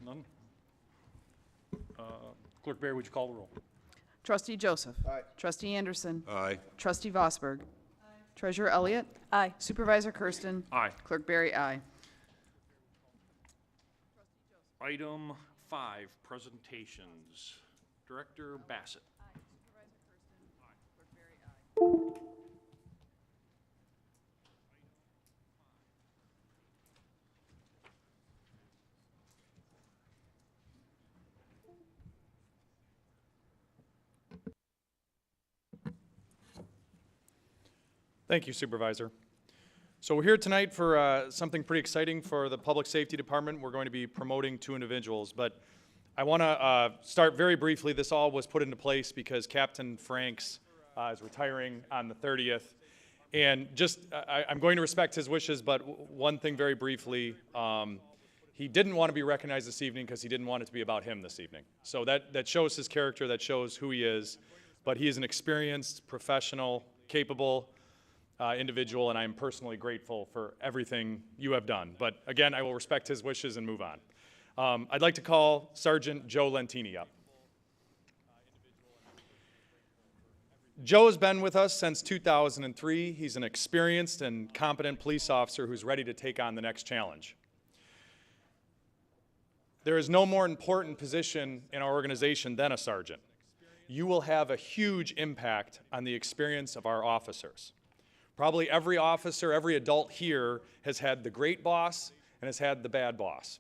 None. Clerk Barry, would you call the roll? Trustee Joseph. Aye. Trustee Anderson. Aye. Trustee Vosberg. Treasurer Elliott. Aye. Supervisor Kersten. Aye. Clerk Barry, aye. Item 5, presentations. Director Bassett. Thank you, Supervisor. So we're here tonight for something pretty exciting for the Public Safety Department. We're going to be promoting 2 individuals, but I want to start very briefly. This all was put into place because Captain Franks is retiring on the 30th. And just, I'm going to respect his wishes, but one thing very briefly, he didn't want to be recognized this evening because he didn't want it to be about him this evening. So that shows his character, that shows who he is. But he is an experienced, professional, capable individual, and I am personally grateful for everything you have done. But again, I will respect his wishes and move on. I'd like to call Sergeant Joe Lentine up. Joe has been with us since 2003. He's an experienced and competent police officer who's ready to take on the next challenge. There is no more important position in our organization than a sergeant. You will have a huge impact on the experience of our officers. Probably every officer, every adult here has had the great boss and has had the bad boss.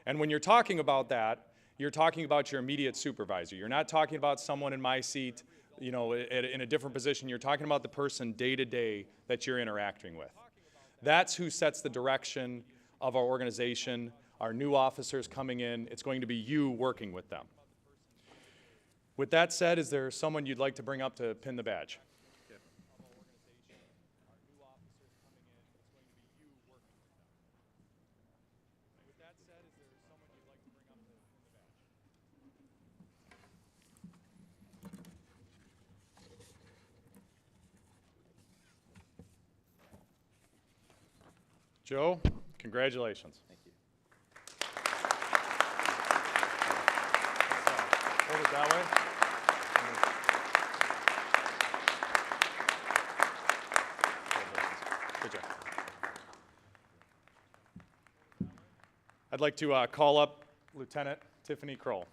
And when you're talking about that, you're talking about your immediate supervisor. You're not talking about someone in my seat, you know, in a different position. You're talking about the person day to day that you're interacting with. That's who sets the direction of our organization, our new officers coming in. It's going to be you working with them. With that said, is there someone you'd like to bring up to pin the badge? Joe, congratulations. Thank you. Hold it that way. Good job. I'd like to call up Lieutenant Tiffany Krul.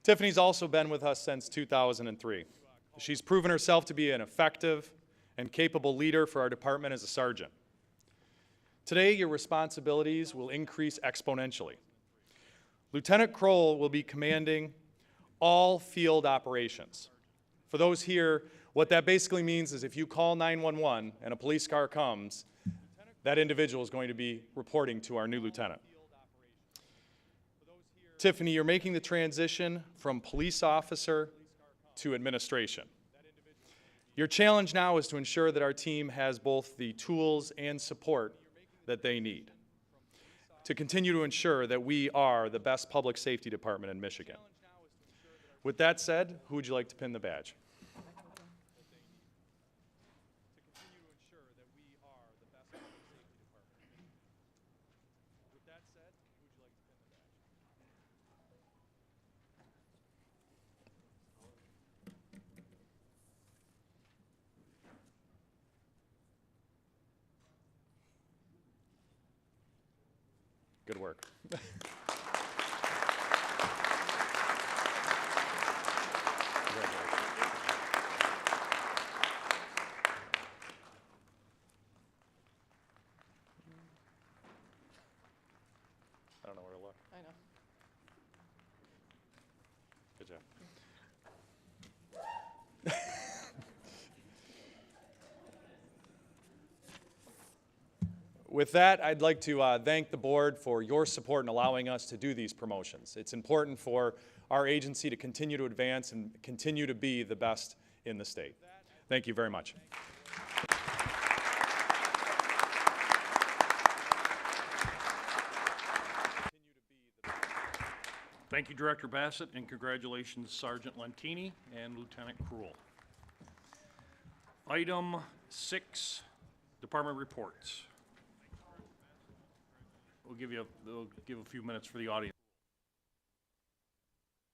Tiffany's also been with us since 2003. She's proven herself to be an effective and capable leader for our department as a sergeant. Today, your responsibilities will increase exponentially. Lieutenant Krul will be commanding all field operations. For those here, what that basically means is if you call 911 and a police car comes, that individual is going to be reporting to our new lieutenant. Tiffany, you're making the transition from police officer to administration. Your challenge now is to ensure that our team has both the tools and support that they need to continue to ensure that we are the best public safety department in Michigan. With that said, who would you like to pin the badge? Good work. I don't know where to look. I know. Good job. With that, I'd like to thank the board for your support in allowing us to do these promotions. It's important for our agency to continue to advance and continue to be the best in the state. Thank you very much. Thank you, Director Bassett, and congratulations, Sergeant Lentine and Lieutenant Krul. Item 6, Department Reports. we'll give a few minutes for the audience.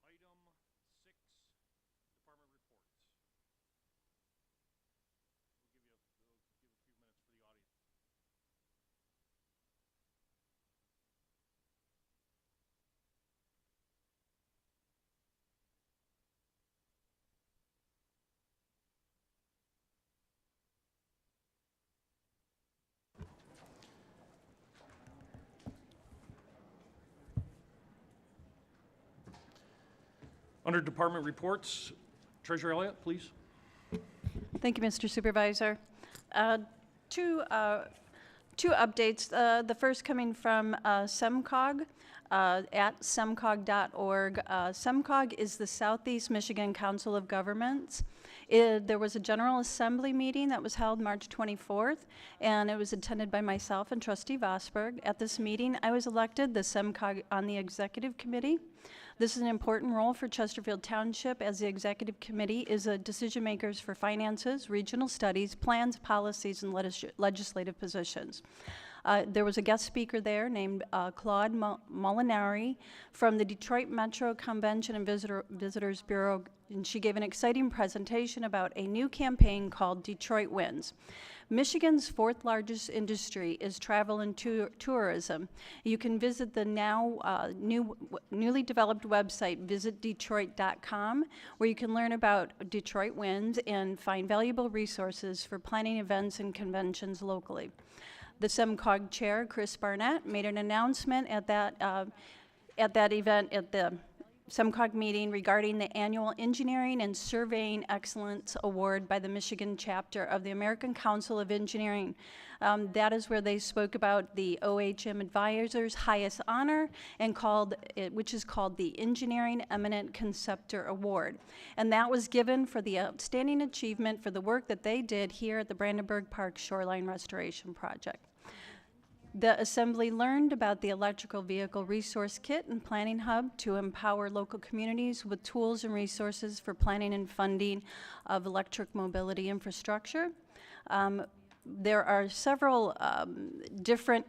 Item 6, department reports. We'll give a few minutes for the audience. Under department reports, Treasurer Elliott, please. Thank you, Mr. Supervisor. Two updates. The first coming from SEMCOG at semcog.org. SEMCOG is the Southeast Michigan Council of Governments. There was a General Assembly meeting that was held March 24th, and it was attended by myself and Trustee Vosberg. At this meeting, I was elected the SEMCOG on the Executive Committee. This is an important role for Chesterfield Township, as the Executive Committee is a decision makers for finances, regional studies, plans, policies, and legislative positions. There was a guest speaker there named Claude Molinari from the Detroit Metro Convention and Visitors Bureau, and she gave an exciting presentation about a new campaign called Detroit Wins. Michigan's fourth largest industry is travel and tourism. You can visit the now newly developed website, visitdetroit.com, where you can learn about Detroit Wins and find valuable resources for planning events and conventions locally. The SEMCOG chair, Chris Barnett, made an announcement at that event at the SEMCOG meeting regarding the annual Engineering and Surveying Excellence Award by the Michigan chapter of the American Council of Engineering. That is where they spoke about the OHM Advisor's highest honor, and which is called the Engineering Eminent Conceptor Award. And that was given for the outstanding achievement for the work that they did here at the Brandenburg Park Shoreline Restoration Project. The Assembly learned about the Electrical Vehicle Resource Kit and Planning Hub to empower local communities with tools and resources for planning and funding of electric mobility infrastructure. There are several different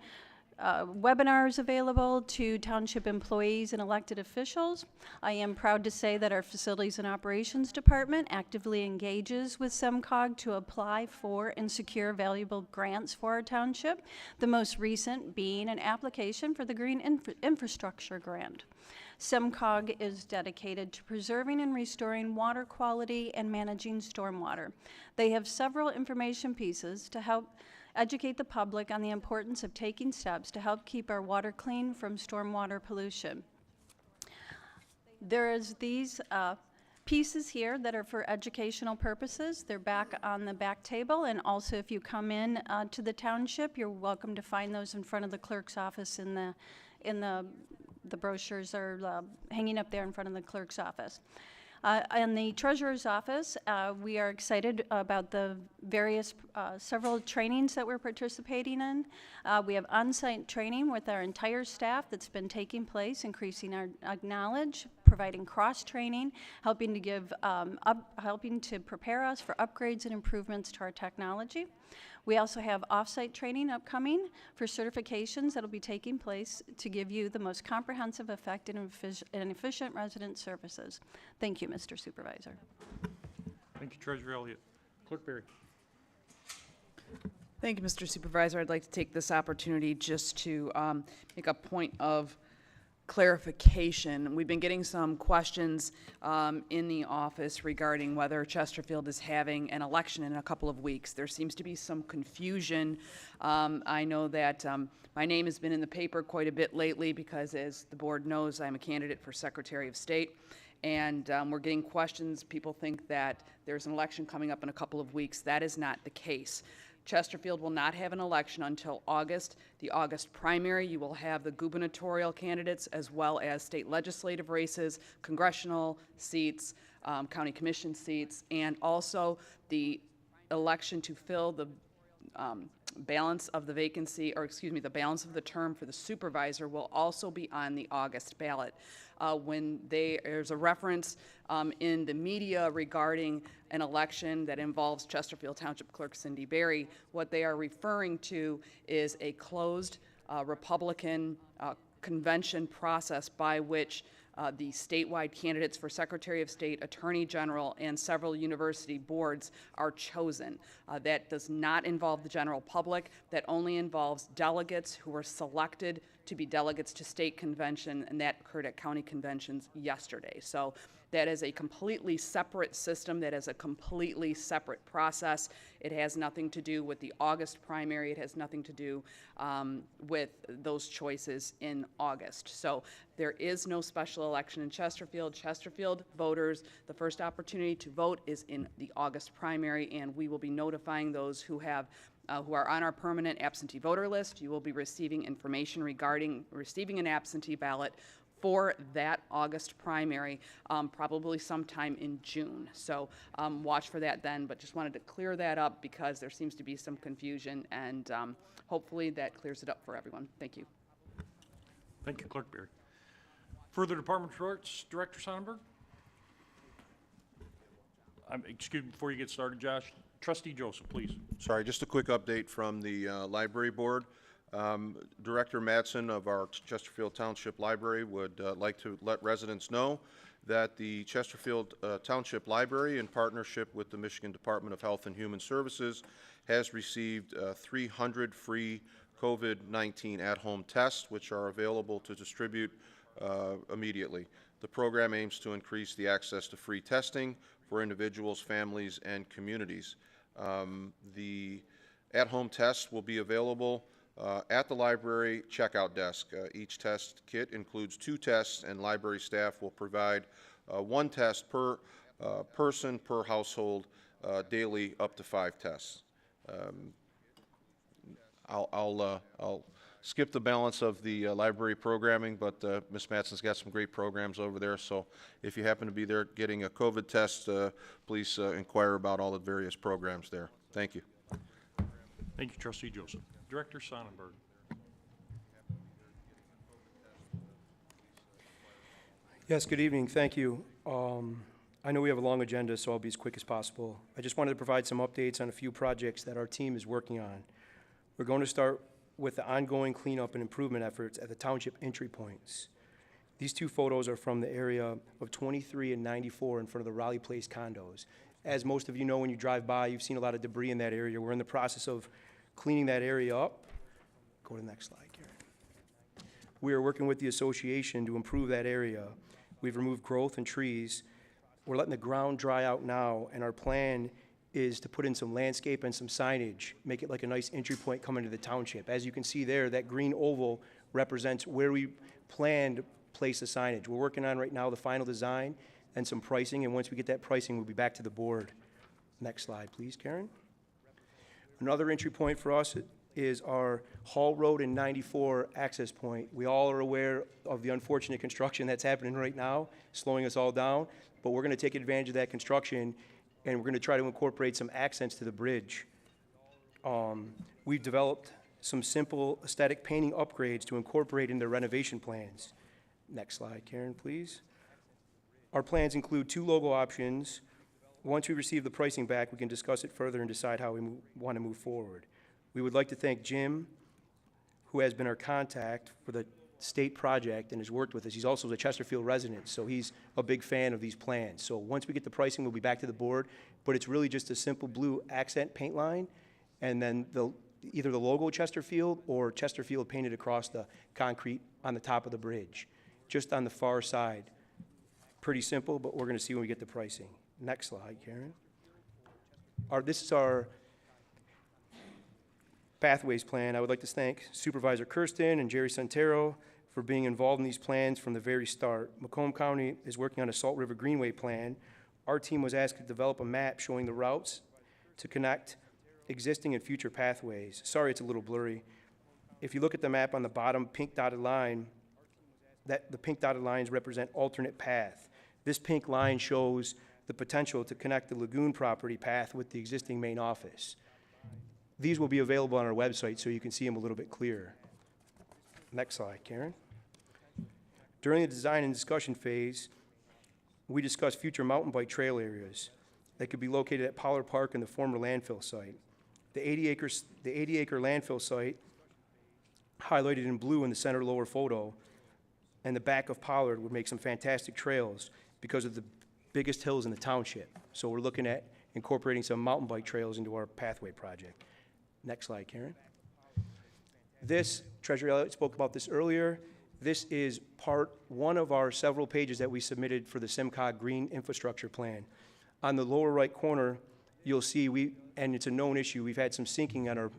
webinars available to township employees and elected officials. I am proud to say that our Facilities and Operations Department actively engages with SEMCOG to apply for and secure valuable grants for our township, the most recent being an application for the Green Infrastructure Grant. SEMCOG is dedicated to preserving and restoring water quality and managing stormwater. They have several information pieces to help educate the public on the importance of taking steps to help keep our water clean from stormwater pollution. There is these pieces here that are for educational purposes. They're back on the back table, and also if you come in to the township, you're welcome to find those in front of the clerk's office in the brochures are hanging up there in front of the clerk's office. In the treasurer's office, we are excited about the various several trainings that we're participating in. We have on-site training with our entire staff that's been taking place, increasing our knowledge, providing cross-training, helping to prepare us for upgrades and improvements to our technology. We also have off-site training upcoming for certifications that will be taking place to give you the most comprehensive, effective, and efficient resident services. Thank you, Mr. Supervisor. Thank you, Treasurer Elliott. Clerk Berry. Thank you, Mr. Supervisor. I'd like to take this opportunity just to make a point of clarification. We've been getting some questions in the office regarding whether Chesterfield is having an election in a couple of weeks. There seems to be some confusion. I know that my name has been in the paper quite a bit lately because, as the board knows, I'm a candidate for Secretary of State. And we're getting questions. People think that there's an election coming up in a couple of weeks. That is not the case. Chesterfield will not have an election until August. The August primary, you will have the gubernatorial candidates as well as state legislative races, congressional seats, county commission seats, and also the election to fill the balance of the vacancy, or excuse me, the balance of the term for the supervisor will also be on the August ballot. When there's a reference in the media regarding an election that involves Chesterfield Township Clerk Cindy Berry, what they are referring to is a closed Republican convention process by which the statewide candidates for Secretary of State, Attorney General, and several university boards are chosen. That does not involve the general public. That only involves delegates who were selected to be delegates to state convention, and that occurred at county conventions yesterday. So that is a completely separate system. That is a completely separate process. It has nothing to do with the August primary. It has nothing to do with those choices in August. So there is no special election in Chesterfield. Chesterfield voters, the first opportunity to vote is in the August primary, and we will be notifying those who are on our permanent absentee voter list. You will be receiving information regarding receiving an absentee ballot for that August primary, probably sometime in June. So watch for that then, but just wanted to clear that up because there seems to be some confusion, and hopefully that clears it up for everyone. Thank you. Thank you, Clerk Berry. Further department reports, Director Sonnenberg? Excuse me, before you get started, Josh, Trustee Joseph, please. Sorry, just a quick update from the Library Board. Director Mattson of our Chesterfield Township Library would like to let residents know that the Chesterfield Township Library, in partnership with the Michigan Department of Health and Human Services, has received 300 free COVID-19 at-home tests, which are available to distribute immediately. The program aims to increase the access to free testing for individuals, families, and communities. The at-home tests will be available at the library checkout desk. Each test kit includes 2 tests, and library staff will provide 1 test per person per household daily, up to 5 tests. I'll skip the balance of the library programming, but Ms. Mattson's got some great programs over there, so if you happen to be there getting a COVID test, please inquire about all the various programs there. Thank you. Thank you, Trustee Joseph. Director Sonnenberg. Yes, good evening. Thank you. I know we have a long agenda, so I'll be as quick as possible. I just wanted to provide some updates on a few projects that our team is working on. We're going to start with the ongoing cleanup and improvement efforts at the township entry points. These 2 photos are from the area of 23 and 94 in front of the Raleigh Place condos. As most of you know, when you drive by, you've seen a lot of debris in that area. We're in the process of cleaning that area up. Go to the next slide, Karen. We are working with the association to improve that area. We've removed growth and trees. We're letting the ground dry out now, and our plan is to put in some landscape and some signage, make it like a nice entry point coming to the township. As you can see there, that green oval represents where we plan to place the signage. We're working on right now the final design and some pricing, and once we get that pricing, we'll be back to the board. Next slide, please, Karen. Another entry point for us is our Hall Road and 94 access point. We all are aware of the unfortunate construction that's happening right now, slowing us all down, but we're gonna take advantage of that construction, and we're gonna try to incorporate some accents to the bridge. We've developed some simple aesthetic painting upgrades to incorporate into renovation plans. Next slide, Karen, please. Our plans include 2 logo options. Once we receive the pricing back, we can discuss it further and decide how we want to move forward. We would like to thank Jim, who has been our contact for the state project and has worked with us. He's also a Chesterfield resident, so he's a big fan of these plans. So once we get the pricing, we'll be back to the board, but it's really just a simple blue accent paint line, and then either the logo Chesterfield or Chesterfield painted across the concrete on the top of the bridge, just on the far side. Pretty simple, but we're gonna see when we get the pricing. Next slide, Karen. This is our pathways plan. I would like to thank Supervisor Kersten and Jerry Santero for being involved in these plans from the very start. Macomb County is working on a Salt River Greenway plan. Our team was asked to develop a map showing the routes to connect existing and future pathways. Sorry, it's a little blurry. If you look at the map on the bottom pink dotted line, the pink dotted lines represent alternate path. This pink line shows the potential to connect the Lagoon property path with the existing main office. These will be available on our website so you can see them a little bit clearer. Next slide, Karen. During the design and discussion phase, we discussed future mountain bike trail areas that could be located at Pollard Park and the former landfill site. The 80-acre landfill site highlighted in blue in the center lower photo, and the back of Pollard would make some fantastic trails because of the biggest hills in the township. So we're looking at incorporating some mountain bike trails into our pathway project. Next slide, Karen. This, Treasurer Elliott spoke about this earlier, this is part one of our several pages that we submitted for the SIMCOG Green Infrastructure Plan. On the lower right corner, you'll see and it's a known issue, we've had some sinking on our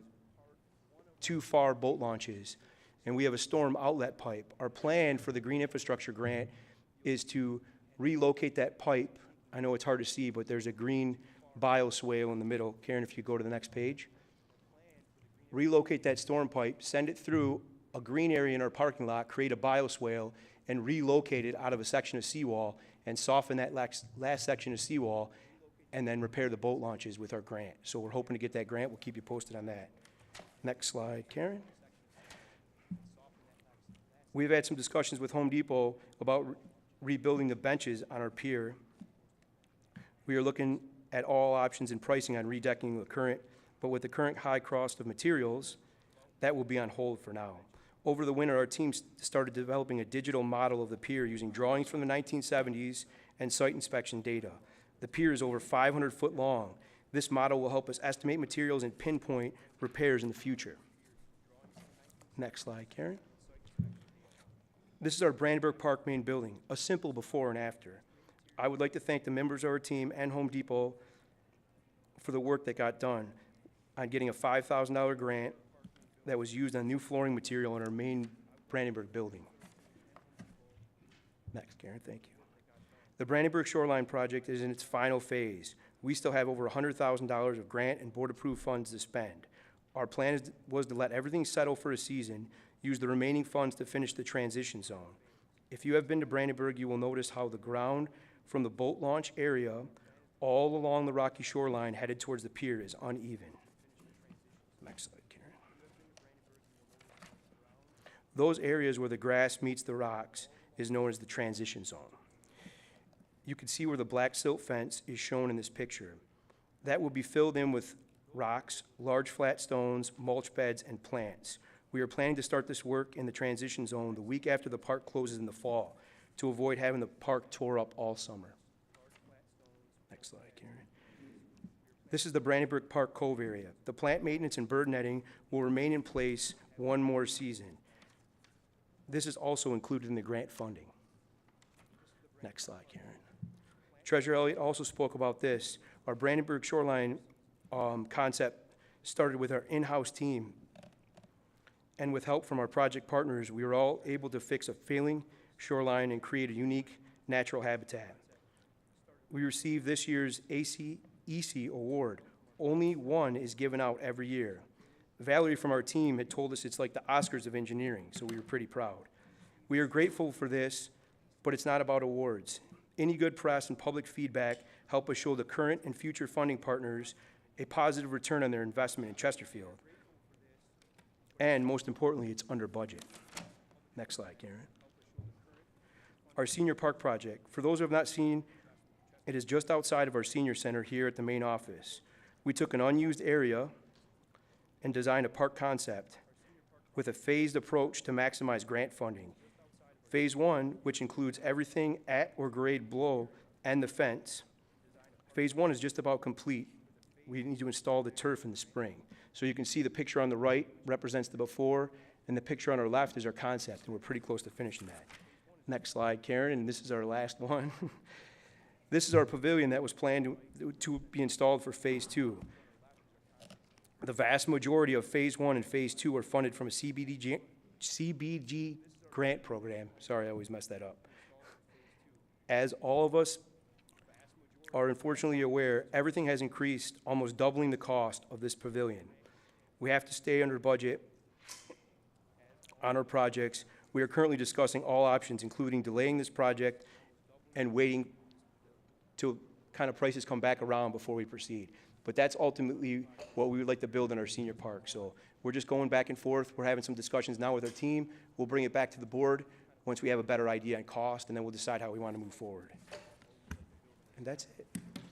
2 far boat launches, and we have a storm outlet pipe. Our plan for the Green Infrastructure Grant is to relocate that pipe. I know it's hard to see, but there's a green bioswale in the middle. Karen, if you go to the next page. Relocate that storm pipe, send it through a green area in our parking lot, create a bioswale, and relocate it out of a section of seawall, and soften that last section of seawall, and then repair the boat launches with our grant. So we're hoping to get that grant. We'll keep you posted on that. Next slide, Karen. We've had some discussions with Home Depot about rebuilding the benches on our pier. We are looking at all options and pricing on redecking the current, but with the current high cost of materials, that will be on hold for now. Over the winter, our team started developing a digital model of the pier using drawings from the 1970s and site inspection data. The pier is over 500 foot long. This model will help us estimate materials and pinpoint repairs in the future. Next slide, Karen. This is our Brandenburg Park main building, a simple before and after. I would like to thank the members of our team and Home Depot for the work that got done on getting a $5,000 grant that was used on new flooring material in our main Brandenburg building. Next, Karen, thank you. The Brandenburg Shoreline project is in its final phase. We still have over $100,000 of grant and board-approved funds to spend. Our plan was to let everything settle for a season, use the remaining funds to finish the transition zone. If you have been to Brandenburg, you will notice how the ground from the boat launch area all along the rocky shoreline headed towards the pier is uneven. Next slide, Karen. Those areas where the grass meets the rocks is known as the transition zone. You can see where the black silt fence is shown in this picture. That will be filled in with rocks, large flat stones, mulch beds, and plants. We are planning to start this work in the transition zone the week after the park closes in the fall to avoid having the park tore up all summer. Next slide, Karen. This is the Brandenburg Park Cove area. The plant maintenance and bird netting will remain in place one more season. This is also included in the grant funding. Next slide, Karen. Treasurer Elliott also spoke about this. Our Brandenburg shoreline concept started with our in-house team. And with help from our project partners, we were all able to fix a failing shoreline and create a unique natural habitat. We received this year's EC award. Only one is given out every year. Valerie from our team had told us it's like the Oscars of engineering, so we were pretty proud. We are grateful for this, but it's not about awards. Any good press and public feedback help us show the current and future funding partners a positive return on their investment in Chesterfield. And most importantly, it's under budget. Next slide, Karen. Our senior park project. For those who have not seen, it is just outside of our senior center here at the main office. We took an unused area and designed a park concept with a phased approach to maximize grant funding. Phase 1, which includes everything at or grade below and the fence. Phase 1 is just about complete. We need to install the turf in the spring. So you can see the picture on the right represents the before, and the picture on our left is our concept, and we're pretty close to finishing that. Next slide, Karen, and this is our last one. This is our pavilion that was planned to be installed for Phase 2. The vast majority of Phase 1 and Phase 2 are funded from a CBG grant program. Sorry, I always mess that up. As all of us are unfortunately aware, everything has increased, almost doubling the cost of this pavilion. We have to stay under budget on our projects. We are currently discussing all options, including delaying this project and waiting till kind of prices come back around before we proceed. But that's ultimately what we would like to build in our senior park. So we're just going back and forth. We're having some discussions now with our team. We'll bring it back to the board once we have a better idea on cost, and then we'll decide how we want to move forward. And that's it.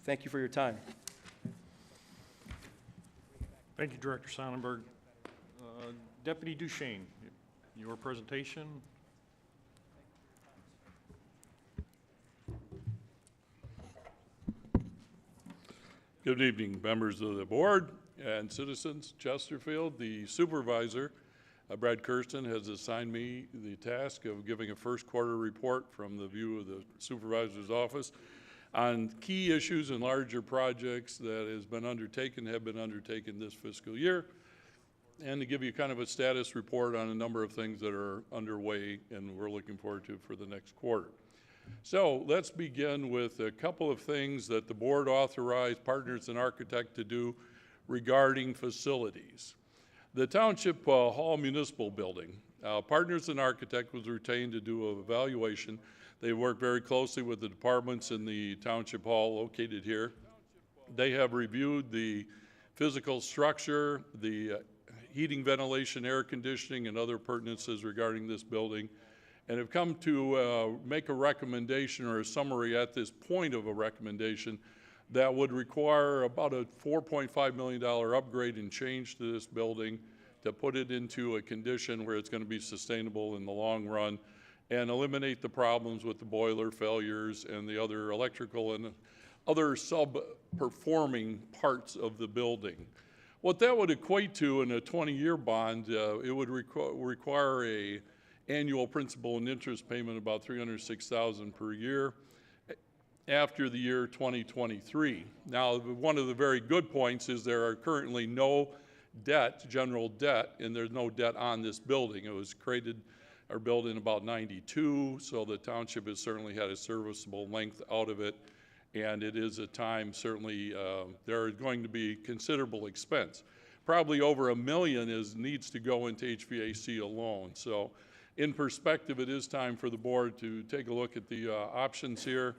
Thank you for your time. Thank you, Director Sonnenberg. Deputy Duchesne. Your presentation. Good evening, members of the board and citizens. Chesterfield, the supervisor, Brad Kersten, has assigned me the task of giving a first quarter report from the view of the supervisor's office on key issues and larger projects that have been undertaken this fiscal year, and to give you kind of a status report on a number of things that are underway and we're looking forward to for the next quarter. So let's begin with a couple of things that the board authorized Partners and Architect to do regarding facilities. The Township Hall Municipal Building, Partners and Architect was retained to do an evaluation. They work very closely with the departments in the Township Hall located here. They have reviewed the physical structure, the heating, ventilation, air conditioning, and other pertinences regarding this building, and have come to make a recommendation or a summary at this point of a recommendation that would require about a $4.5 million upgrade and change to this building to put it into a condition where it's going to be sustainable in the long run and eliminate the problems with the boiler failures and the other electrical and other sub-performing parts of the building. What that would equate to in a 20-year bond, it would require a annual principal and interest payment about $306,000 per year after the year 2023. Now, one of the very good points is there are currently no debt, general debt, and there's no debt on this building. It was created or built in about '92, so the township has certainly had a serviceable length out of it, and it is a time certainly there is going to be considerable expense. Probably over $1 million needs to go into HVAC alone. So in perspective, it is time for the board to take a look at the options here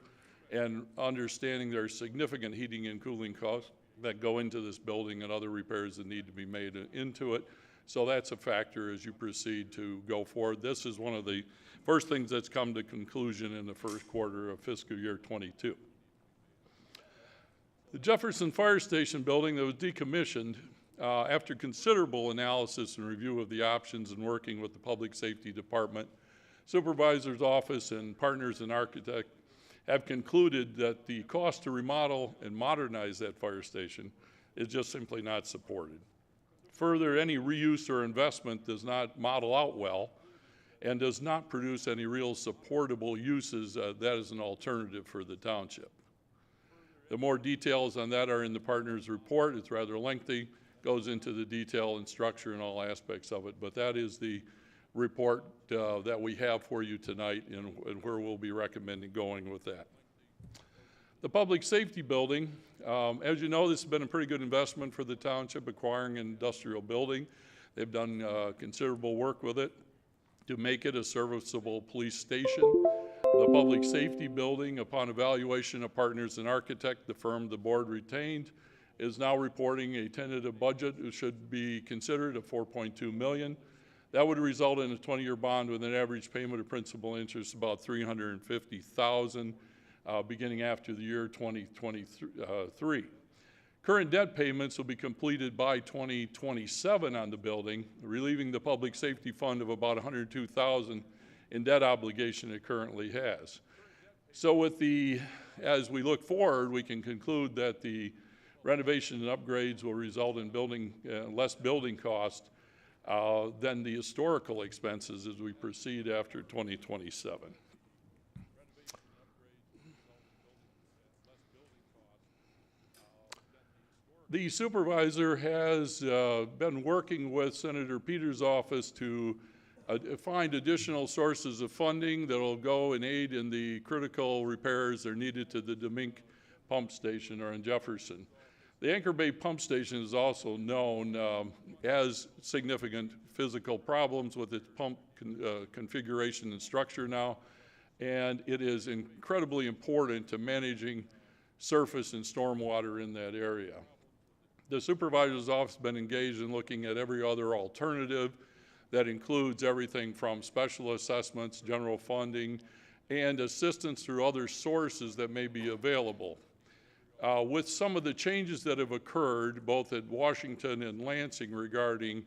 and understanding there are significant heating and cooling costs that go into this building and other repairs that need to be made into it. So that's a factor as you proceed to go forward. This is one of the first things that's come to conclusion in the first quarter of fiscal year 22. The Jefferson Fire Station building that was decommissioned after considerable analysis and review of the options and working with the Public Safety Department, Supervisor's Office and Partners and Architect have concluded that the cost to remodel and modernize that fire station is just simply not supported. Further, any reuse or investment does not model out well and does not produce any real supportable uses that is an alternative for the township. The more details on that are in the partners' report. It's rather lengthy, goes into the detail and structure and all aspects of it, but that is the report that we have for you tonight and where we'll be recommending going with that. The public safety building, as you know, this has been a pretty good investment for the township, acquiring an industrial building. They've done considerable work with it to make it a serviceable police station. The public safety building, upon evaluation of Partners and Architect, the firm the board retained, is now reporting a tentative budget that should be considered of $4.2 million. That would result in a 20-year bond with an average payment of principal interest about $350,000 beginning after the year 2023. Current debt payments will be completed by 2027 on the building, relieving the public safety fund of about $102,000 in debt obligation it currently has. So with as we look forward, we can conclude that the renovation and upgrades will result in less building cost than the historical expenses as we proceed after 2027. The supervisor has been working with Senator Peters' office to find additional sources of funding that will go and aid in the critical repairs that are needed to the Demink pump station or in Jefferson. The Anchor Bay pump station is also known as significant physical problems with its pump configuration and structure now, and it is incredibly important to managing surface and stormwater in that area. The supervisor's office has been engaged in looking at every other alternative that includes everything from special assessments, general funding, and assistance through other sources that may be available. With some of the changes that have occurred, both at Washington and Lansing regarding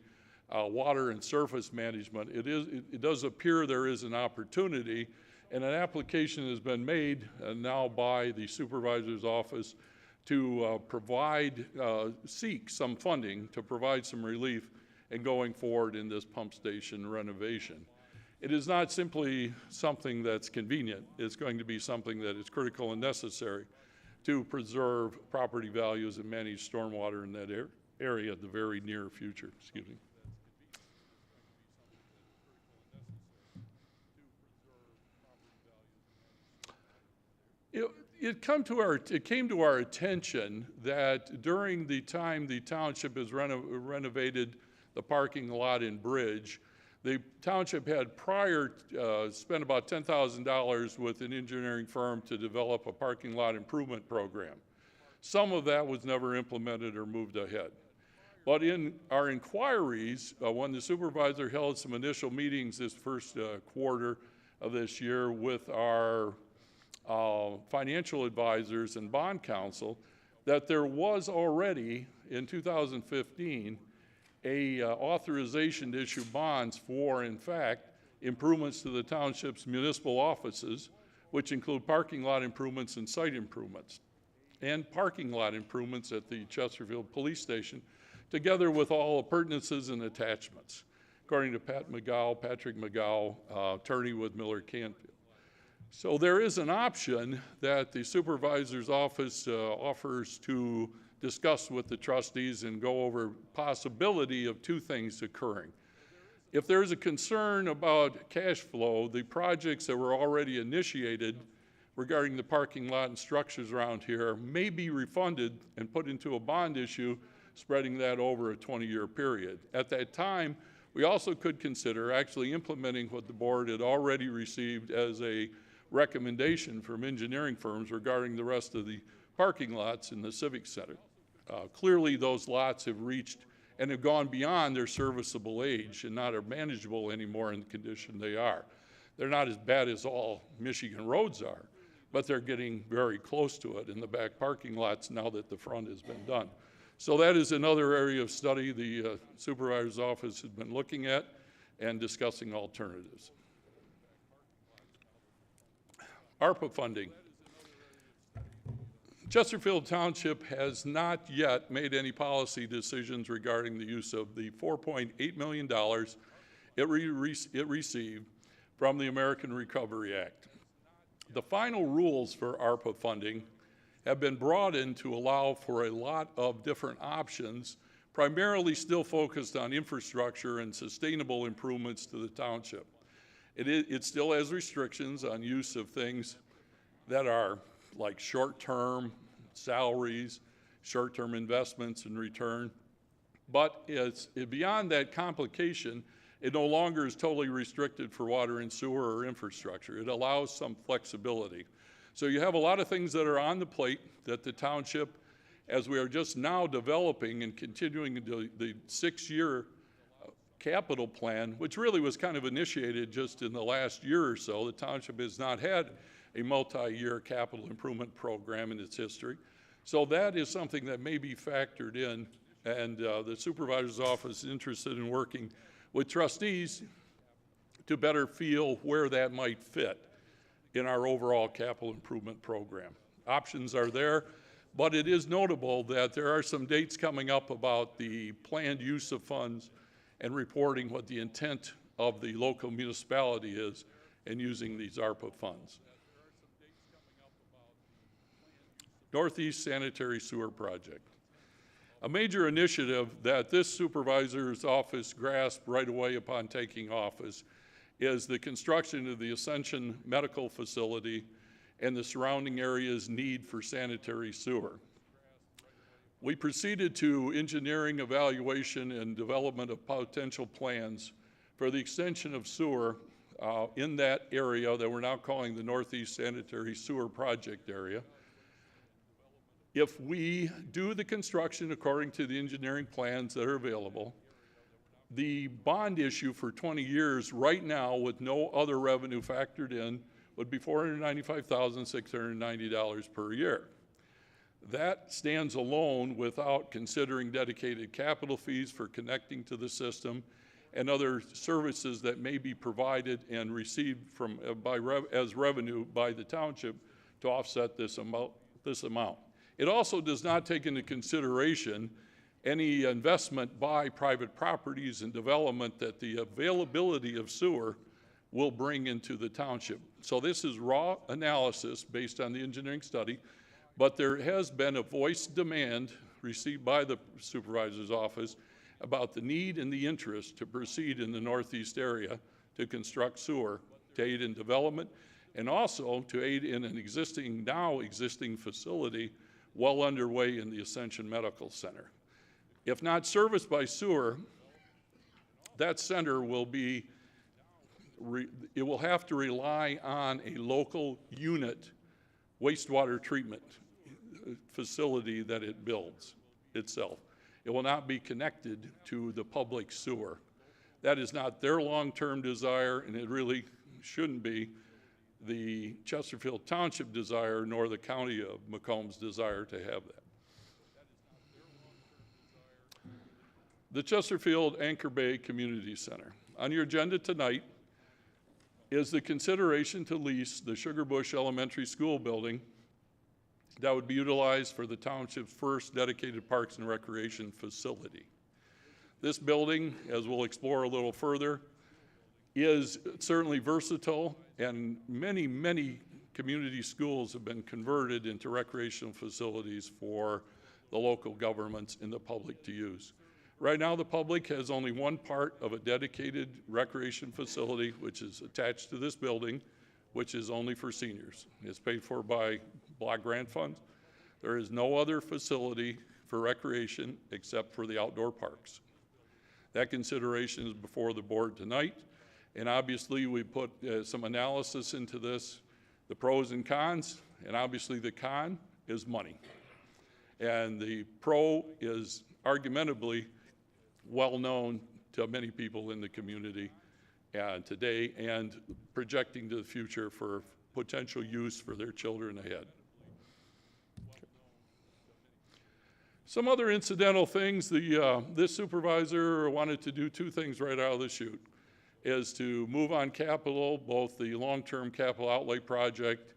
water and surface management, it does appear there is an opportunity, and an application has been made now by the Supervisor's Office to seek some funding to provide some relief in going forward in this pump station renovation. It is not simply something that's convenient. It's going to be something that is critical and necessary to preserve property values and manage stormwater in that area in the very near future. Excuse me. It came to our attention that during the time the township has renovated the parking lot and bridge, the township had prior spent about $10,000 with an engineering firm to develop a parking lot improvement program. Some of that was never implemented or moved ahead. But in our inquiries, when the supervisor held some initial meetings this first quarter of this year with our financial advisors and bond counsel, that there was already in 2015 a authorization to issue bonds for, in fact, improvements to the township's municipal offices, which include parking lot improvements and site improvements, and parking lot improvements at the Chesterfield Police Station, together with all appurtenances and attachments, according to Patrick McGow, attorney with Miller Canfield. So there is an option that the supervisor's office offers to discuss with the trustees and go over possibility of two things occurring. If there's a concern about cash flow, the projects that were already initiated regarding the parking lot and structures around here may be refunded and put into a bond issue, spreading that over a 20-year period. At that time, we also could consider actually implementing what the board had already received as a recommendation from engineering firms regarding the rest of the parking lots in the Civic Center. Clearly, those lots have reached and have gone beyond their serviceable age and not are manageable anymore in the condition they are. They're not as bad as all Michigan roads are, but they're getting very close to it in the back parking lots now that the front has been done. So that is another area of study the supervisor's office has been looking at and discussing alternatives. ARPA funding. Chesterfield Township has not yet made any policy decisions regarding the use of the $4.8 million it received from the American Recovery Act. The final rules for ARPA funding have been brought in to allow for a lot of different options, primarily still focused on infrastructure and sustainable improvements to the township. It still has restrictions on use of things that are like short-term salaries, short-term investments and return. But beyond that complication, it no longer is totally restricted for water and sewer or infrastructure. It allows some flexibility. So you have a lot of things that are on the plate that the township, as we are just now developing and continuing the 6-year capital plan, which really was kind of initiated just in the last year or so. The township has not had a multi-year capital improvement program in its history. So that is something that may be factored in, and the supervisor's office is interested in working with trustees to better feel where that might fit in our overall capital improvement program. Options are there, but it is notable that there are some dates coming up about the planned use of funds and reporting what the intent of the local municipality is in using these ARPA funds. Northeast Sanitary Sewer Project. A major initiative that this supervisor's office grasped right away upon taking office is the construction of the Ascension Medical Facility and the surrounding area's need for sanitary sewer. We proceeded to engineering, evaluation, and development of potential plans for the extension of sewer in that area that we're now calling the Northeast Sanitary Sewer Project area. If we do the construction according to the engineering plans that are available, the bond issue for 20 years right now with no other revenue factored in would be $495,690 per year. That stands alone without considering dedicated capital fees for connecting to the system and other services that may be provided and received from, as revenue by the township to offset this amount. It also does not take into consideration any investment by private properties and development that the availability of sewer will bring into the township. So this is raw analysis based on the engineering study, but there has been a voiced demand received by the supervisor's office about the need and the interest to proceed in the northeast area to construct sewer, to aid in development, and also to aid in an now existing facility well underway in the Ascension Medical Center. If not serviced by sewer, that center will be, it will have to rely on a local unit wastewater treatment facility that it builds itself. It will not be connected to the public sewer. That is not their long-term desire, and it really shouldn't be the Chesterfield Township desire, nor the County of Macomb's desire to have that. The Chesterfield Anchor Bay Community Center. On your agenda tonight is the consideration to lease the Sugar Bush Elementary School building that would be utilized for the township's first dedicated parks and recreation facility. This building, as we'll explore a little further, is certainly versatile, and many, many community schools have been converted into recreational facilities for the local governments and the public to use. Right now, the public has only one part of a dedicated recreation facility, which is attached to this building, which is only for seniors. It's paid for by block grant funds. There is no other facility for recreation except for the outdoor parks. That consideration is before the board tonight, and obviously we put some analysis into this, the pros and cons, and obviously the con is money. And the pro is argumentably well known to many people in the community today, and projecting to the future for potential use for their children ahead. Some other incidental things, this supervisor wanted to do two things right out of the chute, is to move on capital, both the long-term capital outlay project,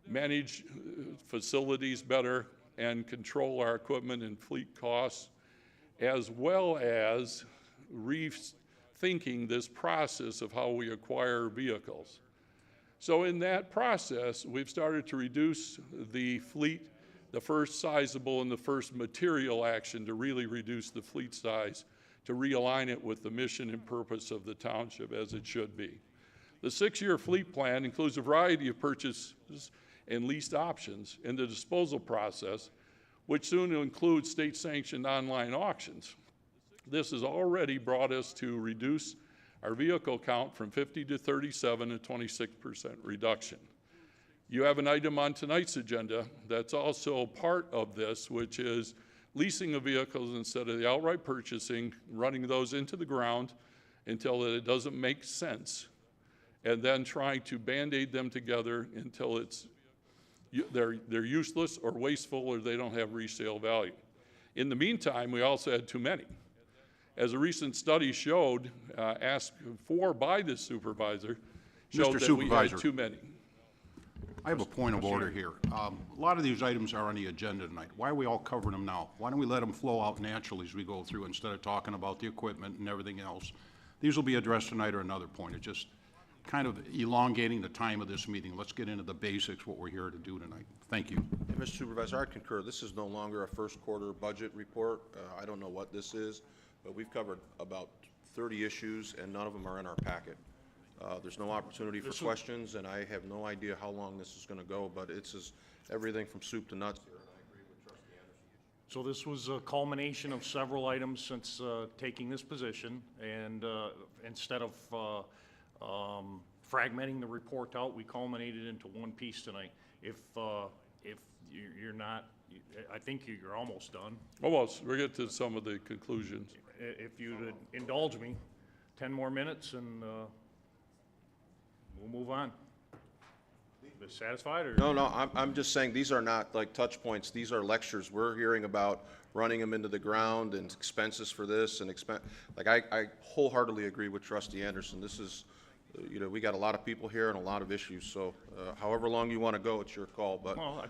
manage facilities better, and control our equipment and fleet costs, as well as rethinking this process of how we acquire vehicles. So in that process, we've started to reduce the fleet, the first sizable and the first material action to really reduce the fleet size, to realign it with the mission and purpose of the township as it should be. The 6-year fleet plan includes a variety of purchases and leased options in the disposal process, which soon will include state-sanctioned online auctions. This has already brought us to reduce our vehicle count from 50 to 37, a 26% reduction. You have an item on tonight's agenda that's also part of this, which is leasing of vehicles instead of the outright purchasing, running those into the ground until it doesn't make sense, and then trying to band-aid them together until they're useless or wasteful, or they don't have resale value. In the meantime, we also had too many. As a recent study showed, asked for by the supervisor, showed that we had too many. I have a point of order here. A lot of these items are on the agenda tonight. Why are we all covering them now? Why don't we let them flow out naturally as we go through instead of talking about the equipment and everything else? These will be addressed tonight or another point. It's just kind of elongating the time of this meeting. Let's get into the basics, what we're here to do tonight. Thank you. Hey, Mr. Supervisor, I concur. This is no longer a first quarter budget report. I don't know what this is, but we've covered about 30 issues, and none of them are in our packet. There's no opportunity for questions, and I have no idea how long this is going to go, but it's just everything from soup to nuts here, and I agree with Trustee Anderson. So this was a culmination of several items since taking this position, and instead of fragmenting the report out, we culminated into one piece tonight. If you're not, I think you're almost done. Almost. We'll get to some of the conclusions. If you'd indulge me, 10 more minutes and we'll move on. satisfied, or? No, I'm just saying, these are not like touch points, these are lectures. We're hearing about running them into the ground and expenses for this and like, I wholeheartedly agree with Trustee Anderson. This is, you know, we got a lot of people here and a lot of issues, so, however long you want to go, it's your call, but, Well,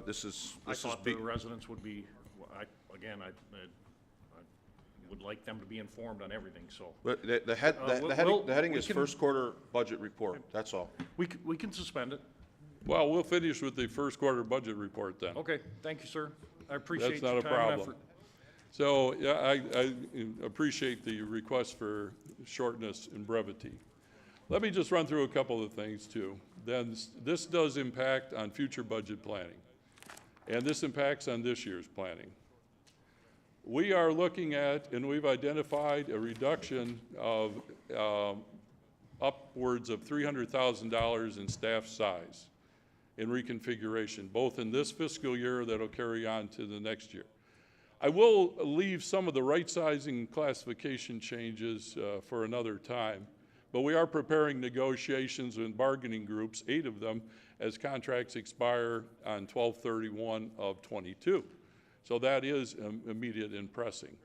this is I thought the big. residents would be, I would like them to be informed on everything, so. But the we heading is can- first quarter budget report, that's all. We can suspend it. Well, we'll finish with the first quarter budget report then. Okay, thank you, sir. I appreciate That's not your a time and problem. effort. So, yeah, I appreciate the request for shortness and brevity. Let me just run through a couple of things too. Then this does impact on future budget planning, and this impacts on this year's planning. We are looking at, and we've identified a reduction of upwards of $300,000 in staff size in reconfiguration, both in this fiscal year that'll carry on to the next year. I will leave some of the right sizing classification changes for another time, but we are preparing negotiations with bargaining groups, 8 of them, as contracts expire on 12/31 of '22. So that is immediate and pressing.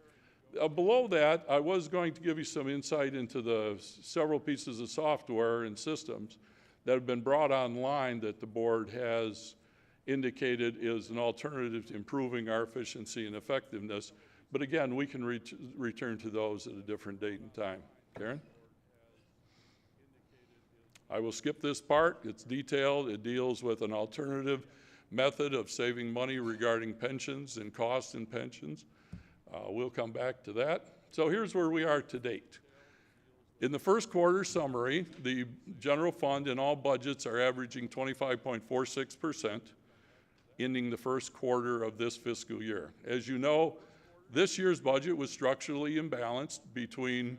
Below that, I was going to give you some insight into the several pieces of software and systems that have been brought online that the board has indicated is an alternative to improving our efficiency and effectiveness. But again, we can return to those at a different date and time. Karen? I will skip this part. It's detailed. It deals with an alternative method of saving money regarding pensions and costs in pensions. We'll come back to that. So here's where we are to date. In the first quarter summary, the general fund and all budgets are averaging 25.46%, ending the first quarter of this fiscal year. As you know, this year's budget was structurally imbalanced between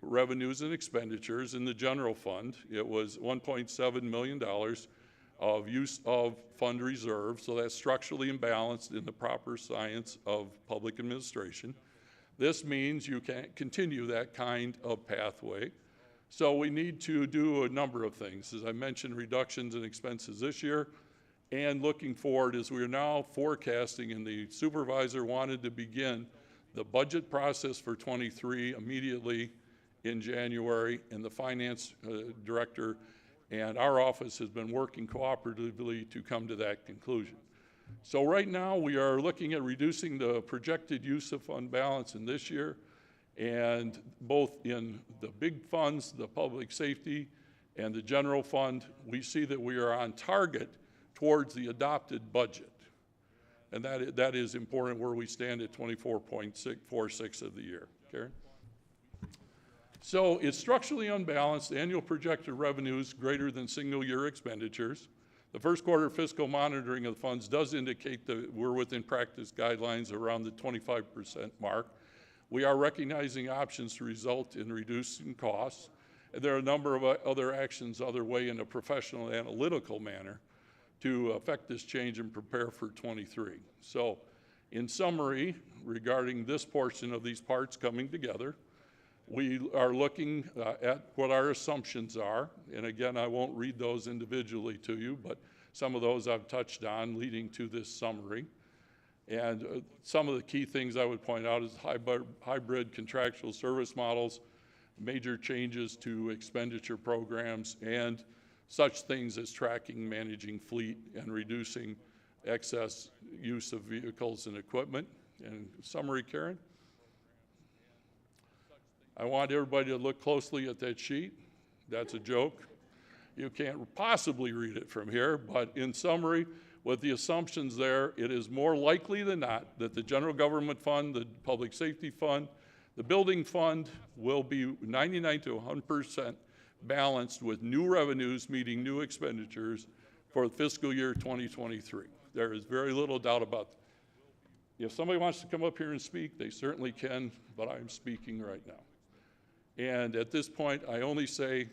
revenues and expenditures. In the general fund, it was $1.7 million of use of fund reserve, so that's structurally imbalanced in the proper science of public administration. This means you can't continue that kind of pathway. So we need to do a number of things. As I mentioned, reductions in expenses this year, and looking forward, as we are now forecasting, and the supervisor wanted to begin the budget process for '23 immediately in January, and the finance director and our office has been working cooperatively to come to that conclusion. So right now we are looking at reducing the projected use of fund balance in this year, and both in the big funds, the public safety and the general fund, we see that we are on target towards the adopted budget. And that is important, where we stand at 24.46 of the year. Karen? So it's structurally unbalanced, annual projected revenues greater than single year expenditures. The first quarter fiscal monitoring of the funds does indicate that we're within practice guidelines around the 25% mark. We are recognizing options to result in reducing costs. And there are a number of other actions underway in a professional analytical manner to affect this change and prepare for '23. So in summary, regarding this portion of these parts coming together, we are looking at what our assumptions are. And again, I won't read those individually to you, but some of those I've touched on leading to this summary. And some of the key things I would point out is hybrid contractual service models, major changes to expenditure programs, and such things as tracking, managing fleet, and reducing excess use of vehicles and equipment. And summary, Karen? I want everybody to look closely at that sheet. That's a joke. You can't possibly read it from here, but in summary, with the assumptions there, it is more likely than not that the general government fund, the public safety fund, the building fund will be 99 to 100% balanced with new revenues meeting new expenditures for fiscal year 2023. There is very little doubt about that. If somebody wants to come up here and speak, they certainly can, but I'm speaking right now. And at this point, I only say,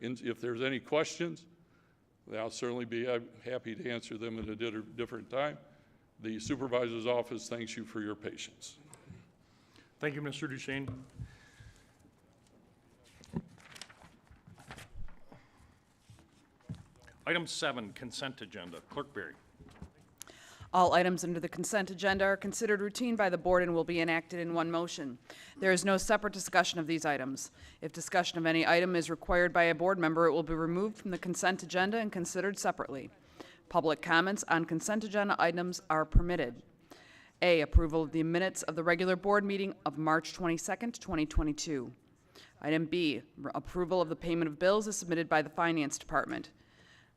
if there's any questions, I'll certainly be happy to answer them at a different time. The supervisor's office thanks you for your patience. Thank you, Mr. Duchesne. Item 7, consent agenda. Clerk Berry. All items under the consent agenda are considered routine by the board and will be enacted in one motion. There is no separate discussion of these items. If discussion of any item is required by a board member, it will be removed from the consent agenda and considered separately. Public comments on consent agenda items are permitted. A, approval of the minutes of the regular board meeting of March 22nd, 2022. Item B, approval of the payment of bills as submitted by the Finance Department.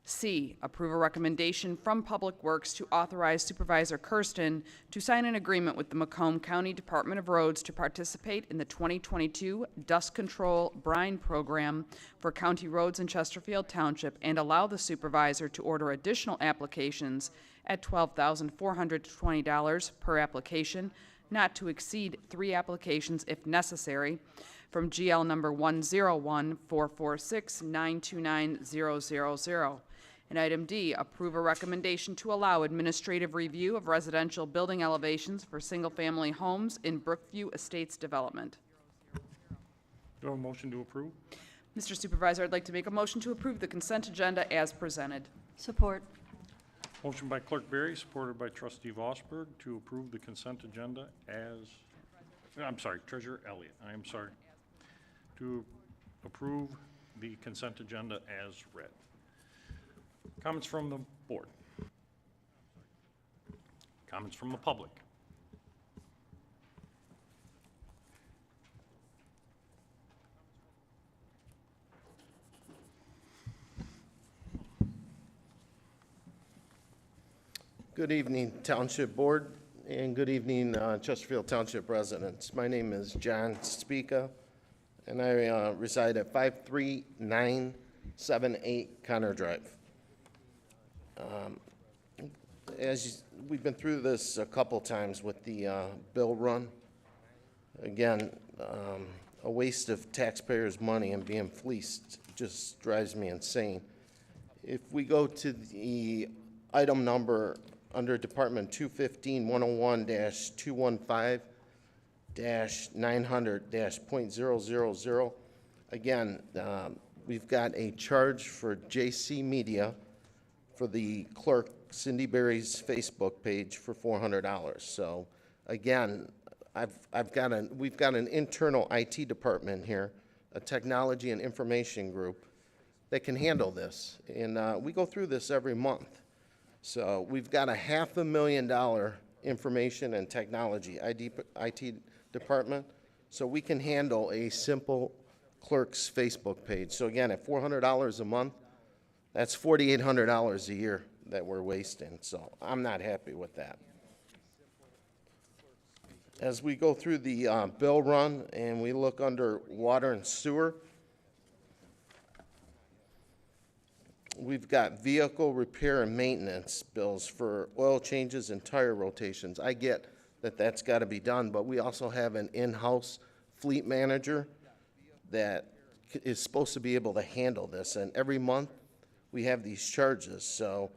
C, approve a recommendation from Public Works to authorize Supervisor Kersten to sign an agreement with the Macomb County Department of Roads to participate in the 2022 Dust Control Brine Program for county roads in Chesterfield Township and allow the supervisor to order additional applications at $12,420 per application, not to exceed 3 applications if necessary, from GL number 101-446-929000. And item D, approve a recommendation to allow administrative review of residential building elevations for single-family homes in Brookview Estates development. Do I have a motion to approve? Mr. Supervisor, I'd like to make a motion to approve the consent agenda as presented. Support. Motion by Clerk Berry, supported by Trustee Vosberg, to approve the consent agenda as, I'm sorry, Treasurer Elliott, I am sorry, to approve the consent agenda as read. Comments from the board? Comments from the public? Good evening, Township Board, and good evening, Chesterfield Township residents. My name is John Spica, and I reside at 53978 Connor Drive. We've been through this a couple times with the bill run. Again, a waste of taxpayers' money and being fleeced just drives me insane. If we go to the item number under Department 215-101-215-900-.000, again, we've got a charge for JC Media for the clerk, Cindy Berry's Facebook page for $400. So again, we've got an internal IT department here, a technology and information group that can handle this. And we go through this every month. So we've got a $500,000 information and technology IT department. So we can handle a simple clerk's Facebook page. So again, at $400 a month, that's $4,800 a year that we're wasting, so I'm not happy with that. As we go through the bill run and we look under water and sewer, we've got vehicle repair and maintenance bills for oil changes and tire rotations. I get that that's got to be done, but we also have an in-house fleet manager that is supposed to be able to handle this, and every month we have these charges. So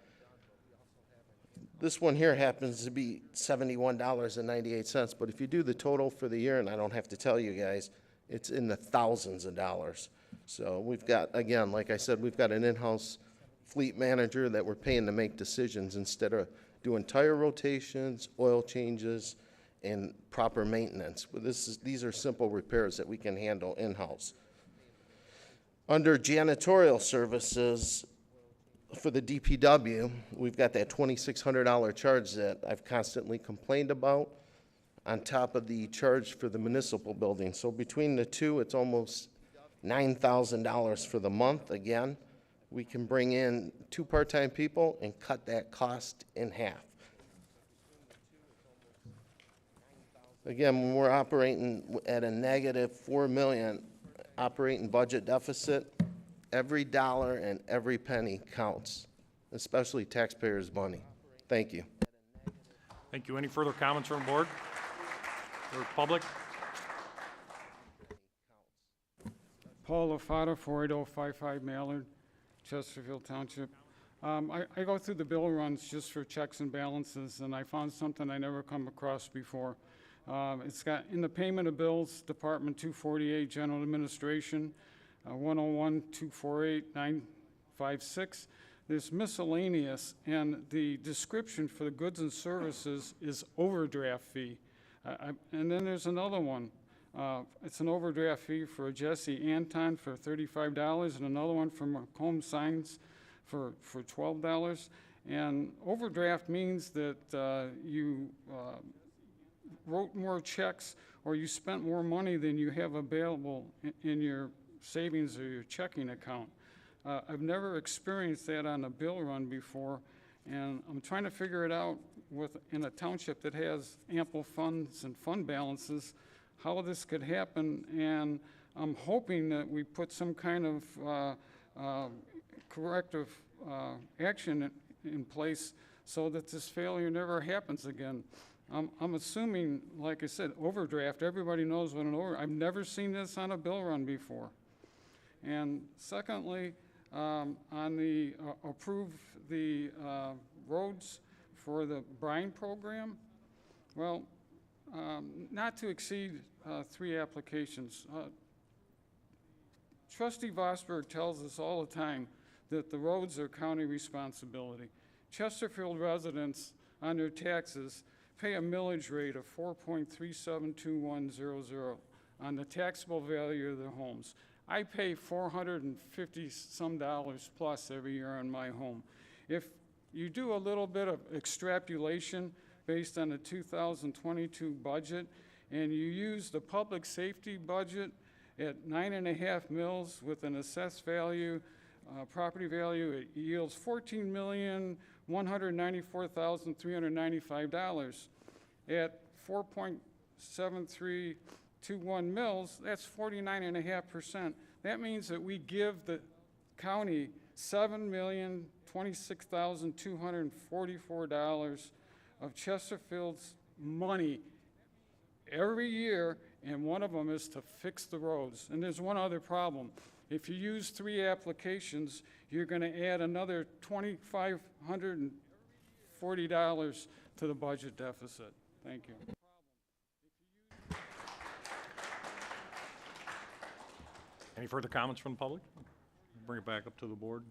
this one here happens to be $71.98, but if you do the total for the year, and I don't have to tell you guys, it's in the thousands of dollars. So we've got, again, like I said, we've got an in-house fleet manager that we're paying to make decisions instead of doing tire rotations, oil changes, and proper maintenance. These are simple repairs that we can handle in-house. Under janitorial services, for the DPW, we've got that $2,600 charge that I've constantly complained about on top of the charge for the municipal building. So between the two, it's almost $9,000 for the month. Again, we can bring in 2 part-time people and cut that cost in half. Again, when we're operating at a negative $4 million operating budget deficit, every dollar and every penny counts, especially taxpayers' money. Thank you. Thank you. Any further comments from the board or public? Paul LaFata, 48055 Mallard, Chesterfield Township. I go through the bill runs just for checks and balances, and I found something I never come across before. It's got in the payment of bills, Department 248, General Administration, 101-248-956. there's miscellaneous, and the description for the goods and services is overdraft fee. And then there's another one. It's an overdraft fee for Jesse Anton for $35, and another one from Home Signs for $12. And overdraft means that you wrote more checks or you spent more money than you have available in your savings or your checking account. I've never experienced that on a bill run before, and I'm trying to figure it out in a township that has ample funds and fund balances, how this could happen, and I'm hoping that we put some kind of corrective action in place so that this failure never happens again. I'm assuming, like I said, overdraft, everybody knows what an I've never seen this on a bill run before. And secondly, on the, approve the roads for the brine program, well, not to exceed 3 applications. Trustee Vosberg tells us all the time that the roads are county responsibility. Chesterfield residents on their taxes pay a millage rate of 4.372100 on the taxable value of their homes. I pay $450 some plus every year on my home. If you do a little bit of extrapolation based on the 2022 budget, and you use the public safety budget at 9.5 mils with an assessed value, property value, it yields $14,194,395. At 4.7321 mils, that's 49.5%. That means that we give the county $7,026,244 of Chesterfield's money every year, and one of them is to fix the roads. And there's one other problem. If you use 3 applications, you're going to add another $2,540 to the budget deficit. Thank you. Any further comments from the public? Bring it back up to the board.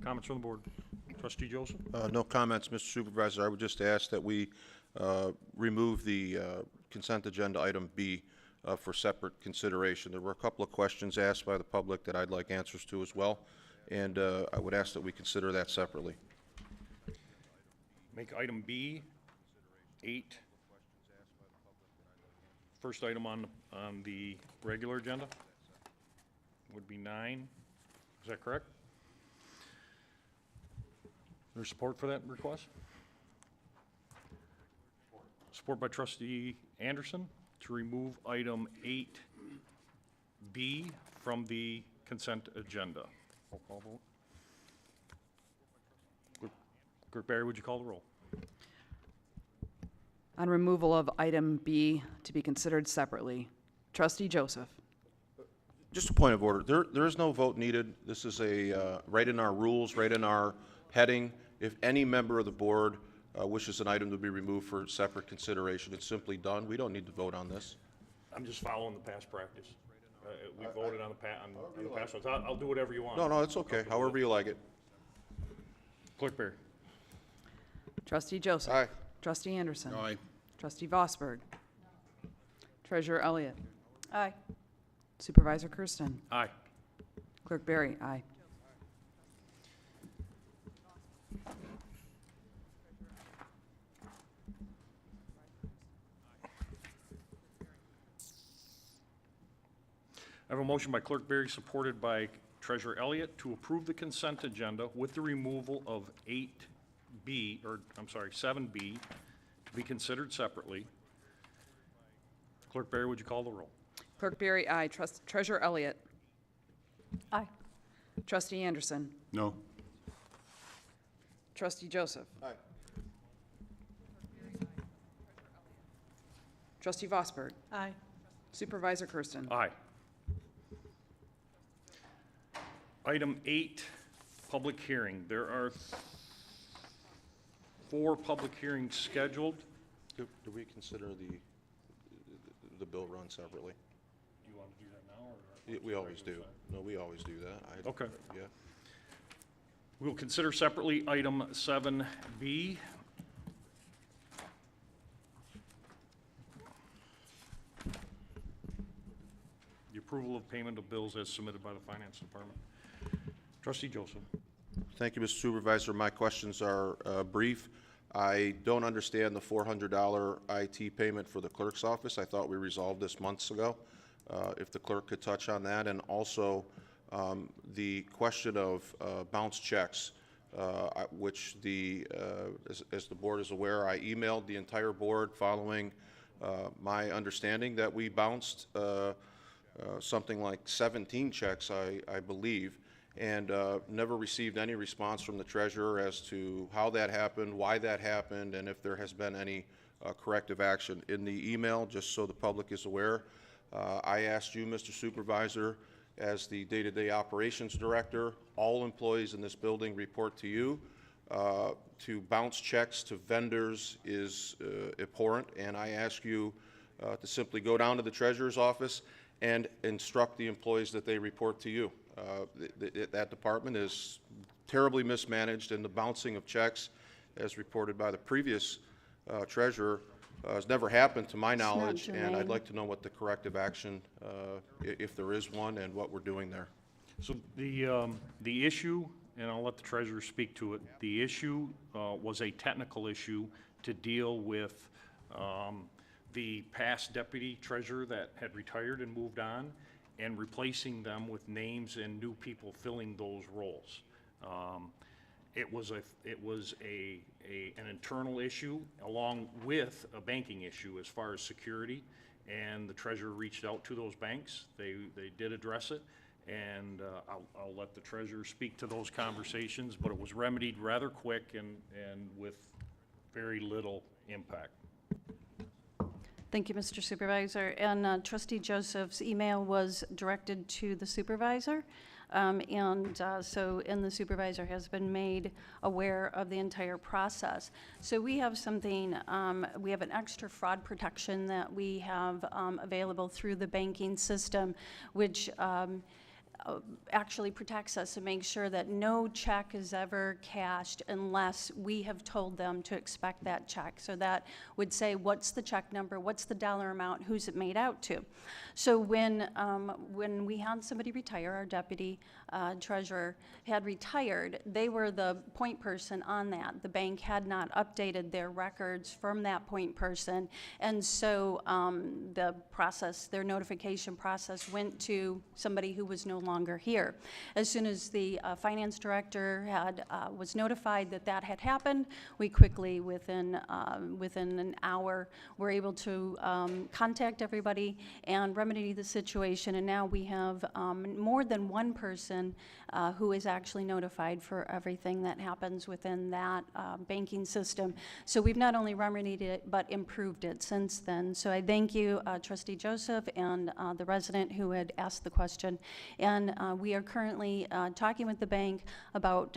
Comments from the board. Trustee Joseph? No comments, Mr. Supervisor. I would just ask that we remove the consent agenda item B for separate consideration. There were a couple of questions asked by the public that I'd like answers to as well, and I would ask that we consider that separately. Make item B 8. First item on the regular agenda would be 9. Is that correct? There's support for that request? Support by Trustee Anderson to remove item 8B from the consent agenda. Roll call vote. Clerk Barry, would you call the roll? On removal of item B to be considered separately, Trustee Joseph. Just a point of order. There is no vote needed. This is a right in our rules, right in our heading. If any member of the board wishes an item to be removed for separate consideration, it's simply done. We don't need to vote on this. I'm just following the past practice. We voted on the past ones. I'll do whatever you want. No, it's okay. However you like it. Clerk Barry. Trustee Joseph. Aye. Trustee Anderson. Aye. Trustee Vosberg. Treasurer Elliott. Aye. Supervisor Kersten. Aye. Clerk Barry, aye. I have a motion by Clerk Barry, supported by Treasurer Elliott, to approve the consent agenda with the removal of 7B, to be considered separately. Clerk Barry, would you call the roll? Clerk Barry, aye. Treasurer Elliott. Aye. Trustee Anderson. No. Trustee Joseph. Aye. Trustee Vosberg. Aye. Supervisor Kersten. Aye. Item 8, public hearing. There are 4 public hearings scheduled. Do we consider the bill run separately? Do you want to do that now, or? We always do. No, we always do that. Okay. Yeah. We'll consider separately item 7B. The approval of payment of bills as submitted by the Finance Department. Trustee Joseph. Thank you, Mr. Supervisor. My questions are brief. I don't understand the $400 IT payment for the clerk's office. I thought we resolved this months ago. If the clerk could touch on that, and also the question of bounce checks, which as the board is aware, I emailed the entire board following my understanding that we bounced something like 17 checks, I believe, and never received any response from the treasurer as to how that happened, why that happened, and if there has been any corrective action. In the email, just so the public is aware, I asked you, Mr. Supervisor, as the day-to-day operations director, all employees in this building report to you. To bounce checks to vendors is abhorrent, and I ask you to simply go down to the treasurer's office and instruct the employees that they report to you. That department is terribly mismanaged, and the bouncing of checks, as reported by the previous treasurer, has never happened to my knowledge, and I'd like to know what the corrective action, if there is one, and what we're doing there. So the issue, and I'll let the treasurer speak to it, the issue was a technical issue to deal with the past deputy treasurer that had retired and moved on, and replacing them with names and new people filling those roles. It was an internal issue along with a banking issue as far as security, and the treasurer reached out to those banks. They did address it, and I'll let the treasurer speak to those conversations, but it was remedied rather quick and with very little impact. Thank you, Mr. Supervisor. And Trustee Joseph's email was directed to the supervisor. And the supervisor has been made aware of the entire process. So we have something, we have an extra fraud protection that we have available through the banking system, which actually protects us and makes sure that no check is ever cashed unless we have told them to expect that check. So that would say, what's the check number, what's the dollar amount, who's it made out to? So when we had somebody retire, our deputy treasurer had retired, they were the point person on that. The bank had not updated their records from that point person, and so the process, their notification process, went to somebody who was no longer here. As soon as the finance director was notified that that had happened, we quickly, within an hour, were able to contact everybody and remedy the situation. And now we have more than one person who is actually notified for everything that happens within that banking system. So we've not only remedied it, but improved it since then. So I thank you, Trustee Joseph, and the resident who had asked the question. And we are currently talking with the bank about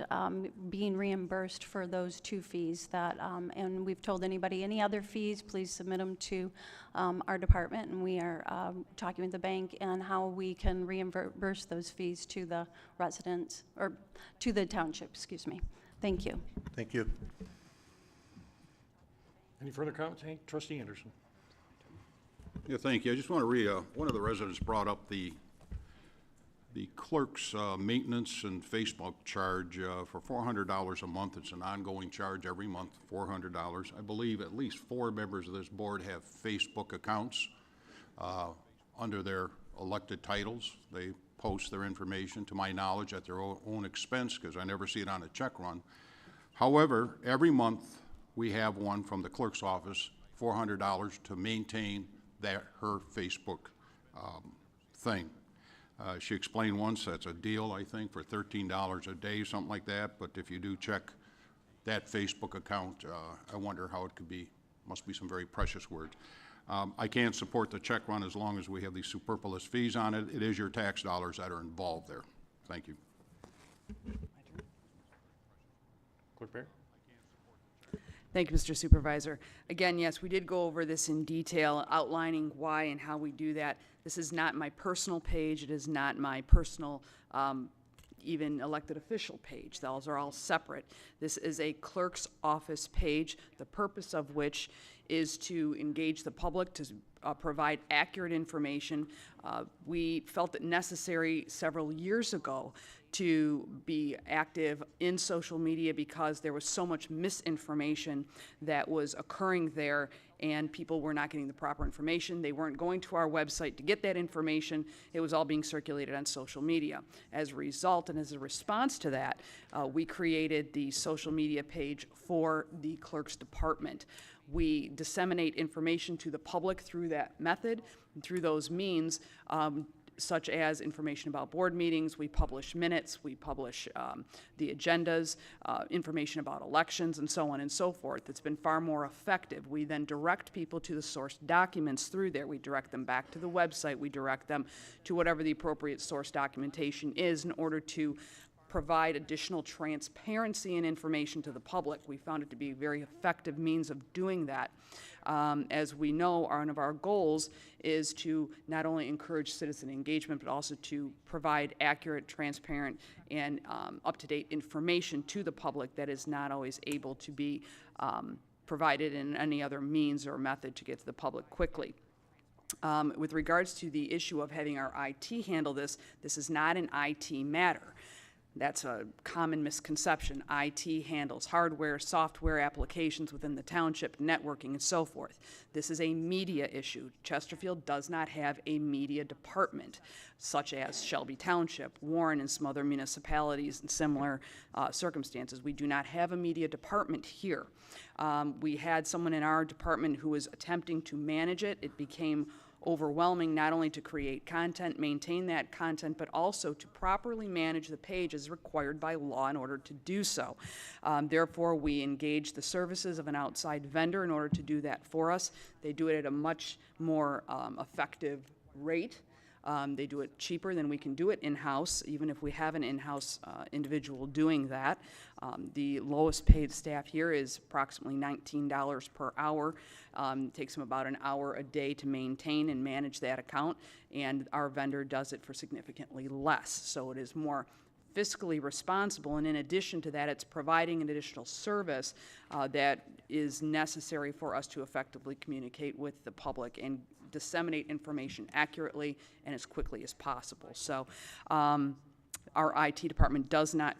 being reimbursed for those 2 fees that, and we've told anybody, any other fees, please submit them to our department, and we are talking with the bank and how we can reimburse those fees to the residents, or to the township, excuse me. Thank you. Thank you. Any further comments? Hey, Trustee Anderson. Yeah, thank you. I just want to read, one of the residents brought up the clerk's maintenance and Facebook charge for $400 a month. It's an ongoing charge every month, $400. I believe at least 4 members of this board have Facebook accounts under their elected titles. They post their information, to my knowledge, at their own expense, because I never see it on a check run. However, every month we have one from the clerk's office, $400 to maintain her Facebook thing. She explained once that's a deal, I think, for $13 a day, something like that. But if you do check that Facebook account, I wonder how it could be. Must be some very precious words. I can't support the check run as long as we have these superfluous fees on it. It is your tax dollars that are involved there. Thank you. Clerk Barry. Thank you, Mr. Supervisor. Again, yes, we did go over this in detail, outlining why and how we do that. This is not my personal page. It is not my personal even elected official page. Those are all separate. This is a clerk's office page, the purpose of which is to engage the public, to provide accurate information. We felt it necessary several years ago to be active in social media because there was so much misinformation that was occurring there, and people were not getting the proper information. They weren't going to our website to get that information. It was all being circulated on social media. As a result, and as a response to that, we created the social media page for the clerk's department. We disseminate information to the public through that method, and through those means, such as information about board meetings. We publish minutes, we publish the agendas, information about elections, and so on and so forth. It's been far more effective. We then direct people to the source documents through there. We direct them back to the website. We direct them to whatever the appropriate source documentation is in order to provide additional transparency and information to the public. We found it to be a very effective means of doing that. As we know, one of our goals is to not only encourage citizen engagement, but also to provide accurate, transparent, and up-to-date information to the public that is not always able to be provided in any other means or method to get to the public quickly. With regards to the issue of having our IT handle this, this is not an IT matter. That's a common misconception. IT handles hardware, software applications within the township, networking, and so forth. This is a media issue. Chesterfield does not have a media department, such as Shelby Township, Warren, and some other municipalities in similar circumstances. We do not have a media department here. We had someone in our department who was attempting to manage it. It became overwhelming, not only to create content, maintain that content, but also to properly manage the page as required by law in order to do so. Therefore, we engage the services of an outside vendor in order to do that for us. They do it at a much more effective rate. They do it cheaper than we can do it in-house, even if we have an in-house individual doing that. The lowest paid staff here is approximately $19 per hour. It takes them about an hour a day to maintain and manage that account, and our vendor does it for significantly less. So it is more fiscally responsible, and in addition to that, it's providing an additional service that is necessary for us to effectively communicate with the public and disseminate information accurately and as quickly as possible. So our IT department does not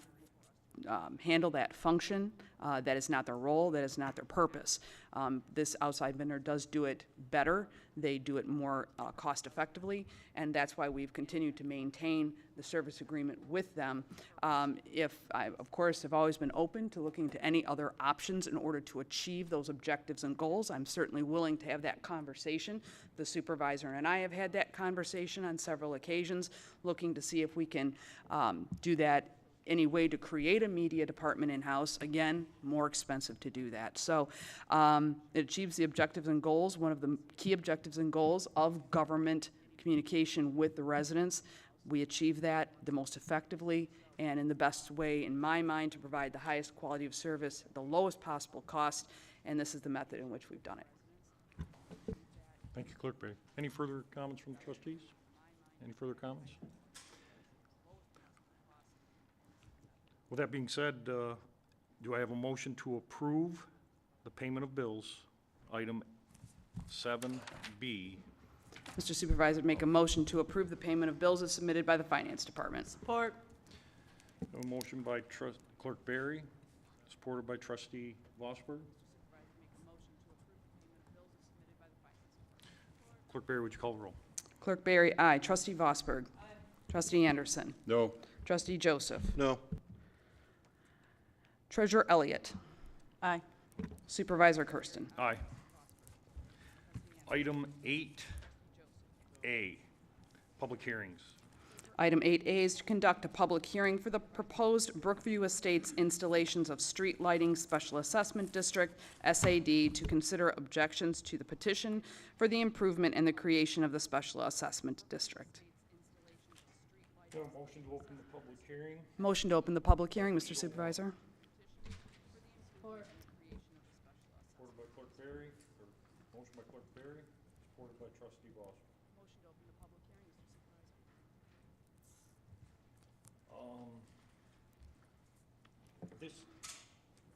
handle that function. That is not their role. That is not their purpose. This outside vendor does do it better. They do it more cost effectively, and that's why we've continued to maintain the service agreement with them. Of course, have always been open to looking to any other options in order to achieve those objectives and goals. I'm certainly willing to have that conversation. The supervisor and I have had that conversation on several occasions, looking to see if we can do that. Any way to create a media department in-house, again, more expensive to do that. So it achieves the objectives and goals, one of the key objectives and goals of government communication with the residents. We achieve that the most effectively and in the best way, in my mind, to provide the highest quality of service at the lowest possible cost, and this is the method in which we've done it. Thank you, Clerk Barry. Any further comments from the trustees? Any further comments? With that being said, do I have a motion to approve the payment of bills, item 7B? Mr. Supervisor, make a motion to approve the payment of bills as submitted by the Finance Department. Support. A motion by Clerk Barry, supported by Trustee Vosberg. Clerk Barry, would you call the roll? Clerk Barry, aye. Trustee Vosberg. Aye. Trustee Anderson. No. Trustee Joseph. No. Treasurer Elliott. Aye. Supervisor Kersten. Aye. Item 8A, public hearings. Item 8A is to conduct a public hearing for the proposed Brookview Estates installations of street lighting special assessment district, SAD, to consider objections to the petition for the improvement and the creation of the special assessment district. Motion to open the public hearing. Motion to open the public hearing, Mr. Supervisor. Supported by Clerk Barry, or motion by Clerk Barry, supported by Trustee Voss. This,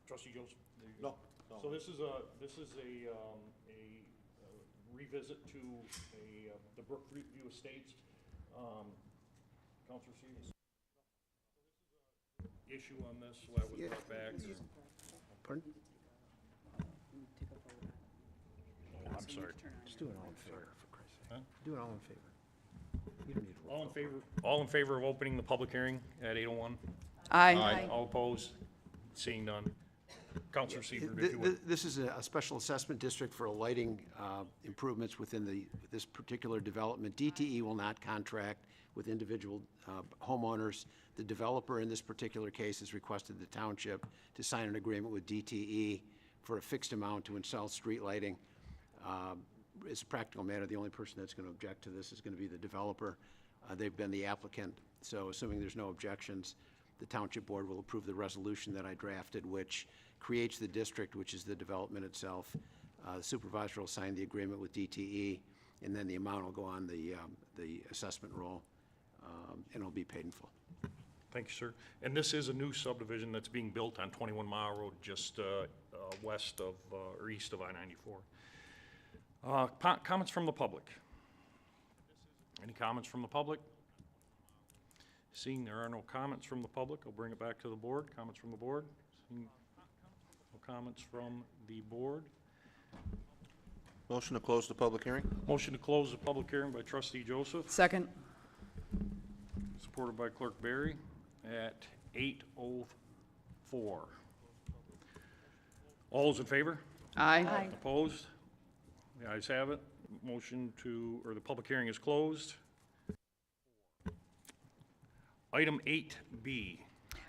Trustee Joseph? there you No, go. no. So this is a revisit to the Brookview Estates, Counselor Stevens? Issue on this, so that was brought back. Pardon? Oh, I'm sorry. Just do it all in favor, for Christ's sake. Huh? Do it all in favor. You don't need to. All in favor of opening the public hearing at 8:01? Aye. All opposed? Seeing none. Counselor Seaver, if you would. This is a special assessment district for lighting improvements within this particular development. DTE will not contract with individual homeowners. The developer in this particular case has requested the township to sign an agreement with DTE for a fixed amount to install street lighting. As a practical matter, the only person that's going to object to this is going to be the developer. They've been the applicant, so assuming there's no objections, the township board will approve the resolution that I drafted, which creates the district, which is the development itself. The supervisor will sign the agreement with DTE, and then the amount will go on the assessment roll, and it'll be paid in full. Thank you, sir. And this is a new subdivision that's being built on 21 Mile Road, just west of, or east of I-94. Comments from the public? Any comments from the public? Seeing there are no comments from the public, I'll bring it back to the board. Comments from the board? Seeing no comments from the board. Motion to close the public hearing? Motion to close the public hearing by Trustee Joseph, Second. supported by Clerk Barry at 8:04. All those in favor? Aye. Opposed? The ayes have it. Motion to, or the public hearing is closed. Item 8B.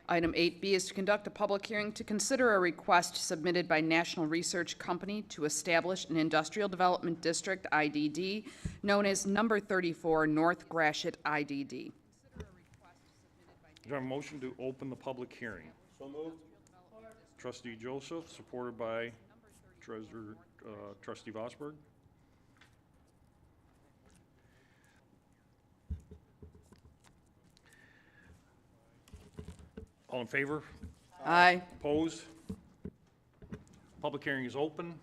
Item 8B is to conduct a public hearing to consider a request submitted by National Research Company to establish an industrial development district, IDD, known as Number 34 North Gratiot IDD. Do I have a motion to open the public hearing? So moved. Trustee Joseph, supported by Trustee Vosberg. All in favor? Aye. Opposed? Public hearing is open.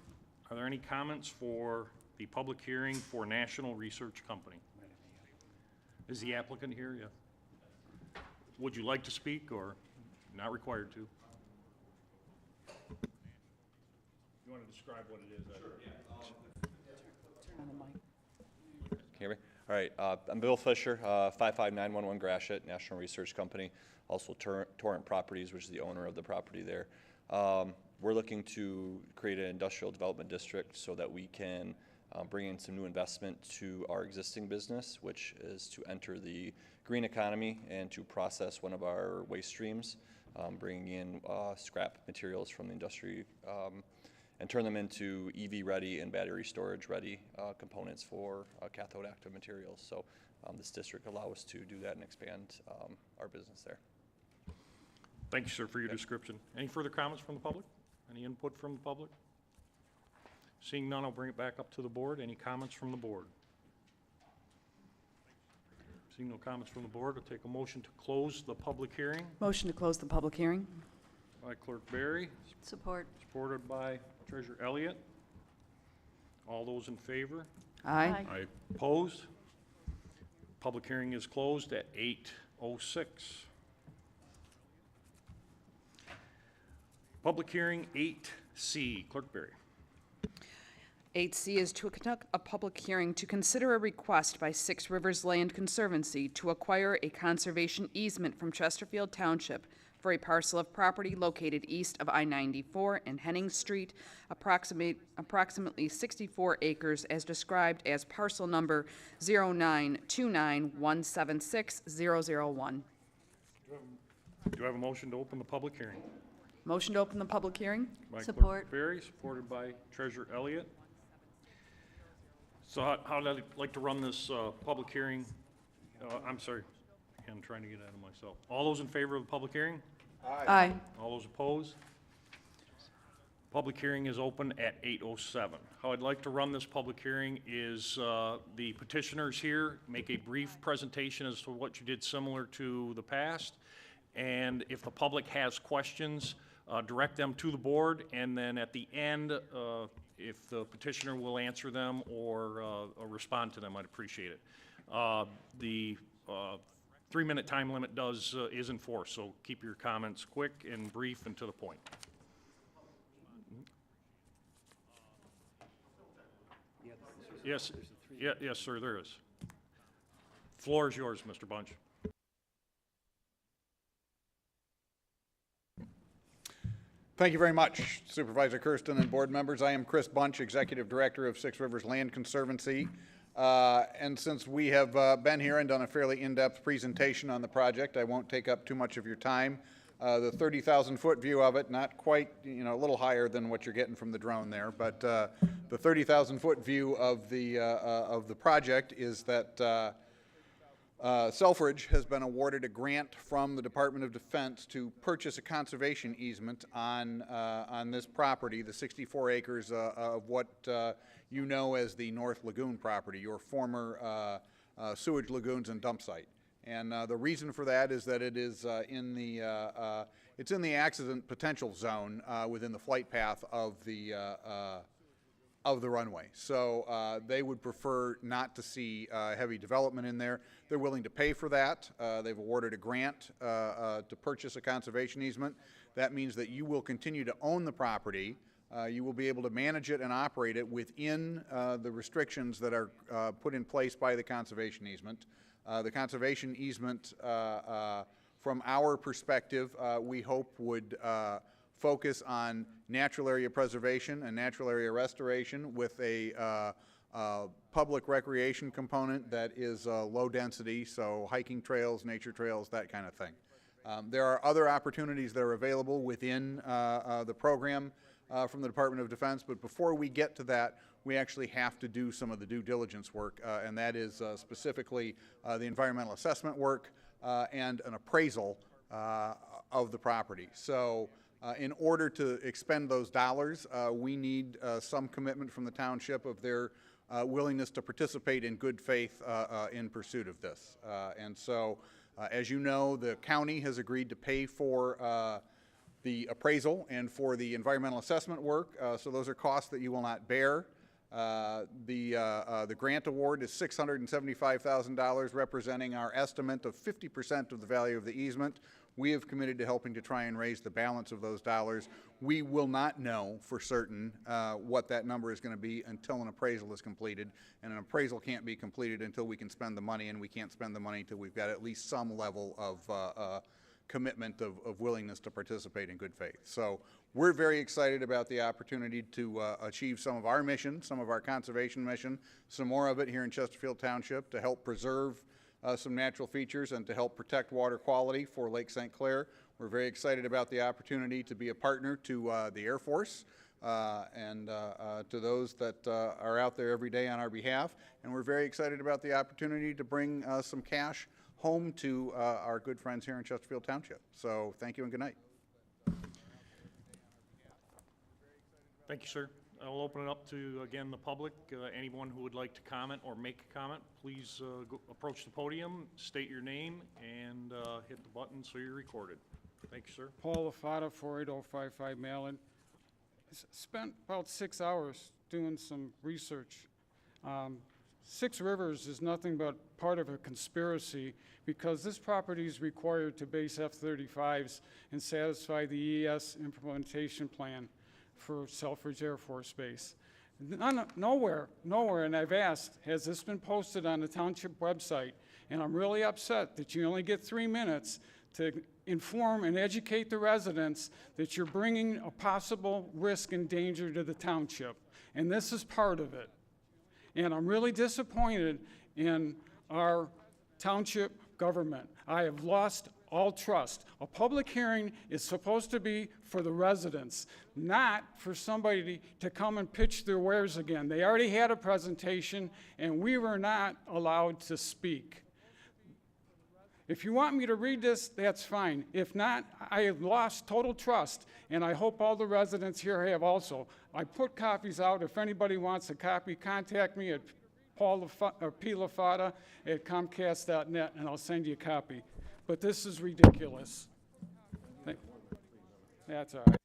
Are there any comments for the public hearing for National Research Company? Is the applicant here? Yeah. Would you like to speak or not required to? You want to describe what it is? Sure, yeah. Can you hear me? All right, I'm Bill Fisher, 55911 Gratiot, National Research Company, also Torrent Properties, which is the owner of the property there. We're looking to create an industrial development district so that we can bring in some new investment to our existing business, which is to enter the green economy and to process one of our waste streams, bringing in scrap materials from the industry and turn them into EV-ready and battery storage-ready components for cathode active materials. So this district allows us to do that and expand our business there. Thank you, sir, for your description. Any further comments from the public? Any input from the public? Seeing none, I'll bring it back up to the board. Any comments from the board? Seeing no comments from the board, I'll take a motion to close the public hearing Motion to close the public hearing. by Clerk Barry, Support. supported by Treasurer Elliott. All those in favor? Aye. Aye. Opposed? Public hearing is closed at 8:06. Public hearing 8C, Clerk Barry. 8C is to conduct a public hearing to consider a request by Six Rivers Land Conservancy to acquire a conservation easement from Chesterfield Township for a parcel of property located east of I-94 and Hennings Street, approximately 64 acres, as described as parcel number 0929176-001. Do I have a motion to open the public hearing? Motion to open the public hearing? By Support. Clerk Barry, supported by Treasurer Elliott. So how'd I like to run this public hearing? I'm sorry, I'm trying to get ahead of myself. All those in favor of the public hearing? Aye. All those opposed? Public hearing is open at 8:07. How I'd like to run this public hearing is the petitioners here make a brief presentation as to what you did similar to the past. And if the public has questions, direct them to the board. And then at the end, if the petitioner will answer them or respond to them, I'd appreciate it. The 3-minute time limit is enforced, so keep your comments quick and brief and to the point. Yes, yes, sir, there is. Floor is yours, Mr. Bunch. Thank you very much, Supervisor Kersten and board members. I am Chris Bunch, Executive Director of Six Rivers Land Conservancy. And since we have been here and done a fairly in-depth presentation on the project, I won't take up too much of your time. The 30,000-foot view of it, not quite, a little higher than what you're getting from the drone there, but the 30,000-foot view of the project is that Selfridge has been awarded a grant from the Department of Defense to purchase a conservation easement on this property, the 64 acres of what you know as the North Lagoon property, your former sewage lagoons and dump site. And the reason for that is that it is in the accident potential zone within the flight path of the runway. So they would prefer not to see heavy development in there. They're willing to pay for that. They've awarded a grant to purchase a conservation easement. That means that you will continue to own the property. You will be able to manage it and operate it within the restrictions that are put in place by the conservation easement. The conservation easement, from our perspective, we hope would focus on natural area preservation and natural area restoration with a public recreation component that is low density, so hiking trails, nature trails, that kind of thing. There are other opportunities that are available within the program from the Department of Defense, but before we get to that, we actually have to do some of the due diligence work, and that is specifically the environmental assessment work and an appraisal of the property. So in order to expend those dollars, we need some commitment from the township of their willingness to participate in good faith in pursuit of this. And so, as you know, the county has agreed to pay for the appraisal and for the environmental assessment work, so those are costs that you will not bear. The grant award is $675,000, representing our estimate of 50% of the value of the easement. We have committed to helping to try and raise the balance of those dollars. We will not know for certain what that number is going to be until an appraisal is completed, and an appraisal can't be completed until we can spend the money, and we can't spend the money until we've got at least some level of commitment of willingness to participate in good faith. So we're very excited about the opportunity to achieve some of our mission, some of our conservation mission, some more of it here in Chesterfield Township to help preserve some natural features and to help protect water quality for Lake St. Clair. We're very excited about the opportunity to be a partner to the Air Force and to those that are out there every day on our behalf. And we're very excited about the opportunity to bring some cash home to our good friends here in Chesterfield Township. So thank you and good night. Thank you, sir. I'll open it up to, again, the public. Anyone who would like to comment or make a comment, please approach the podium, state your name, and hit the button so you're recorded. Thank you, sir. Paul Lafata, 48055 Malin. Spent about 6 hours doing some research. Six Rivers is nothing but part of a conspiracy because this property is required to base F-35s and satisfy the ES implementation plan for Selfridge Air Force Base. Nowhere, and I've asked, has this been posted on the township website? And I'm really upset that you only get 3 minutes to inform and educate the residents that you're bringing a possible risk and danger to the township. And this is part of it. And I'm really disappointed in our township government. I have lost all trust. A public hearing is supposed to be for the residents, not for somebody to come and pitch their wares again. They already had a presentation, and we were not allowed to speak. If you want me to read this, that's fine. If not, I have lost total trust, and I hope all the residents here have also. I put copies out. If anybody wants a copy, contact me at plafata@comcast.net, and I'll send you a copy. But this is ridiculous. That's all right.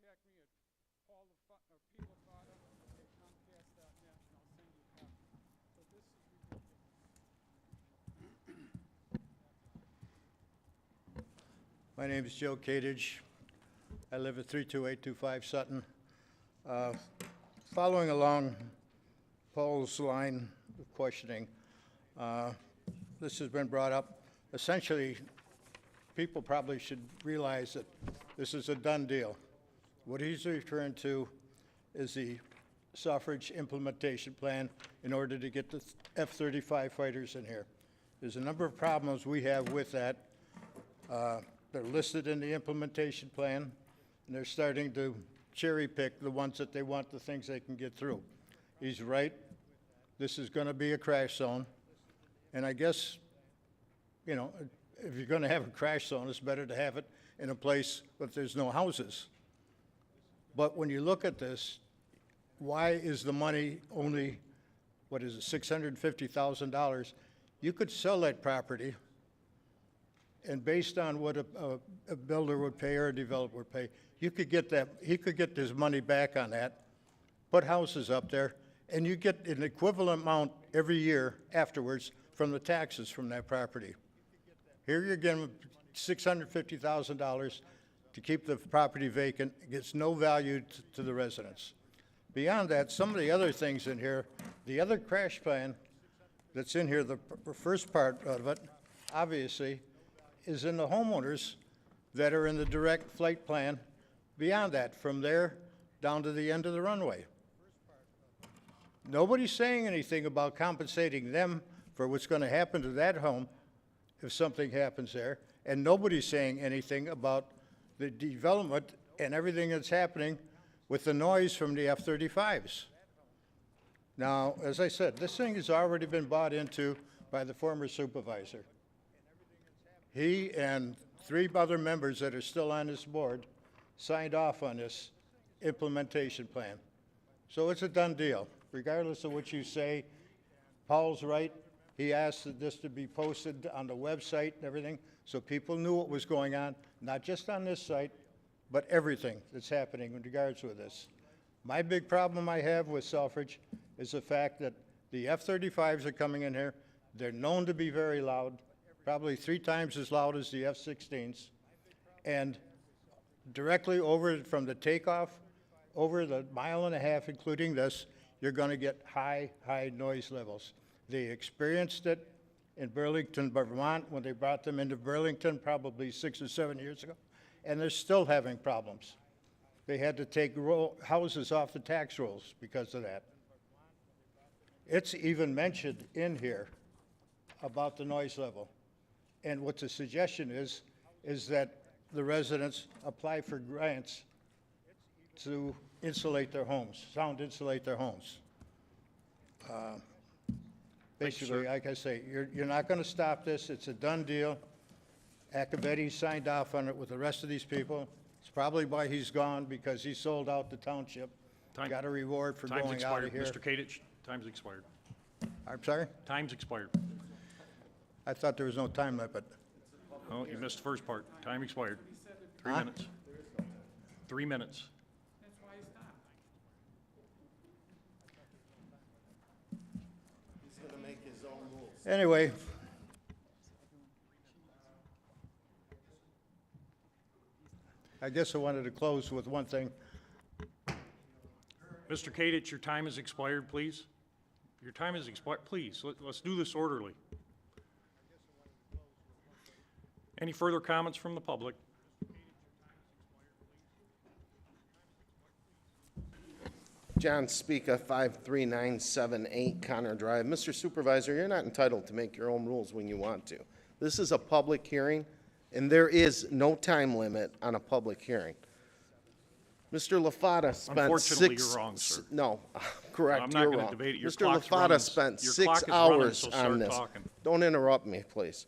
My name is Joe Kadich. I live at 32825 Sutton. Following along Paul's line of questioning, this has been brought up. Essentially, people probably should realize that this is a done deal. What he's referring to is the suffrage implementation plan in order to get the F-35 fighters in here. There's a number of problems we have with that. They're listed in the implementation plan, and they're starting to cherry pick the ones that they want, the things they can get through. He's right. This is going to be a crash zone. And I guess, you know, if you're going to have a crash zone, it's better to have it in a place but there's no houses. But when you look at this, why is the money only, what is it, $650,000? You could sell that property, and based on what a builder would pay or a developer would pay, you could get that, he could get his money back on that, put houses up there, and you get an equivalent amount every year afterwards from the taxes from that property. Here you're getting $650,000 to keep the property vacant. It gets no value to the residents. Beyond that, some of the other things in here, the other crash plan that's in here, the first part of it, obviously, is in the homeowners that are in the direct flight plan beyond that, from there down to the end of the runway. Nobody's saying anything about compensating them for what's going to happen to that home if something happens there, and nobody's saying anything about the development and everything that's happening with the noise from the F-35s. Now, as I said, this thing has already been bought into by the former supervisor. He and 3 other members that are still on this board signed off on this implementation plan. So it's a done deal. Regardless of what you say, Paul's right. He asked that this to be posted on the website and everything, so people knew what was going on, not just on this site, but everything that's happening in regards with this. My big problem I have with Selfridge is the fact that the F-35s are coming in here. They're known to be very loud, probably 3 times as loud as the F-16s. And directly over from the takeoff, over the 1.5 miles, including this, you're going to get high noise levels. They experienced it in Burlington, Vermont, when they brought them into Burlington probably 6 or 7 years ago, and they're still having problems. They had to take houses off the tax rolls because of that. It's even mentioned in here about the noise level. And what the suggestion is that the residents apply for grants to insulate their homes, sound insulate their homes. Basically, like I say, you're not going to stop this. It's a done deal. Accavetti signed off on it with the rest of these people. It's probably why he's gone, because he sold out the township. Got a reward for going out of here. Mr. Kadich, time's expired. I'm sorry? Time's expired. I thought there was no time limit. Oh, you missed the first part. Time expired. 3 Huh? minutes. 3 minutes. Anyway, I guess I wanted to close with one thing. Mr. Kadich, your time has expired, please. Your time has expired. Please, let's do this orderly. Any further comments from the public? John Speaka, 53978 Connor Drive. Mr. Supervisor, you're not entitled to make your own rules when you want to. This is a public hearing, and there is no time limit on a public hearing. Mr. LaFata spent Unfortunately, you're wrong, sir. No, correct, I'm not you're gonna wrong. debate it. Your Mr. clock's LaFata running. spent Your 6 clock is running, hours so on start this. talking. Don't interrupt me, please.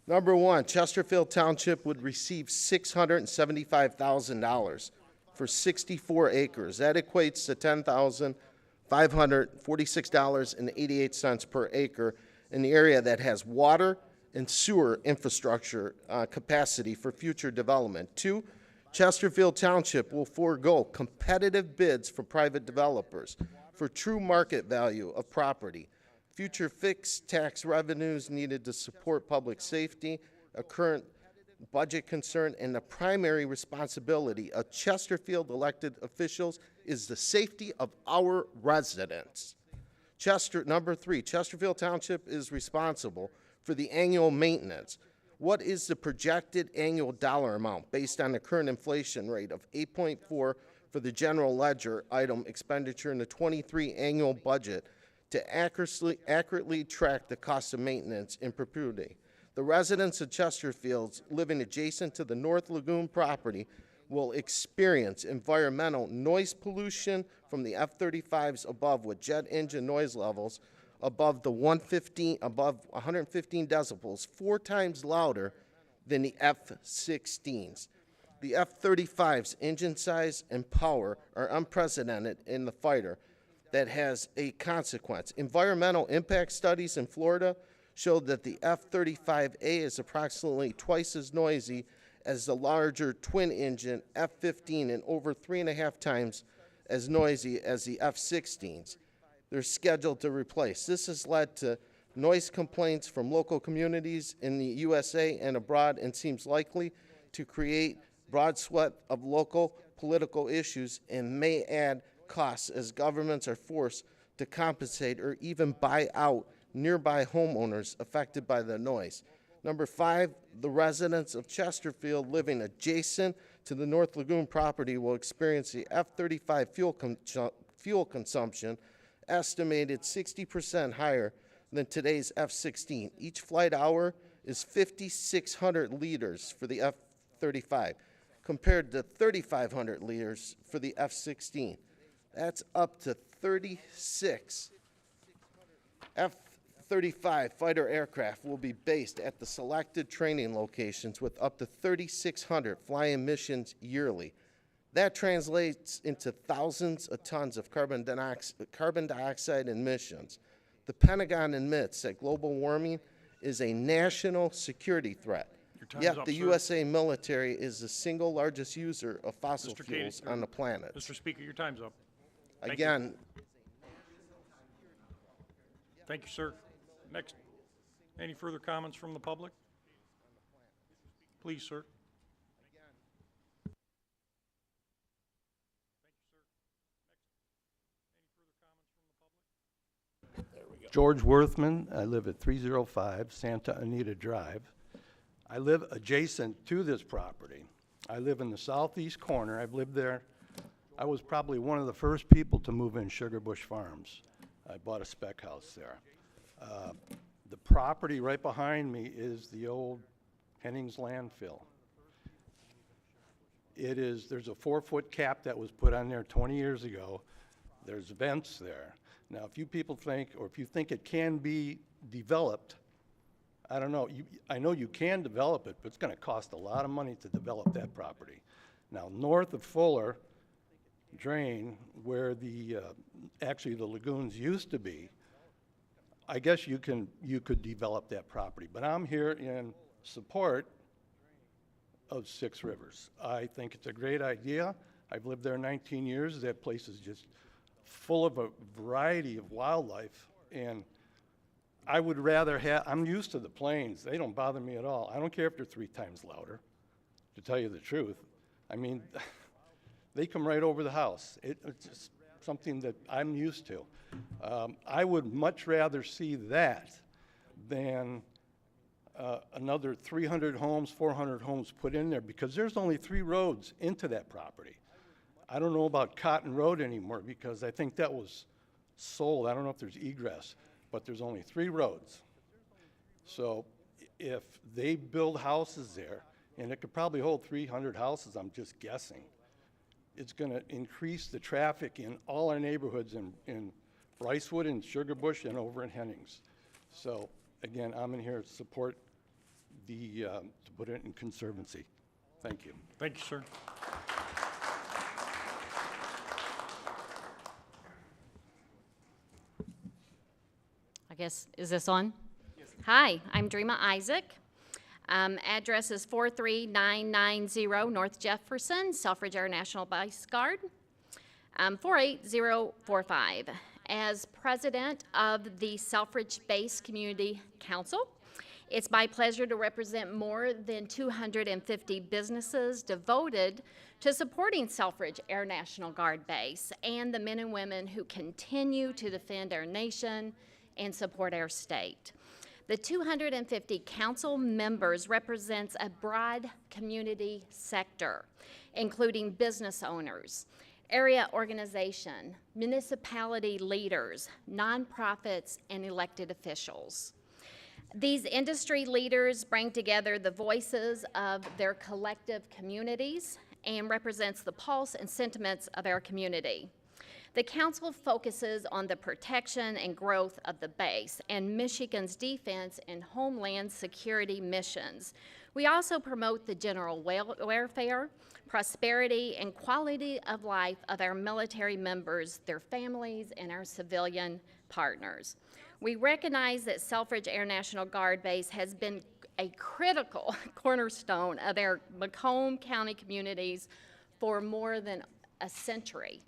Number one, Chesterfield Township would receive $675,000 for 64 acres. That equates to $10,546.88 per acre in the area that has water and sewer infrastructure capacity for future development. Two, Chesterfield Township will forego competitive bids for private developers for true market value of property. Future fixed tax revenues needed to support public safety, a current budget concern, and the primary responsibility of Chesterfield elected officials is the safety of our residents. Number three, Chesterfield Township is responsible for the annual maintenance. What is the projected annual dollar amount based on the current inflation rate of 8.4 for the general ledger item expenditure in the 23 annual budget to accurately track the cost of maintenance in perpetuity? The residents of Chesterfield living adjacent to the North Lagoon property will experience environmental noise pollution from the F-35s above with jet engine noise levels above 115 decibels, 4 times louder than the F-16s. The F-35's engine size and power are unprecedented in the fighter. That has a consequence. Environmental impact studies in Florida show that the F-35A is approximately twice as noisy as the larger twin-engine F-15 and over 3.5 times as noisy as the F-16s. They're scheduled to replace. This has led to noise complaints from local communities in the USA and abroad and seems likely to create broad sweat of local political issues and may add costs as governments are forced to compensate or even buy out nearby homeowners affected by the noise. Number five, the residents of Chesterfield living adjacent to the North Lagoon property will experience the F-35 fuel consumption estimated 60% higher than today's F-16. Each flight hour is 5,600 liters for the F-35 compared to 3,500 liters for the F-16. That's up to 36 F-35 fighter aircraft will be based at the selected training locations with up to 3,600 flying missions yearly. That translates into thousands of tons of carbon dioxide emissions. The Pentagon admits that global warming is a national security threat. Yet the USA military is the single largest user of fossil fuels on the planet. Mr. Speaker, your time's up. Again, Thank you, sir. Next, any further comments from the public? Please, sir. George Worthman. I live at 305 Santa Anita Drive. I live adjacent to this property. I live in the southeast corner. I've lived there. I was probably one of the first people to move in Sugar Bush Farms. I bought a spec house there. The property right behind me is the old Hennings landfill. There's a 4-foot cap that was put on there 20 years ago. There's vents there. Now, if you people think, or if you think it can be developed, I don't know. I know you can develop it, but it's going to cost a lot of money to develop that property. Now, north of Fuller Drain, where actually the lagoons used to be, I guess you could develop that property. But I'm here in support of Six Rivers. I think it's a great idea. I've lived there 19 years. That place is just full of a variety of wildlife, and I would rather I'm used to the planes. They don't bother me at all. I don't care if they're 3 times louder, to tell you the truth. I mean, they come right over the house. It's just something that I'm used to. I would much rather see that than another 300 homes, 400 homes put in there, because there's only 3 roads into that property. I don't know about Cotton Road anymore because I think that was sold. I don't know if there's egress, but there's only 3 roads. So if they build houses there, and it could probably hold 300 houses, I'm just guessing, it's going to increase the traffic in all our neighborhoods in Brycewood and Sugar Bush and over in Hennings. So again, I'm in here to support to put it in conservancy. Thank you. Thank you, sir. I guess, is this on? Yes. Hi, I'm Dreama Isaac. Address is 43990 North Jefferson, Selfridge Air National Base Guard, 48045. As president of the Selfridge Base Community Council, it's my pleasure to represent more than 250 businesses devoted to supporting Selfridge Air National Guard Base and the men and women who continue to defend our nation and support our state. The 250 council members represents a broad community sector, including business owners, area organization, municipality leaders, nonprofits, and elected officials. These industry leaders bring together the voices of their collective communities and represents the pulse and sentiments of our community. The council focuses on the protection and growth of the base and Michigan's defense and homeland security missions. We also promote the general welfare, prosperity, and quality of life of our military members, their families, and our civilian partners. We recognize that Selfridge Air National Guard Base has been a critical cornerstone of our Macomb County communities for more than a century.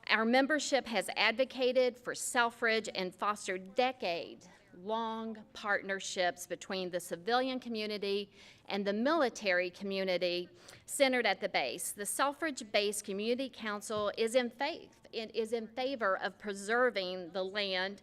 Our membership has advocated for Selfridge and fostered decade-long partnerships between the civilian community and the military community centered at the base. The Selfridge Base Community Council is in favor of preserving the land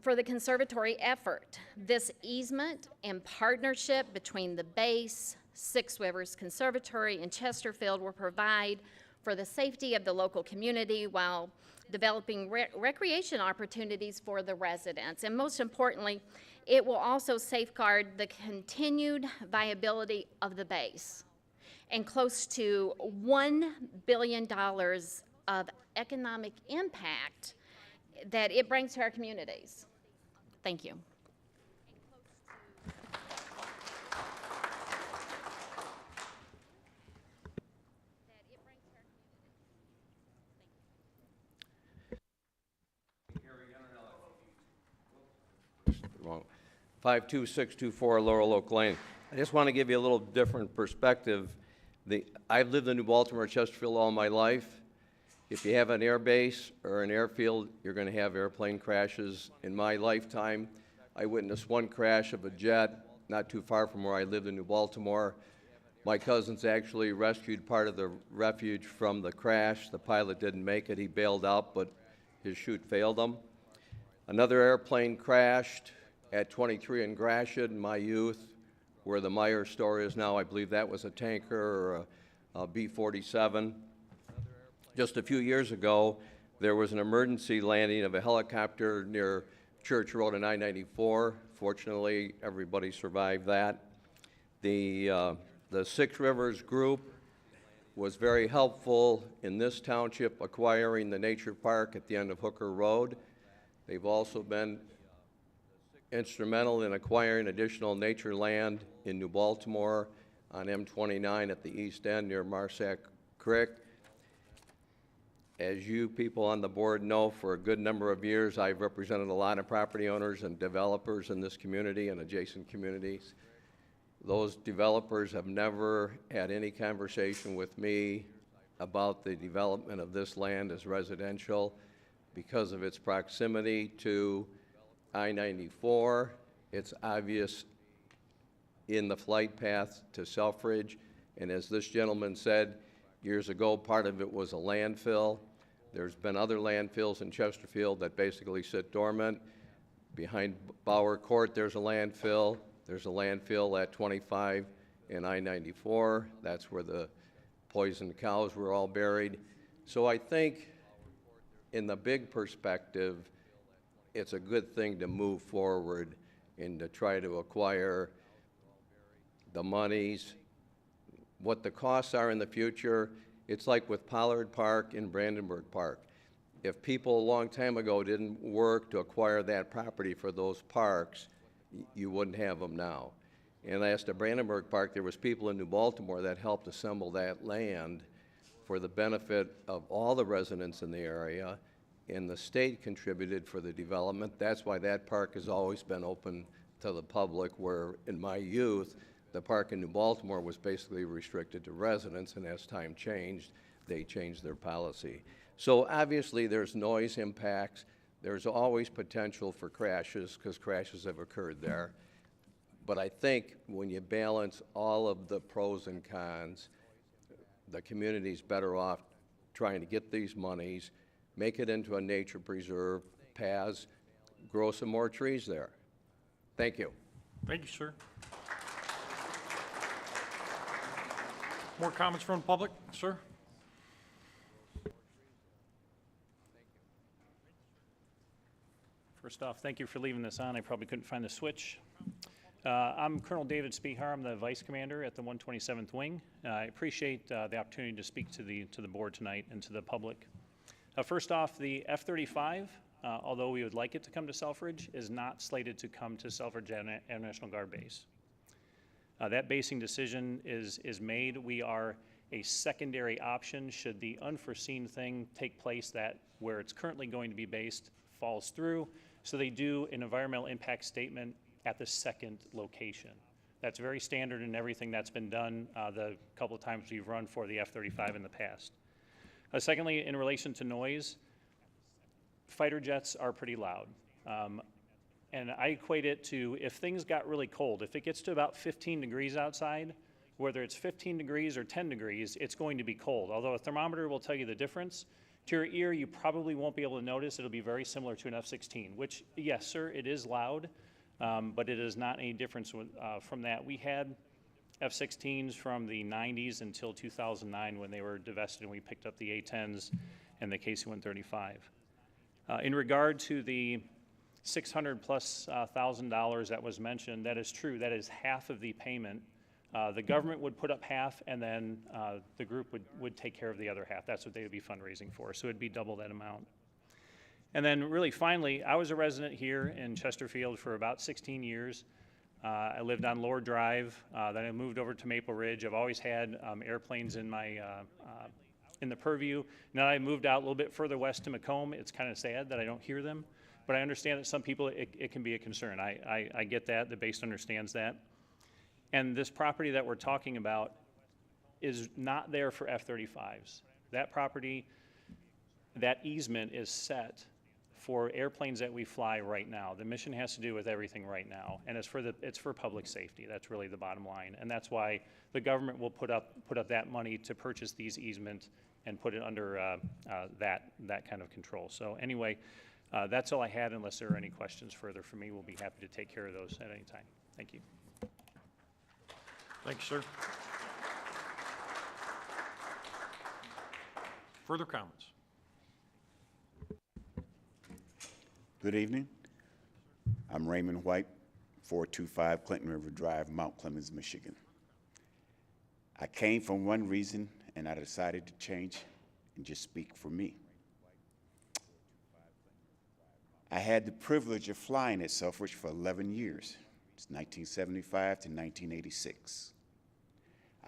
for the conservatory effort. This easement and partnership between the base, Six Rivers Conservatory, and Chesterfield will provide for the safety of the local community while developing recreation opportunities for the residents. And most importantly, it will also safeguard the continued viability of the base and close to $1 billion of economic impact that it brings to our communities. Thank you. Wrong. 52624 Laurel Oak Lane. I just want to give you a little different perspective. I've lived in New Baltimore, Chesterfield all my life. If you have an air base or an airfield, you're going to have airplane crashes. In my lifetime, I witnessed one crash of a jet not too far from where I lived in New Baltimore. My cousins actually rescued part of the refuge from the crash. The pilot didn't make it. He bailed out, but his chute failed him. Another airplane crashed at 23 in Gratiot in my youth, where the Meyer store is now. I believe that was a tanker or a B-47. Just a few years ago, there was an emergency landing of a helicopter near Church Road and I-94. Fortunately, everybody survived that. The Six Rivers group was very helpful in this township acquiring the nature park at the end of Hooker Road. They've also been instrumental in acquiring additional nature land in New Baltimore on M29 at the east end near Marsack Creek. As you people on the board know, for a good number of years, I've represented a lot of property owners and developers in this community and adjacent communities. Those developers have never had any conversation with me about the development of this land as residential because of its proximity to I-94. It's obvious in the flight path to Selfridge, and as this gentleman said years ago, part of it was a landfill. There's been other landfills in Chesterfield that basically sit dormant. Behind Bauer Court, there's a landfill. There's a landfill at 25 and I-94. That's where the poisoned cows were all buried. So I think in the big perspective, it's a good thing to move forward and to try to acquire the monies. What the costs are in the future, it's like with Pollard Park and Brandenburg Park. If people a long time ago didn't work to acquire that property for those parks, you wouldn't have them now. And as to Brandenburg Park, there was people in New Baltimore that helped assemble that land for the benefit of all the residents in the area, and the state contributed for the development. That's why that park has always been open to the public, where in my youth, the park in New Baltimore was basically restricted to residents, and as time changed, they changed their policy. So obviously there's noise impacts. There's always potential for crashes, because crashes have occurred there. But I think when you balance all of the pros and cons, the community's better off trying to get these monies, make it into a nature preserve, paths, grow some more trees there. Thank you. Thank you, sir. More comments from the public, sir? First off, thank you for leaving this on. I probably couldn't find the switch. I'm Colonel David Spehar. I'm the Vice Commander at the 127th Wing. I appreciate the opportunity to speak to the board tonight and to the public. First off, the F-35, although we would like it to come to Selfridge, is not slated to come to Selfridge Air National Guard Base. That basing decision is made. We are a secondary option should the unforeseen thing take place that where it's currently going to be based falls through. So they do an environmental impact statement at the second location. That's very standard in everything that's been done the couple of times we've run for the F-35 in the past. Secondly, in relation to noise, fighter jets are pretty loud. And I equate it to if things got really cold, if it gets to about 15 degrees outside, whether it's 15 degrees or 10 degrees, it's going to be cold. Although a thermometer will tell you the difference, to your ear, you probably won't be able to notice. It'll be very similar to an F-16, which, yes, sir, it is loud, but it is not any difference from that. We had F-16s from the 90s until 2009 when they were divested and we picked up the A-10s and the KC-135. In regard to the $600,000+ that was mentioned, that is true. That is half of the payment. The government would put up half, and then the group would take care of the other half. That's what they would be fundraising for, so it'd be double that amount. And then really finally, I was a resident here in Chesterfield for about 16 years. I lived on Lord Drive, then I moved over to Maple Ridge. I've always had airplanes in my in the purview. Now I moved out a little bit further west to Macomb. It's kind of sad that I don't hear them, but I understand that some people, it can be a concern. I get that, the base understands that. And this property that we're talking about is not there for F-35s. That property, that easement is set for airplanes that we fly right now. The mission has to do with everything right now, and it's for public safety. That's really the bottom line, and that's why the government will put up that money to purchase these easements and put it under that kind of control. So anyway, that's all I had. Unless there are any questions further for me, we'll be happy to take care of those at any time. Thank you. Thank you, sir. Further comments? Good evening. I'm Raymond White, 425 Clinton River Drive, Mount Clemens, Michigan. I came from one reason, and I decided to change and just speak for me. I had the privilege of flying at Selfridge for 11 years. It's 1975 to 1986.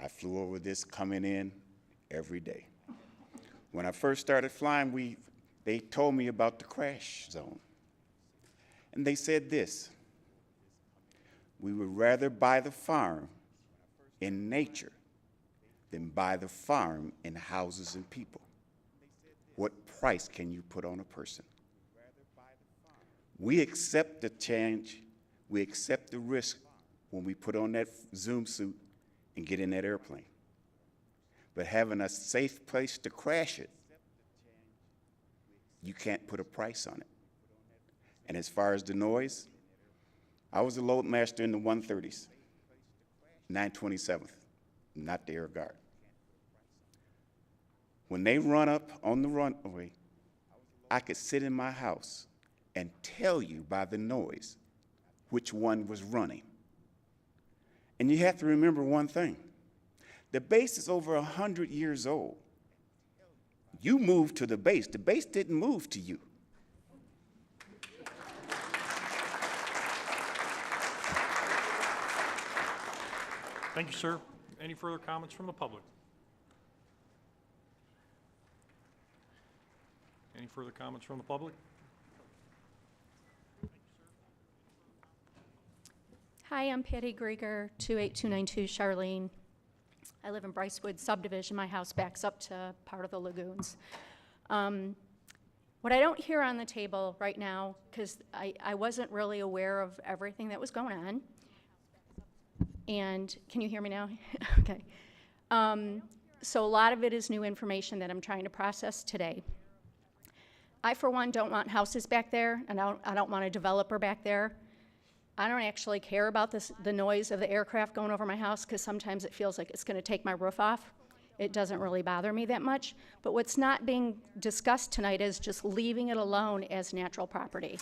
I flew over this coming in every day. When I first started flying, they told me about the crash zone. And they said this: we would rather buy the farm in nature than buy the farm in houses and people. What price can you put on a person? We accept the change. We accept the risk when we put on that Zoom suit and get in that airplane. But having a safe place to crash it, you can't put a price on it. And as far as the noise, I was a load master in the 130s, 927th, not the Air Guard. When they run up on the runway, I could sit in my house and tell you by the noise which one was running. And you have to remember one thing. The base is over 100 years old. You moved to the base. The base didn't move to you. Thank you, sir. Any further comments from the public? Any further comments from the public? Hi, I'm Patty Grieger, 28292 Charlene. I live in Brycewood subdivision. My house backs up to part of the lagoons. What I don't hear on the table right now, because I wasn't really aware of everything that was going on, and can you hear me now? Okay. So a lot of it is new information that I'm trying to process today. I, for one, don't want houses back there, and I don't want a developer back there. I don't actually care about the noise of the aircraft going over my house, because sometimes it feels like it's going to take my roof off. It doesn't really bother me that much. But what's not being discussed tonight is just leaving it alone as natural property.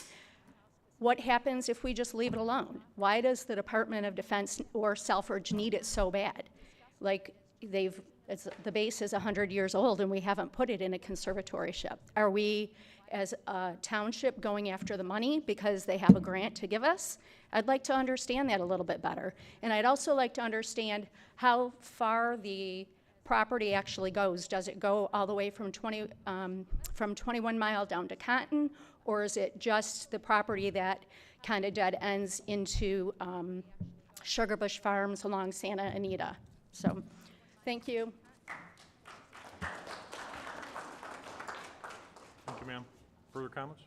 What happens if we just leave it alone? Why does the Department of Defense or Selfridge need it so bad? Like, the base is 100 years old and we haven't put it in a conservatorship. Are we, as a township, going after the money because they have a grant to give us? I'd like to understand that a little bit better. And I'd also like to understand how far the property actually goes. Does it go all the way from 21 Mile down to Cotton, or is it just the property that kind of dead ends into Sugarbush Farms along Santa Anita? So, thank you. Thank you, ma'am. Further comments?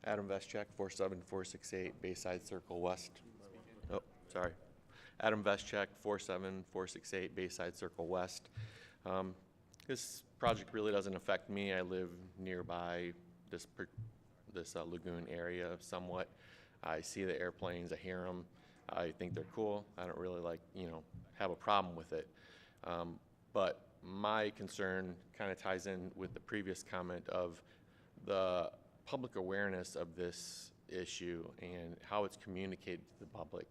Adam Veschek, 47468 Bayside Circle West. Oh, sorry. Adam Veschek, 47468 Bayside Circle West. This project really doesn't affect me. I live nearby this lagoon area somewhat. I see the airplanes, I hear them. I think they're cool. I don't really have a problem with it. But my concern kind of ties in with the previous comment of the public awareness of this issue and how it's communicated to the public.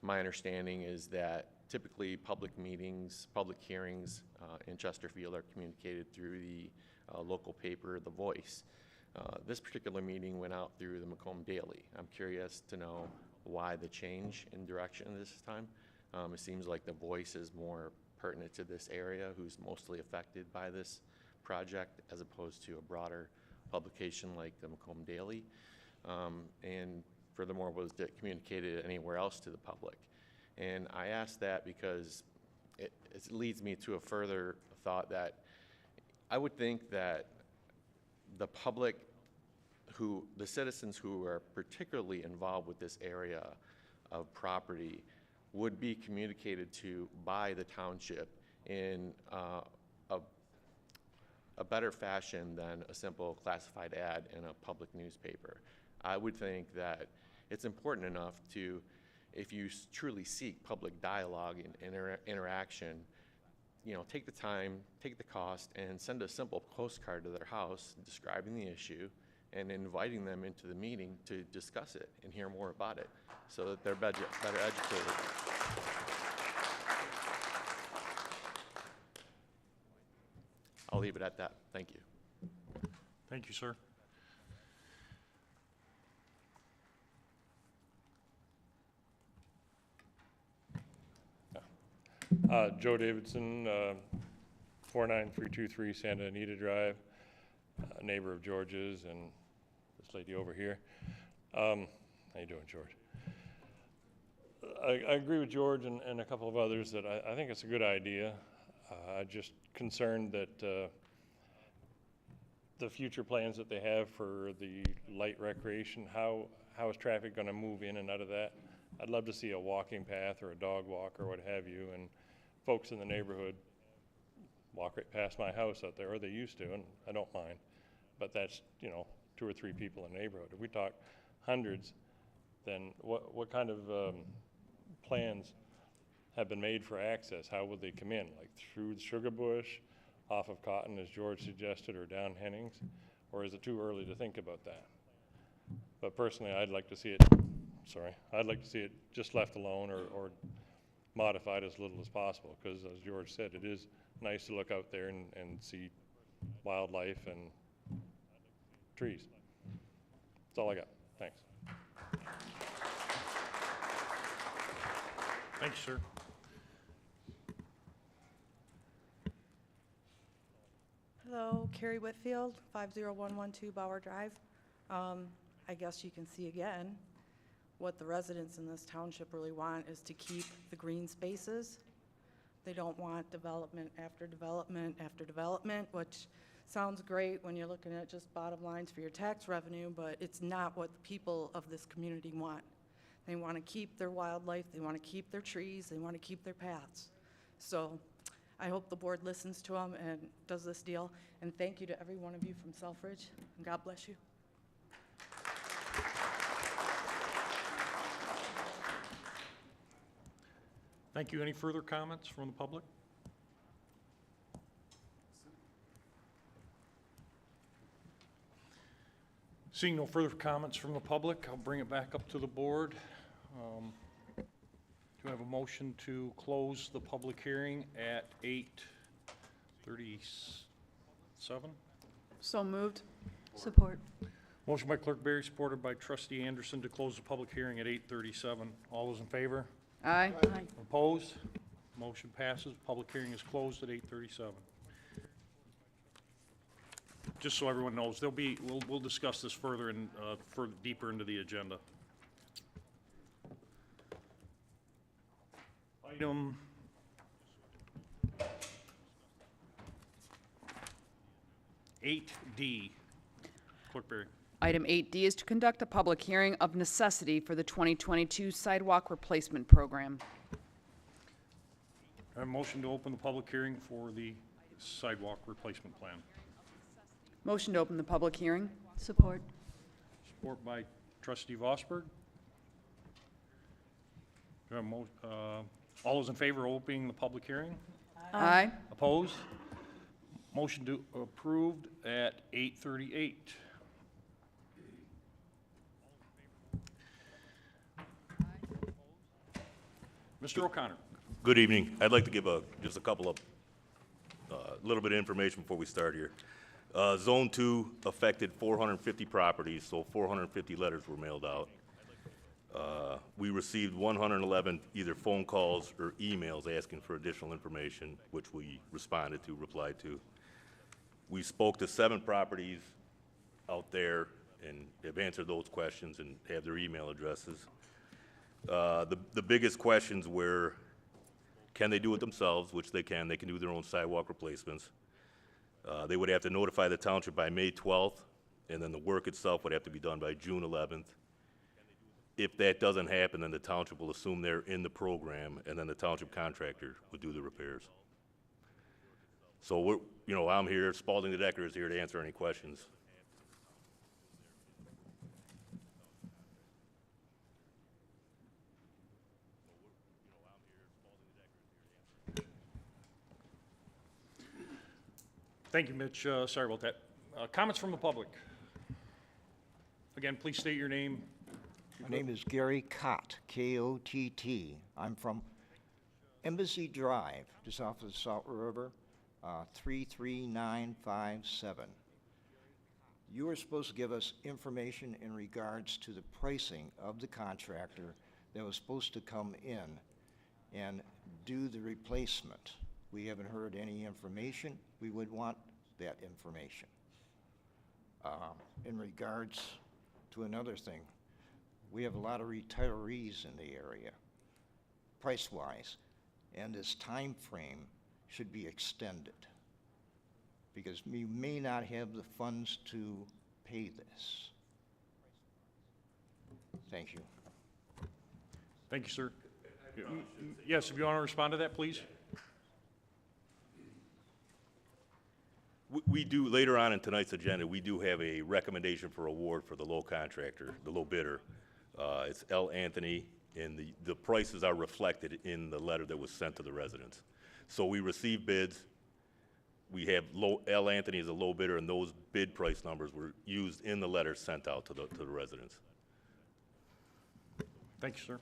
My understanding is that typically public meetings, public hearings in Chesterfield are communicated through the local paper, The Voice. This particular meeting went out through the Macomb Daily. I'm curious to know why the change in direction this time. It seems like The Voice is more pertinent to this area, who's mostly affected by this project, as opposed to a broader publication like the Macomb Daily. And furthermore, was it communicated anywhere else to the public? And I ask that because it leads me to a further thought that I would think that the public, the citizens who are particularly involved with this area of property, would be communicated to by the township in a better fashion than a simple classified ad in a public newspaper. I would think that it's important enough to, if you truly seek public dialogue and interaction, take the time, take the cost, and send a simple postcard to their house describing the issue and inviting them into the meeting to discuss it and hear more about it so that they're better educated. I'll leave it at that. Thank you. Thank you, sir. Joe Davidson, 49323 Santa Anita Drive, a neighbor of George's and this lady over here. How you doing, George? I agree with George and a couple of others that I think it's a good idea. I'm just concerned that the future plans that they have for the light recreation, how is traffic going to move in and out of that? I'd love to see a walking path or a dog walk or what have you, and folks in the neighborhood walk right past my house out there, or they used to, and I don't mind. But that's, 2 or 3 people in the neighborhood. If we talk hundreds, then what kind of plans have been made for access? How would they come in? Like through the Sugar Bush, off of Cotton, as George suggested, or down Hennings? Or is it too early to think about that? But personally, I'd like to see it just left alone or modified as little as possible, because as George said, it is nice to look out there and see wildlife and trees. That's all I got. Thanks. Thank you, sir. Hello, Carrie Whitfield, 50112 Bauer Drive. I guess you can see again, what the residents in this township really want is to keep the green spaces. They don't want development after development after development, which sounds great when you're looking at just bottom lines for your tax revenue, but it's not what the people of this community want. They want to keep their wildlife, they want to keep their trees, they want to keep their paths. So I hope the board listens to them and does this deal. And thank you to every one of you from Selfridge, and God bless you. Thank you. Any further comments from the public? Seeing no further comments from the public, I'll bring it back up to the board. Do I have a motion to close the public hearing at 8:37? So moved. Support. Motion by Clerk Berry, supported by Trustee Anderson to close the public hearing at 8:37. All those in favor? Aye. Opposed? Motion passes. Public hearing is closed at 8:37. Just so everyone knows, we'll discuss this further and further deeper into the agenda. Item (8D). Clerk Berry. Item 8D is to conduct a public hearing of necessity for the 2022 sidewalk replacement program. I have a motion to open the public hearing for the sidewalk replacement plan. Motion to open the public hearing. Support. Support by Trustee Vosberg. Do I have all those in favor of opening the public hearing? Aye. Opposed? Motion to approved at 8:38. Mr. O'Connor. Good evening. I'd like to give just a couple of, little bit of information before we start here. Zone 2 affected 450 properties, so 450 letters were mailed out. We received 111 either phone calls or emails asking for additional information, which we responded to, replied to. We spoke to 7 properties out there and have answered those questions and have their email addresses. The biggest questions were, can they do it themselves, which they can do their own sidewalk replacements. They would have to notify the township by May 12th, and then the work itself would have to be done by June 11th. If that doesn't happen, then the township will assume they're in the program, and then the township contractor would do the repairs. So I'm here, Spalding the Decker is here to answer any questions. Thank you, Mitch. Sorry about that. Comments from the public? Again, please state your name. My name is Gary Kott, K-O-T-T. I'm from Embassy Drive, just off of the Salt River, 33957. You were supposed to give us information in regards to the pricing of the contractor that was supposed to come in and do the replacement. We haven't heard any information. We would want that information. In regards to another thing, we have a lot of retirees in the area, price-wise, and this time frame should be extended because we may not have the funds to pay this. Thank you. Thank you, sir. Yes, if you want to respond to that, please. We do, later on in tonight's agenda, we do have a recommendation for award for the low contractor, the low bidder. It's L. Anthony, and the prices are reflected in the letter that was sent to the residents. So we received bids. We have L. Anthony as a low bidder, and those bid price numbers were used in the letter sent out to the residents. Thank you, sir.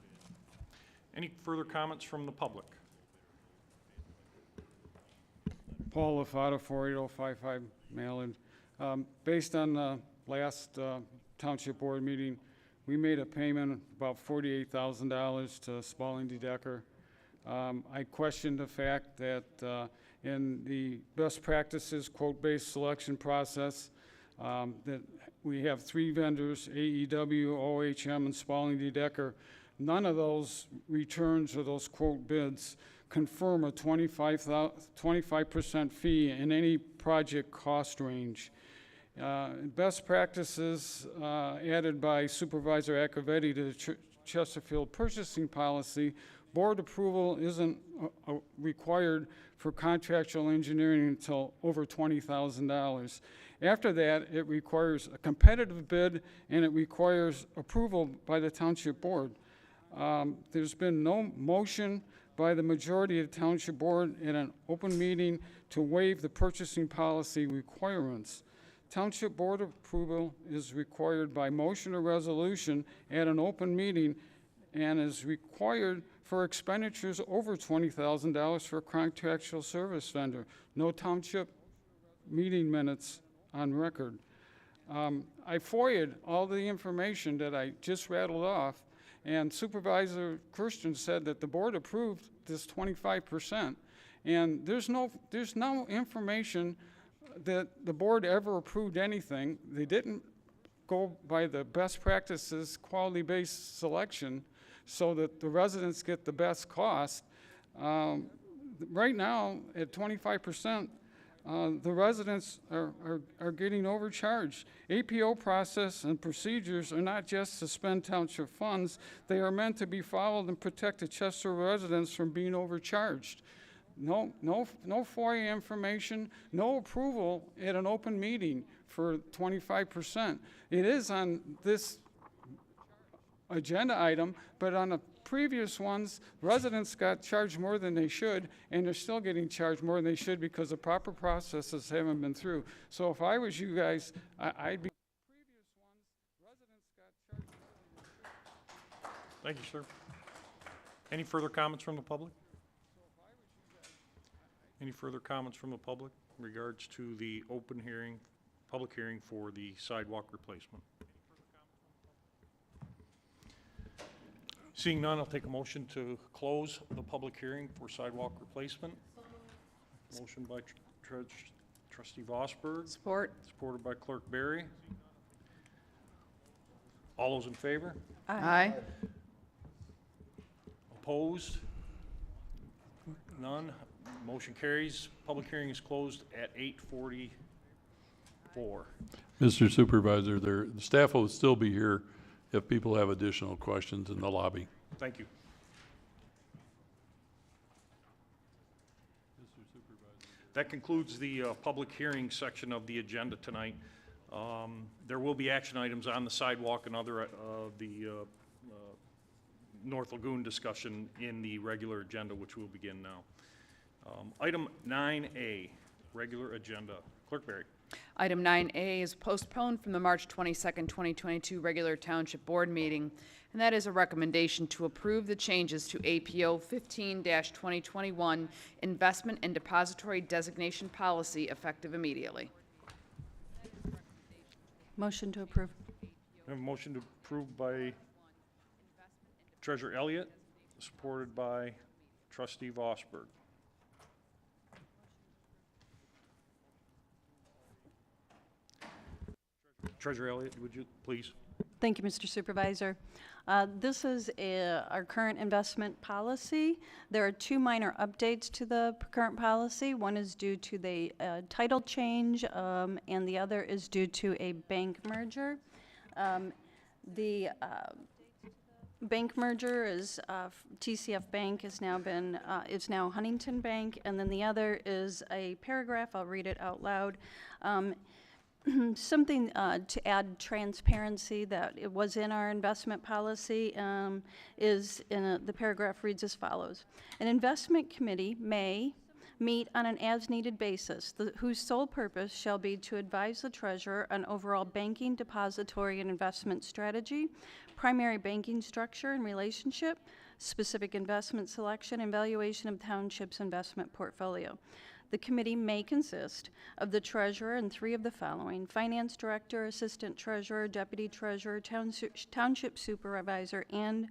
Any further comments from the public? Paul Lafata, 48055 Malin. Based on the last township board meeting, we made a payment about $48,000 to Spalding Decker I question the fact that in the best practices quote-based selection process, that we have 3 vendors, AEW, OHM, and Spalding D. Decker. None of those returns or those quote bids confirm a 25% fee in any project cost range. Best practices added by Supervisor Accavetti to the Chesterfield purchasing policy, board approval isn't required for contractual engineering until over $20,000. After that, it requires a competitive bid and it requires approval by the township board. There's been no motion by the majority of the township board in an open meeting to waive the purchasing policy requirements. Township board approval is required by motion or resolution at an open meeting and is required for expenditures over $20,000 for a contractual service vendor. No township meeting minutes on record. I FOIA'd all the information that I just rattled off, and Supervisor Kersten said that the board approved this 25%, and there's no information that the board ever approved anything. They didn't go by the best practices quality-based selection so that the residents get the best cost. Right now, at 25%, the residents are getting overcharged. APO process and procedures are not just to spend township funds, they are meant to be followed and protect the Chester residents from being overcharged. No FOIA information, no approval at an open meeting for 25%. It is on this agenda item, but on the previous ones, residents got charged more than they should, and they're still getting charged more than they should because the proper processes haven't been through. So if I was you guys, I'd be previous ones, residents got charged more than they should. Thank you, sir. Any further comments from the public? Any further comments from the public in regards to the open hearing, public hearing for the sidewalk replacement? Seeing none, I'll take a motion to close the public hearing for sidewalk replacement. Motion by Trustee Vosberg. Support. Supported by Clerk Berry. All those in favor? Aye. Opposed? None. Motion carries. Public hearing is closed at 8:44. Mr. Supervisor, the staff will still be here if people have additional questions in the lobby. Thank you. That concludes the public hearing section of the agenda tonight. There will be action items on the sidewalk and other the North Lagoon discussion in the regular agenda, which will begin now. Item 9A, regular agenda. Clerk Berry. Item 9A is postponed from the March 22nd, 2022 regular Township Board meeting, and that is a recommendation to approve the changes to APO 15-2021 Investment and Depository Designation Policy effective immediately. Motion to approve. We have a motion to approve by Treasurer Elliott, supported by Trustee Vosberg. Treasurer Elliott, would you please? Thank you, Mr. Supervisor. This is our current investment policy. There are 2 minor updates to the current policy. One is due to the title change, and the other is due to a bank merger. The bank merger is TCF Bank has now been, it's now Huntington Bank, and then the other is a paragraph, I'll read it out loud. Something to add transparency that it was in our investment policy is the paragraph reads as follows. An investment committee may meet on an as-needed basis, whose sole purpose shall be to advise the treasurer on overall banking, depository, and investment strategy, primary banking structure and relationship, specific investment selection, and valuation of the township's investment portfolio. The committee may consist of the treasurer and 3 of the following: finance director, assistant treasurer, deputy treasurer, township supervisor, and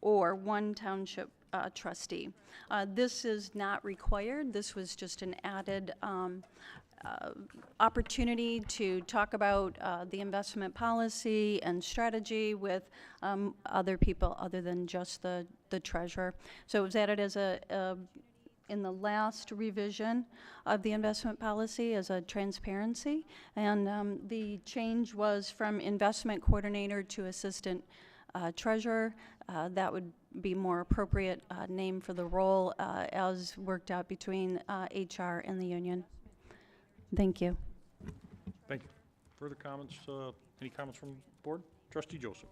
or 1 township trustee. This is not required. This was just an added opportunity to talk about the investment policy and strategy with other people other than just the treasurer. So it was added as in the last revision of the investment policy as a transparency. And the change was from investment coordinator to assistant treasurer. That would be more appropriate name for the role as worked out between HR and the union. Thank you. Thank you. Further comments? Any comments from the board? Trustee Joseph.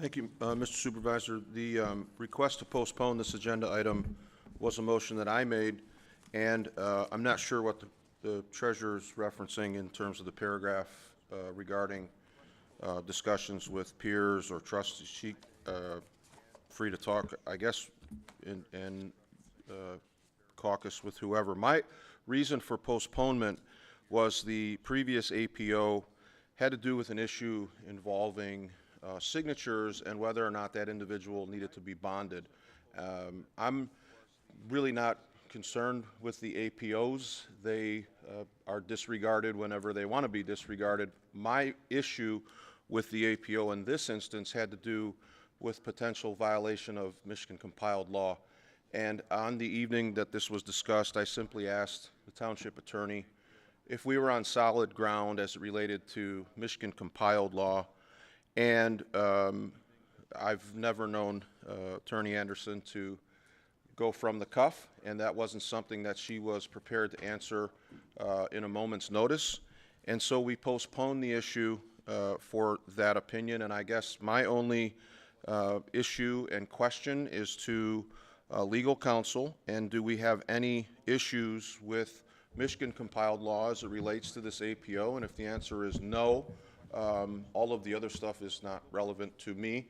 Thank you, Mr. Supervisor. The request to postpone this agenda item was a motion that I made, and I'm not sure what the treasurer's referencing in terms of the paragraph regarding discussions with peers or trustees. She free to talk, I guess, in caucus with whoever. My reason for postponement was the previous APO had to do with an issue involving signatures and whether or not that individual needed to be bonded. I'm really not concerned with the APOs. They are disregarded whenever they want to be disregarded. My issue with the APO in this instance had to do with potential violation of Michigan compiled law. And on the evening that this was discussed, I simply asked the township attorney if we were on solid ground as it related to Michigan compiled law. And I've never known Attorney Anderson to go from the cuff, and that wasn't something that she was prepared to answer in a moment's notice. And so we postponed the issue for that opinion. And I guess my only issue and question is to legal counsel, and do we have any issues with Michigan compiled law as it relates to this APO? And if the answer is no, all of the other stuff is not relevant to me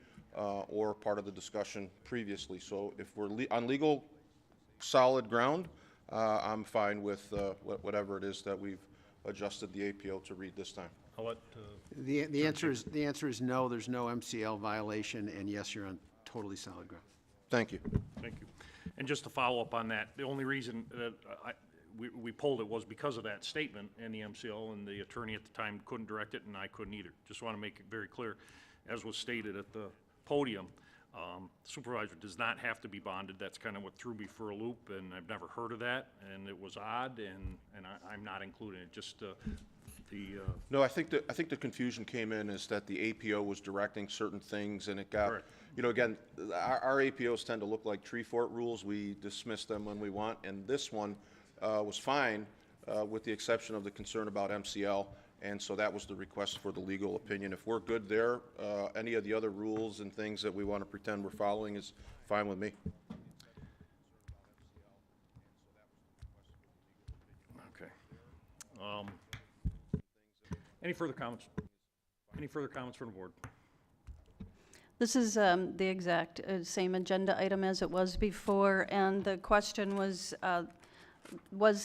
or part of the discussion previously. So if we're on legal solid ground, I'm fine with whatever it is that we've adjusted the APO to read this time. I'll let The answer is no, there's no MCL violation, and yes, you're on totally solid ground. Thank you. Thank you. And just to follow up on that, the only reason that we pulled it was because of that statement and the MCL, and the attorney at the time couldn't direct it, and I couldn't either. Just want to make it very clear, as was stated at the podium, supervisor does not have to be bonded. That's kind of what threw me for a loop, and I've never heard of that, and it was odd, and I'm not including it. Just No, I think the confusion came in is that the APO was directing certain things, and it got, correct. You know, again, our APOs tend to look like tree fort rules. We dismiss them when we want, and this one was fine, with the exception of the concern about MCL, and so that was the request for the legal opinion. If we're good there, any of the other rules and things that we want to pretend we're following is fine with me. okay. Any further comments? Any further comments from the board? This is the exact same agenda item as it was before, and the question was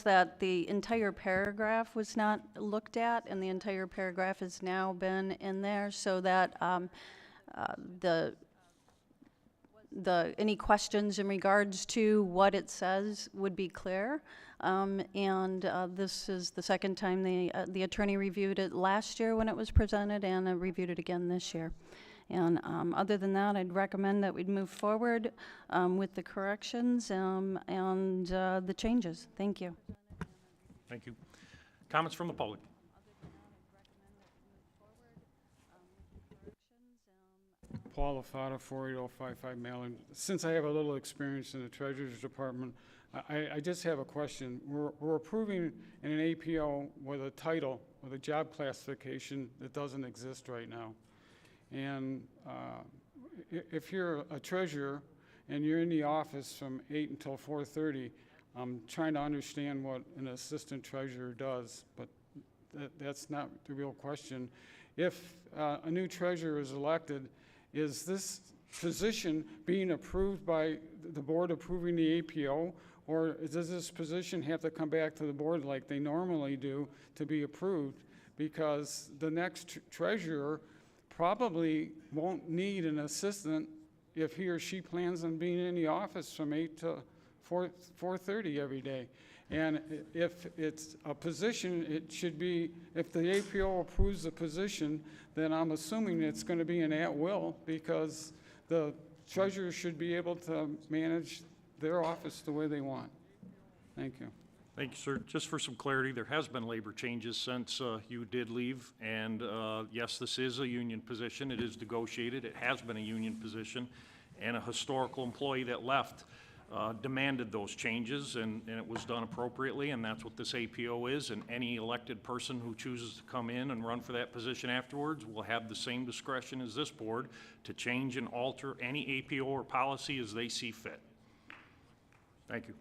that the entire paragraph was not looked at, and the entire paragraph has now been in there, so that any questions in regards to what it says would be clear. This is the second time the attorney reviewed it last year when it was presented, and reviewed it again this year. And other than that, I'd recommend that we'd move forward with the corrections and the changes. Thank you. Thank you. Comments from the public? Paul Lafata, 48055 Mallard. Since I have a little experience in the Treasurer's Department, I just have a question. We're approving in an APO with a title, with a job classification that doesn't exist right now. And if you're a treasurer and you're in the office from 8 until 4:30, I'm trying to understand what an assistant treasurer does, but that's not the real question. If a new treasurer is elected, is this position being approved by the board approving the APO, or does this position have to come back to the board like they normally do to be approved? Because the next treasurer probably won't need an assistant if he or she plans on being in the office from 8 to 4:30 every day. And if it's a position, it should be, if the APO approves the position, then I'm assuming it's going to be an at-will, because the treasurer should be able to manage their office the way they want. Thank you. Thank you, sir. Just for some clarity, there has been labor changes since you did leave, and yes, this is a union position. It is negotiated. It has been a union position, and a historical employee that left demanded those changes, and it was done appropriately, and that's what this APO is, and any elected person who chooses to come in and run for that position afterwards will have the same discretion as this board to change and alter any APO or policy as they see fit. Thank you.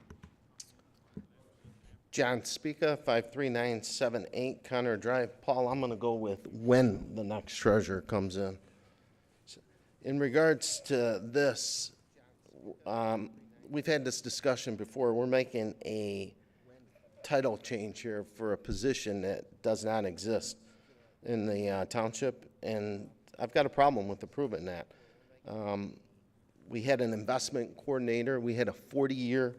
John Spica, 53978 Connor Drive. Paul, I'm going to go with when the next treasurer comes in. In regards to this, we've had this discussion before. We're making a title change here for a position that does not exist in the township, and I've got a problem with approving that. We had an investment coordinator. We had a 40-year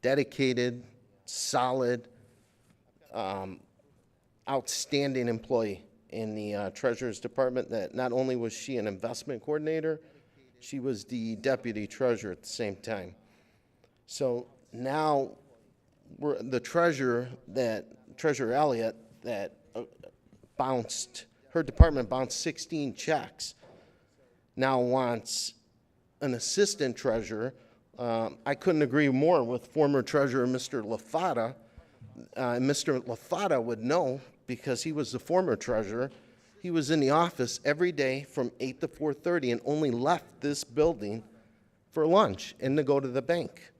dedicated, solid, outstanding employee in the treasurer's department that not only was she an investment coordinator, she was the deputy treasurer at the same time. So now the treasurer Elliott, that her department bounced 16 checks, now wants an assistant treasurer. I couldn't agree more with former treasurer Mr. LaFata. Mr. LaFata would know, because he was the former treasurer. He was in the office every day from 8 to 4:30 and only left this building for lunch and to go to the bank.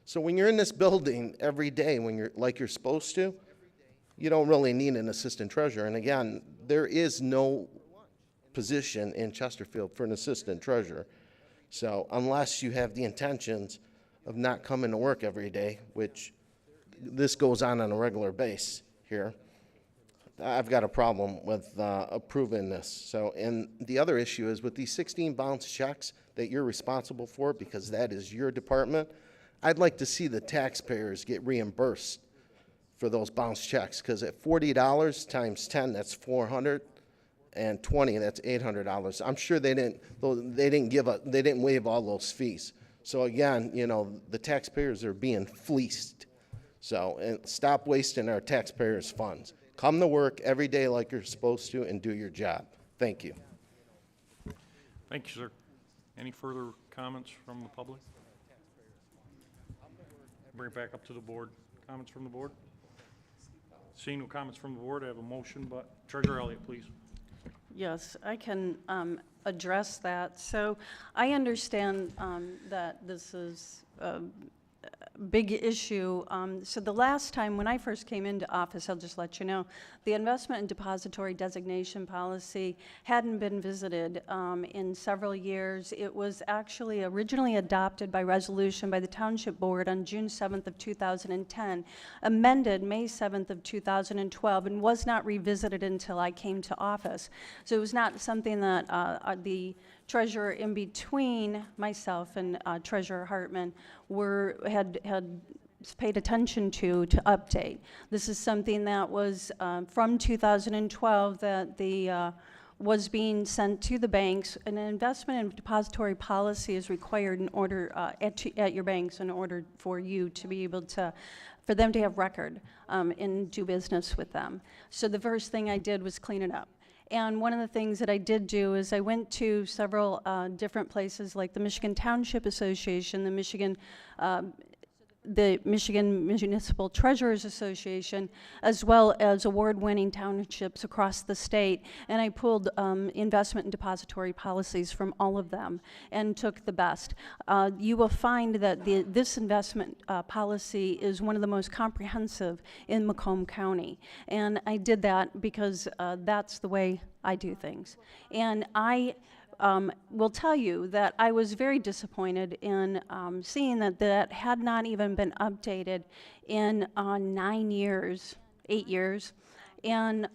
So when you're in this building every day, when you're like you're supposed to, you don't really need an assistant treasurer. And again, there is no position in Chesterfield for an assistant treasurer. So unless you have the intentions of not coming to work every day, which this goes on a regular basis here, I've got a problem with approving this. So, and the other issue is with these 16 bounce checks that you're responsible for, because that is your department, I'd like to see the taxpayers get reimbursed for those bounce checks, because at $40 times 10, that's $400. And 20, that's $800. I'm sure they didn't waive all those fees. So again, you know, the taxpayers are being fleeced. So, and stop wasting our taxpayers' funds. Come to work every day like you're supposed to and do your job. Thank you. Thank you, sir. Any further comments from the public? Bring it back up to the board. Comments from the board? Seeing no comments from the board, I have a motion, but Treasurer Elliott, please. Yes, I can address that. So I understand that this is a big issue. So the last time when I first came into office, I'll just let you know, the investment and depository designation policy hadn't been visited in several years. It was actually originally adopted by resolution by the Township Board on June 7th of 2010, amended May 7th of 2012, and was not revisited until I came to office. So it was not something that the treasurer in between myself and Treasurer Hartman had paid attention to update. This is something that was from 2012 that was being sent to the banks. An investment and depository policy is required in order at your banks in order for you to be able to, for them to have record and do business with them. So the first thing I did was clean it up. And one of the things that I did do is I went to several different places like the Michigan Township Association, the Michigan Municipal Treasurers Association, as well as award-winning townships across the state, and I pulled investment and depository policies from all of them and took the best. You will find that this investment policy is one of the most comprehensive in Macomb County, and I did that because that's the way I do things. And I will tell you that I was very disappointed in seeing that had not even been updated in 8 years. And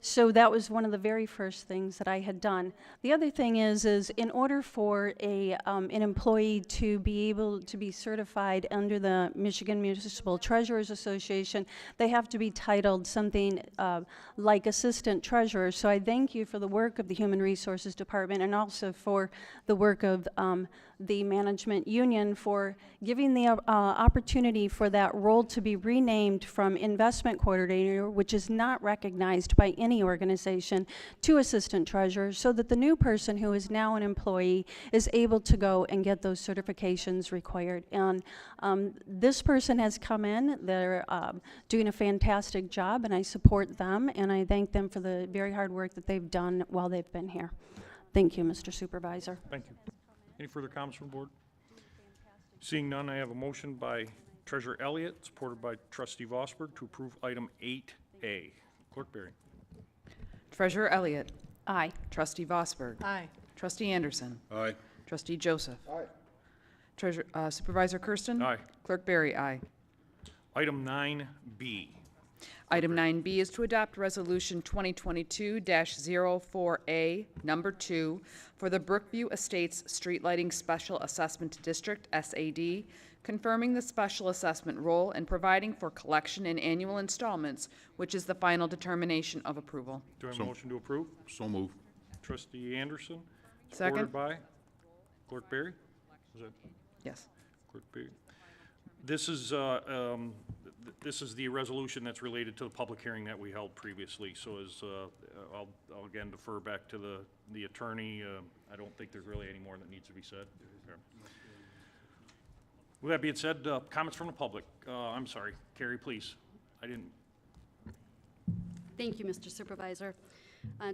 So that was one of the very first things that I had done. The other thing is in order for an employee to be able to be certified under the Michigan Municipal Treasurers Association, they have to be titled something like Assistant Treasurer. So I thank you for the work of the Human Resources Department and also for the work of the Management Union for giving the opportunity for that role to be renamed from Investment Coordinator, which is not recognized by any organization, to Assistant Treasurer, so that the new person who is now an employee is able to go and get those certifications required. And this person has come in. They're doing a fantastic job, and I support them, and I thank them for the very hard work that they've done while they've been here. Thank you, Mr. Supervisor. Thank you. Any further comments from the board? Seeing none, I have a motion by Treasurer Elliott, supported by Trustee Vosberg, to approve item 8A. Clerk Berry. Treasurer Elliott. Aye. Trustee Vosberg. Aye. Trustee Anderson. Aye. Trustee Joseph. Aye. Supervisor Kersten. Aye. Clerk Berry, aye. Item 9B. Item 9B is to adopt Resolution 2022-04A, Number 2, for the Brookview Estates Street Lighting Special Assessment District, SAD, confirming the special assessment role and providing for collection in annual installments, which is the final determination of approval. Do I have a motion to approve? So move. Trustee Anderson. Second. Supported by Clerk Berry. Is that Yes. Clerk Berry? This is the resolution that's related to the public hearing that we held previously. So I'll again defer back to the attorney. I don't think there's really any more that needs to be said. With that being said, comments from the public. I'm sorry, Carrie, please. I didn't. Thank you, Mr. Supervisor.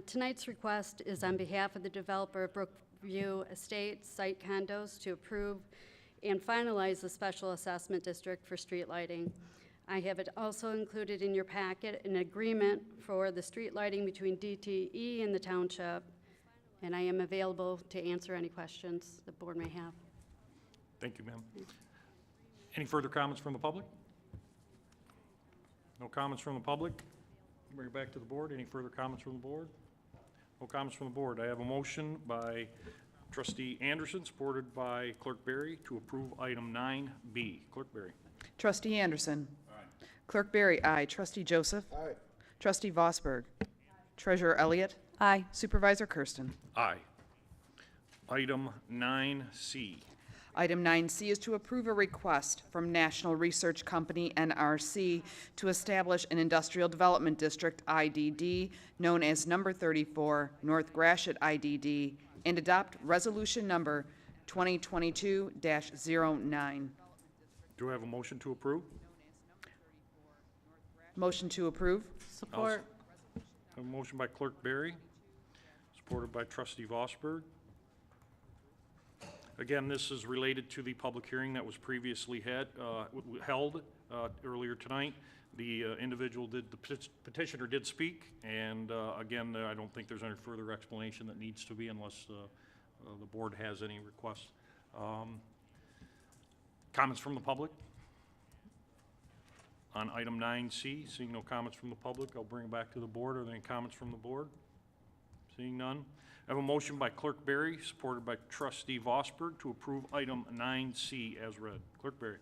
Tonight's request is on behalf of the developer of Brookview Estates site condos to approve and finalize the special assessment district for street lighting. I have it also included in your packet an agreement for the street lighting between DTE and the township, and I am available to answer any questions the board may have. Thank you, ma'am. Any further comments from the public? No comments from the public? Bring it back to the board. Any further comments from the board? No comments from the board. I have a motion by Trustee Anderson, supported by Clerk Berry, to approve item 9B. Clerk Berry. Trustee Anderson. Aye. Clerk Berry, aye. Trustee Joseph. Aye. Trustee Vosberg. Treasurer Elliott. Aye. Supervisor Kersten. Aye. Item 9C. Item 9C is to approve a request from National Research Company, NRC, to establish an Industrial Development District, IDD, known as Number 34, North Gratiot IDD, and adopt Resolution Number 2022-09. Do I have a motion to approve? Motion to approve. Support. I have a motion by Clerk Berry, supported by Trustee Vosberg. Again, this is related to the public hearing that was previously held earlier tonight. The individual the petitioner did speak, and again, I don't think there's any further explanation that needs to be unless the board has any requests. Comments from the public? On item 9C, seeing no comments from the public, I'll bring it back to the board. Are there any comments from the board? Seeing none. I have a motion by Clerk Berry, supported by Trustee Vosberg, to approve item 9C as read. Clerk Berry.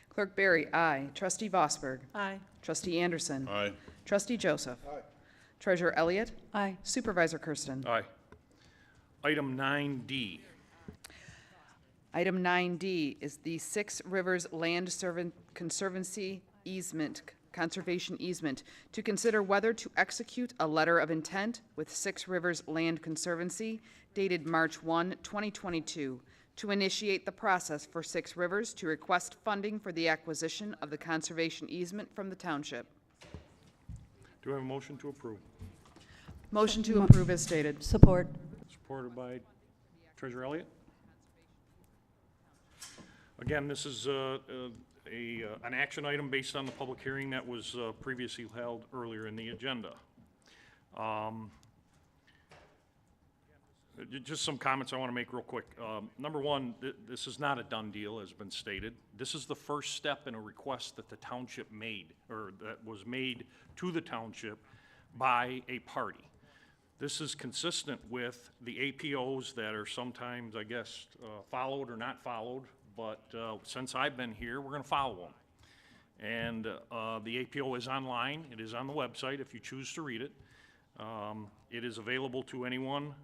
Clerk Berry, aye. Trustee Vosberg. Aye. Trustee Anderson. Aye. Trustee Joseph. Aye. Treasurer Elliott. Aye. Supervisor Kersten. Aye. Item 9D. Item 9D is the Six Rivers Land Conservancy conservation easement, to consider whether to execute a letter of intent with Six Rivers Land Conservancy dated March 1, 2022, to initiate the process for Six Rivers to request funding for the acquisition of the conservation easement from the township. Do I have a motion to approve? Motion to approve as stated. Support. Supported by Treasurer Elliott. Again, this is an action item based on the public hearing that was previously held earlier in the agenda. Just some comments I want to make real quick. Number one, this is not a done deal, as has been stated. This is the first step in a request that the township made, or that was made to the township by a party. This is consistent with the APOs that are sometimes, I guess, followed or not followed, but since I've been here, we're going to follow them. And the APO is online. It is on the website if you choose to read it. It is available to anyone,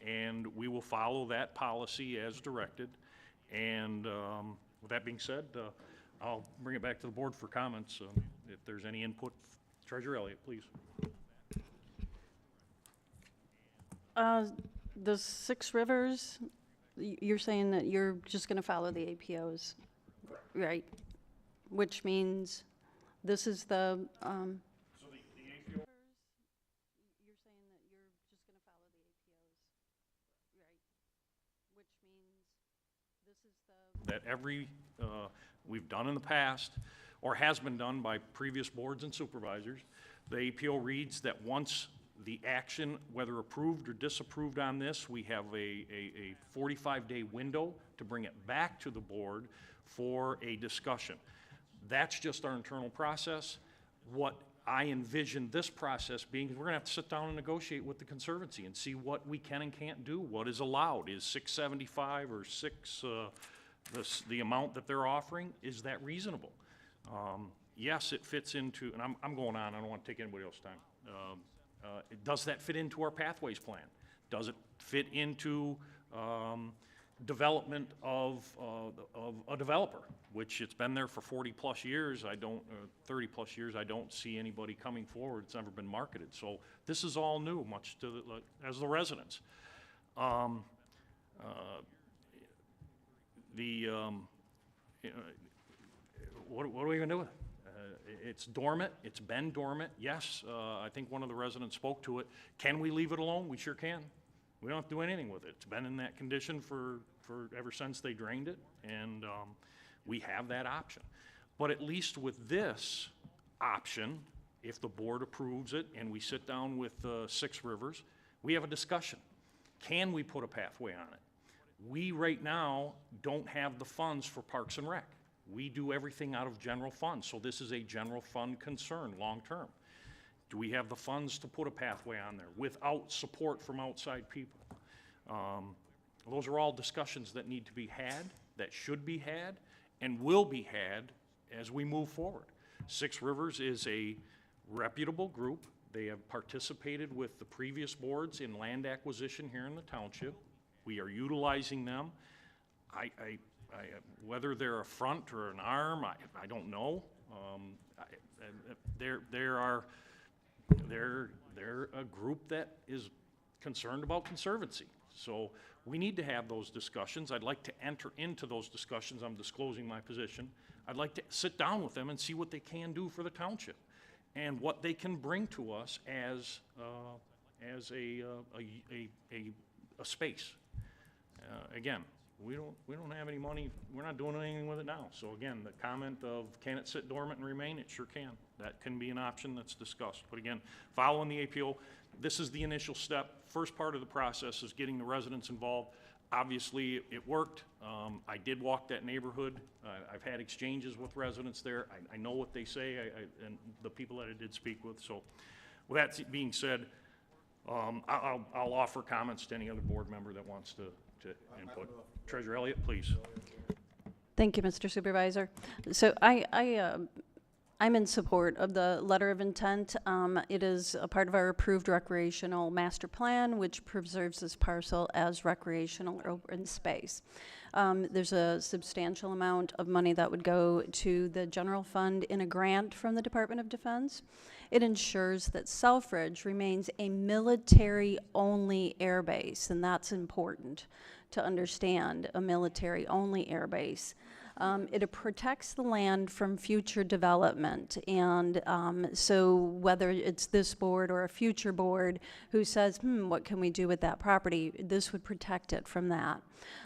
and we will follow that policy as directed. And with that being said, I'll bring it back to the board for comments. If there's any input, Treasurer Elliott, please. The Six Rivers, you're saying that you're just going to follow the APOs, right? Which means this is the, So the APO. You're saying that you're just going to follow the APOs, right? Which means this is the. That every, we've done in the past, or has been done by previous boards and supervisors. The APO reads that once the action, whether approved or disapproved on this, we have a 45-day window to bring it back to the board for a discussion. That's just our internal process. What I envision this process being, we're gonna have to sit down and negotiate with the Conservancy and see what we can and can't do, what is allowed. Is 675 or the amount that they're offering, is that reasonable? Yes, it fits into, and I'm going on, I don't want to take anybody else's time. Does that fit into our pathways plan? Does it fit into development of a developer, which it's been there for 40 plus years, 30 plus years, I don't see anybody coming forward, it's never been marketed. So this is all new, much to as the residents. What are we gonna do with it? It's dormant, it's been dormant, yes, I think one of the residents spoke to it. Can we leave it alone? We sure can. We don't have to do anything with it. It's been in that condition for ever since they drained it, and we have that option. But at least with this option, if the board approves it and we sit down with Six Rivers, we have a discussion. Can we put a pathway on it? We right now don't have the funds for Parks and Rec. We do everything out of general funds, so this is a general fund concern long-term. Do we have the funds to put a pathway on there without support from outside people? Those are all discussions that need to be had, that should be had, and will be had as we move forward. Six Rivers is a reputable group. They have participated with the previous boards in land acquisition here in the township. We are utilizing them. Whether they're a front or an arm, I don't know. They're a group that is concerned about conservancy. So we need to have those discussions. I'd like to enter into those discussions. I'm disclosing my position. I'd like to sit down with them and see what they can do for the township and what they can bring to us as a space. Again, we don't have any money. We're not doing anything with it now. So again, the comment of can it sit dormant and remain? It sure can. That can be an option that's discussed. But again, following the APO, this is the initial step. First part of the process is getting the residents involved. Obviously, it worked. I did walk that neighborhood. I've had exchanges with residents there. I know what they say and the people that I did speak with. So with that being said, I'll offer comments to any other board member that wants to input. Treasurer Elliott, please. Thank you, Mr. Supervisor. So I'm in support of the letter of intent. It is a part of our approved recreational master plan, which preserves this parcel as recreational open space. There's a substantial amount of money that would go to the general fund in a grant from the Department of Defense. It ensures that Selfridge remains a military-only air base, and that's important to understand, a military-only air base. It protects the land from future development, and so whether it's this board or a future board who says, what can we do with that property, this would protect it from that.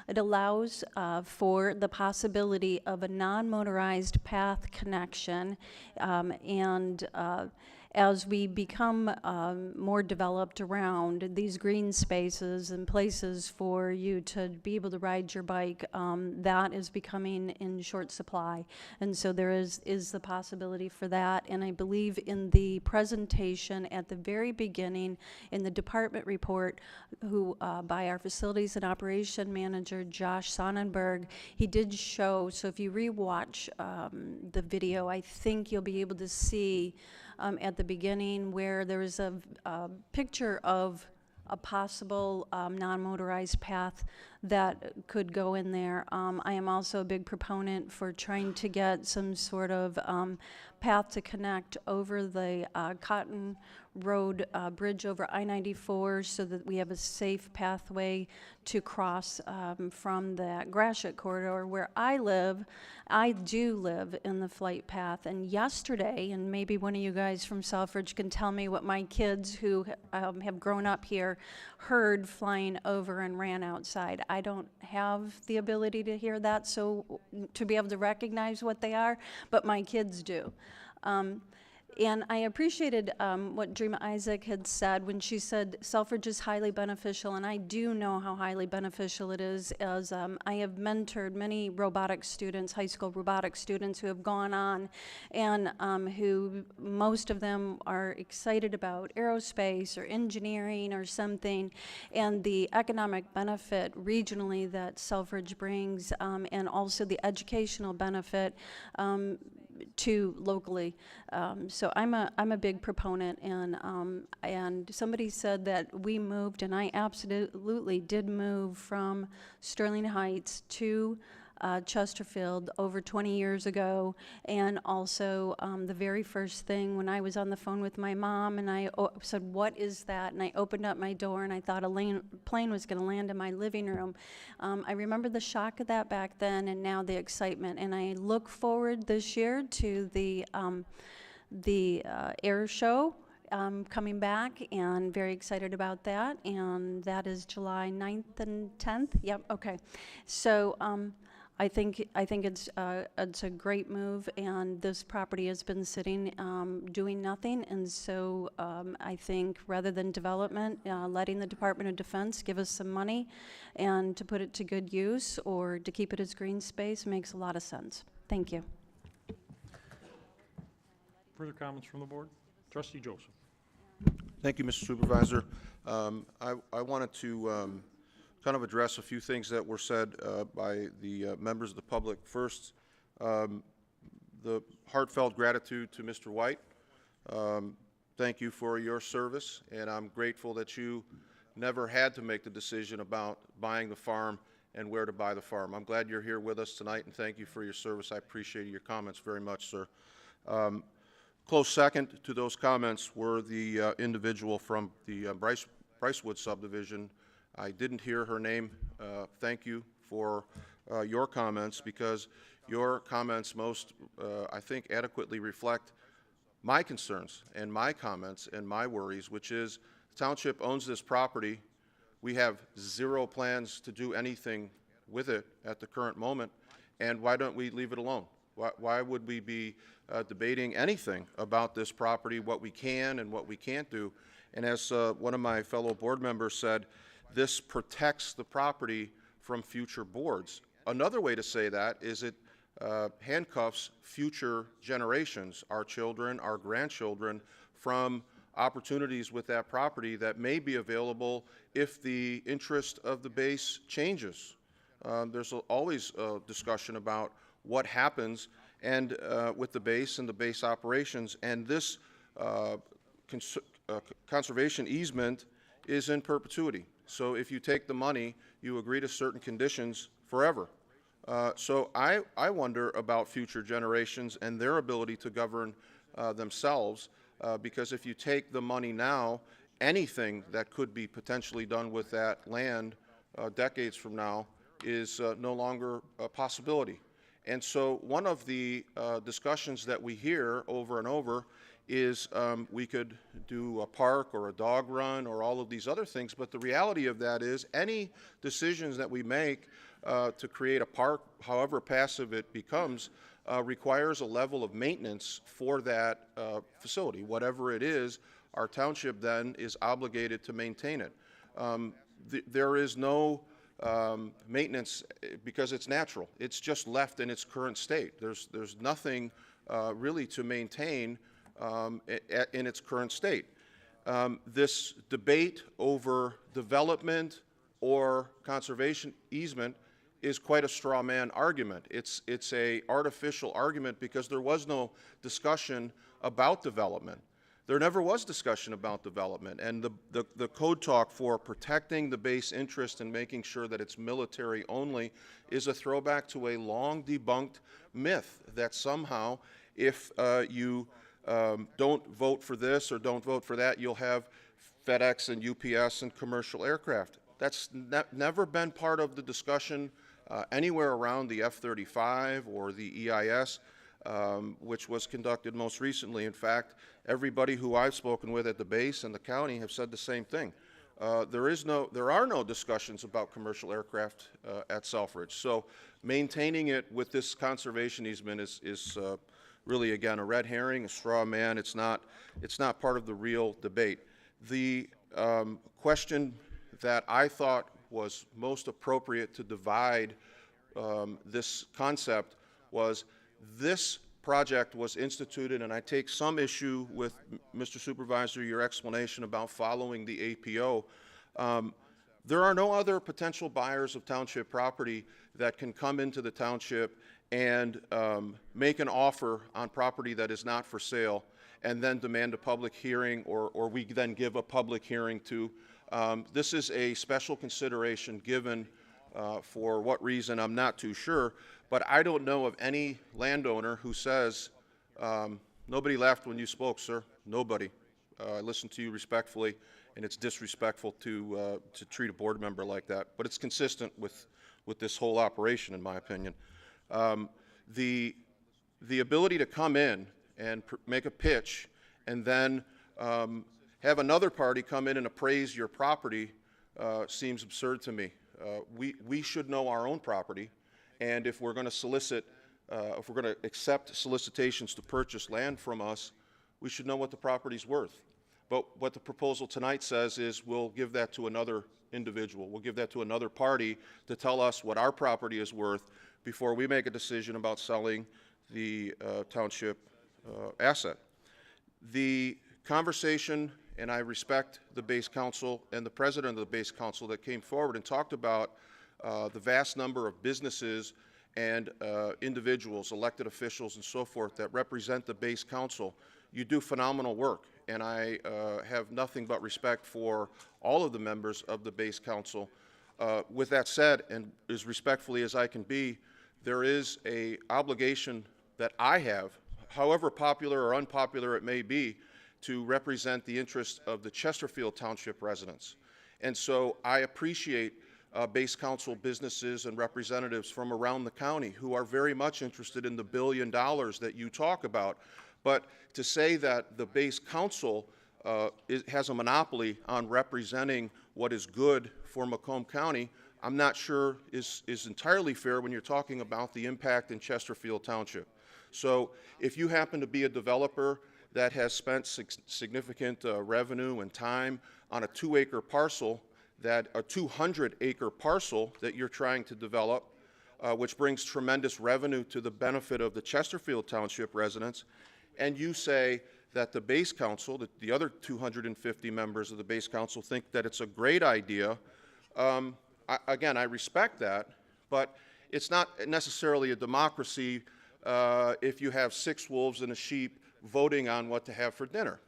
It allows for the possibility of a non-motorized path connection, and as we become more developed around these green spaces and places for you to be able to ride your bike, that is becoming in short supply. And so there is the possibility for that. And I believe in the presentation at the very beginning in the department report by our facilities and operation manager, Josh Sonnenberg, he did show, so if you rewatch the video, I think you'll be able to see at the beginning where there is a picture of a possible non-motorized path that could go in there. I am also a big proponent for trying to get some sort of path to connect over the Cotton Road bridge over I-94 so that we have a safe pathway to cross from the Gratiot corridor where I live. I do live in the flight path, and yesterday, and maybe one of you guys from Selfridge can tell me what my kids who have grown up here heard flying over and ran outside. I don't have the ability to hear that, so to be able to recognize what they are, but my kids do. And I appreciated what Dreama Isaac had said when she said Selfridge is highly beneficial, and I do know how highly beneficial it is, as I have mentored many robotics students, high school robotics students who have gone on and who most of them are excited about aerospace or engineering or something, and the economic benefit regionally that Selfridge brings, and also the educational benefit to locally. So I'm a big proponent, and somebody said that we moved, and I absolutely did move from Sterling Heights to Chesterfield over 20 years ago, and also the very first thing when I was on the phone with my mom and I said, what is that? And I opened up my door and I thought a plane was going to land in my living room. I remember the shock of that back then, and now the excitement, and I look forward this year to the air show coming back, and very excited about that, and that is July 9th and 10th. Yep, okay. So I think it's a great move, and this property has been sitting doing nothing, and so I think rather than development, letting the Department of Defense give us some money and to put it to good use or to keep it as green space makes a lot of sense. Thank you. Further comments from the board? Trustee Joseph. Thank you, Mr. Supervisor. I wanted to kind of address a few things that were said by the members of the public. First, the heartfelt gratitude to Mr. White. Thank you for your service, and I'm grateful that you never had to make the decision about buying the farm and where to buy the farm. I'm glad you're here with us tonight, and thank you for your service. I appreciate your comments very much, sir. Close second to those comments were the individual from the Brycewood subdivision. I didn't hear her name. Thank you for your comments, because your comments most, I think, adequately reflect my concerns and my comments and my worries, which is the township owns this property. We have zero plans to do anything with it at the current moment, and why don't we leave it alone? Why would we be debating anything about this property, what we can and what we can't do? And as one of my fellow board members said, this protects the property from future boards. Another way to say that is it handcuffs future generations, our children, our grandchildren, from opportunities with that property that may be available if the interest of the base changes. There's always a discussion about what happens and with the base and the base operations, and this conservation easement is in perpetuity. So if you take the money, you agree to certain conditions forever. So I wonder about future generations and their ability to govern themselves, because if you take the money now, anything that could be potentially done with that land decades from now is no longer a possibility. And so one of the discussions that we hear over and over is we could do a park or a dog run or all of these other things, but the reality of that is any decisions that we make to create a park, however passive it becomes, requires a level of maintenance for that facility. Whatever it is, our township then is obligated to maintain it. There is no maintenance because it's natural. It's just left in its current state. There's nothing really to maintain in its current state. This debate over development or conservation easement is quite a straw man argument. It's a artificial argument because there was no discussion about development. There never was discussion about development, and the code talk for protecting the base interest and making sure that it's military only is a throwback to a long debunked myth that somehow if you don't vote for this or don't vote for that, you'll have FedEx and UPS and commercial aircraft. That's never been part of the discussion anywhere around the F-35 or the EIS, which was conducted most recently. In fact, everybody who I've spoken with at the base and the county have said the same thing. There are no discussions about commercial aircraft at Selfridge. So maintaining it with this conservation easement is really, again, a red herring, a straw man. It's not part of the real debate. The question that I thought was most appropriate to divide this concept was this project was instituted, and I take some issue with, Mr. Supervisor, your explanation about following the APO. There are no other potential buyers of township property that can come into the township and make an offer on property that is not for sale and then demand a public hearing, or we then give a public hearing to. This is a special consideration given for what reason, I'm not too sure, but I don't know of any landowner who says, nobody laughed when you spoke, sir, nobody. I listened to you respectfully, and it's disrespectful to treat a board member like that, but it's consistent with this whole operation, in my opinion. The ability to come in and make a pitch and then have another party come in and appraise your property seems absurd to me. We should know our own property, and if we're going to solicit, if we're going to accept solicitations to purchase land from us, we should know what the property's worth. But what the proposal tonight says is we'll give that to another individual. We'll give that to another party to tell us what our property is worth before we make a decision about selling the township asset. The conversation, and I respect the base council and the president of the base council that came forward and talked about the vast number of businesses and individuals, elected officials and so forth that represent the base council. You do phenomenal work, and I have nothing but respect for all of the members of the base council. With that said, and as respectfully as I can be, there is an obligation that I have, however popular or unpopular it may be, to represent the interests of the Chesterfield Township residents. And so I appreciate base council businesses and representatives from around the county who are very much interested in the $1 billion that you talk about. But to say that the base council has a monopoly on representing what is good for Macomb County, I'm not sure is entirely fair when you're talking about the impact in Chesterfield Township. So if you happen to be a developer that has spent significant revenue and time on a 2-acre parcel, a 200-acre parcel that you're trying to develop, which brings tremendous revenue to the benefit of the Chesterfield Township residents, and you say that the base council, that the other 250 members of the base council think that it's a great idea, again, I respect that, but it's not necessarily a democracy if you have 6 wolves and a sheep voting on what to have for dinner.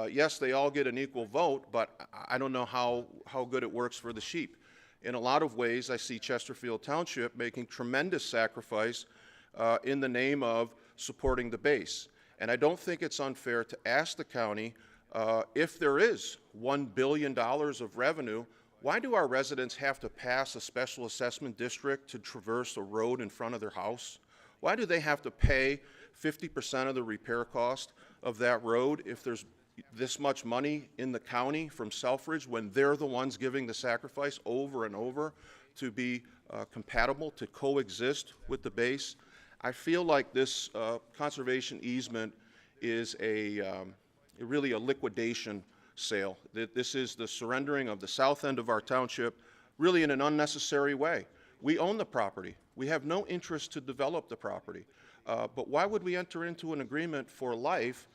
Yes, they all get an equal vote, but I don't know how good it works for the sheep. In a lot of ways, I see Chesterfield Township making tremendous sacrifice in the name of supporting the base. And I don't think it's unfair to ask the county, if there is $1 billion of revenue, why do our residents have to pass a special assessment district to traverse a road in front of their house? Why do they have to pay 50% of the repair cost of that road if there's this much money in the county from Selfridge when they're the ones giving the sacrifice over and over to be compatible, to coexist with the base? I feel like this conservation easement is really a liquidation sale. This is the surrendering of the south end of our township, really in an unnecessary way. We own the property. We have no interest to develop the property. But why would we enter into an agreement for life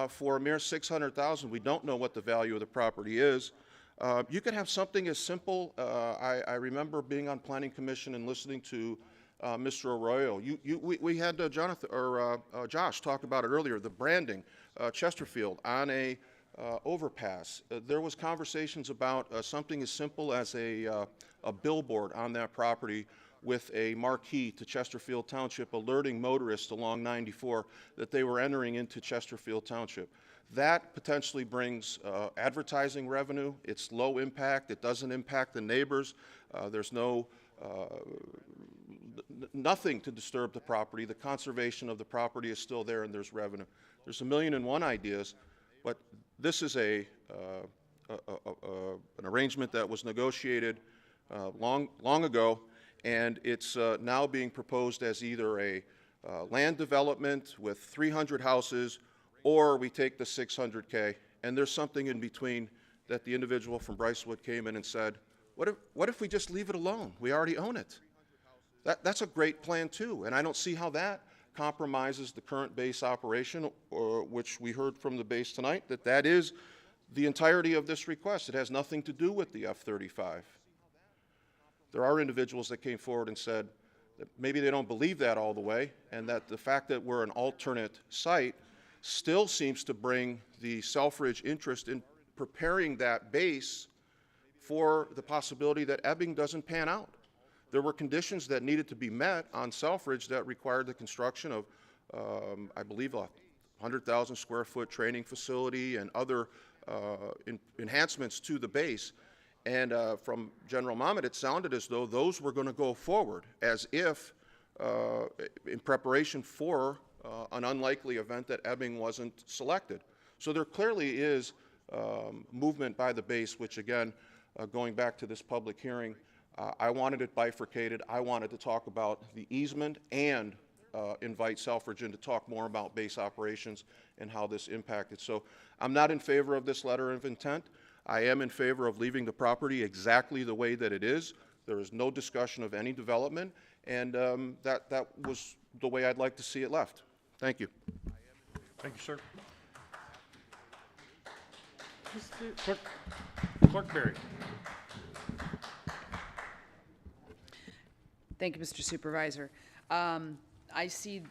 for a mere $600,000? We don't know what the value of the property is. You could have something as simple. I remember being on Planning Commission and listening to Mr. Arroyo. We had Josh talk about it earlier. The branding, Chesterfield on a overpass. There was conversations about something as simple as a billboard on that property with a marquee to Chesterfield Township alerting motorists along 94 that they were entering into Chesterfield Township. That potentially brings advertising revenue. It's low impact. It doesn't impact the neighbors. There's nothing to disturb the property. The conservation of the property is still there, and there's revenue. There's 1,000,001 ideas, but this is an arrangement that was negotiated long ago, and it's now being proposed as either a land development with 300 houses, or we take the 600K, and there's something in between that the individual from Brycewood came in and said, what if we just leave it alone? We already own it. That's a great plan too, and I don't see how that compromises the current base operation, which we heard from the base tonight, that is the entirety of this request. It has nothing to do with the F-35. There are individuals that came forward and said that maybe they don't believe that all the way, and that the fact that we're an alternate site still seems to bring the Selfridge interest in preparing that base for the possibility that Ebbing doesn't pan out. There were conditions that needed to be met on Selfridge that required the construction of, I believe, a 100,000 square foot training facility and other enhancements to the base. And from General Mamet, it sounded as though those were going to go forward as if in preparation for an unlikely event that Ebbing wasn't selected. So there clearly is movement by the base, which again, going back to this public hearing, I wanted it bifurcated. I wanted to talk about the easement and invite Selfridge in to talk more about base operations and how this impacted. So I'm not in favor of this letter of intent. I am in favor of leaving the property exactly the way that it is. There is no discussion of any development, and that was the way I'd like to see it left. Thank you. Thank you, sir. Clerk Berry. Thank you, Mr. Supervisor. I see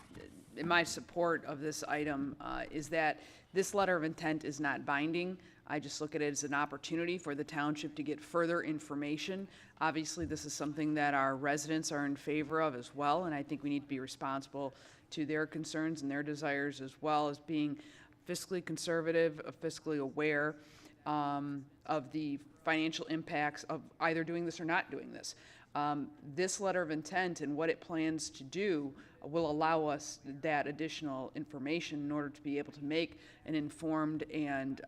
in my support of this item is that this letter of intent is not binding. I just look at it as an opportunity for the township to get further information. Obviously, this is something that our residents are in favor of as well, and I think we need to be responsible to their concerns and their desires, as well as being fiscally conservative, fiscally aware of the financial impacts of either doing this or not doing this. This letter of intent and what it plans to do will allow us that additional information in order to be able to make an informed and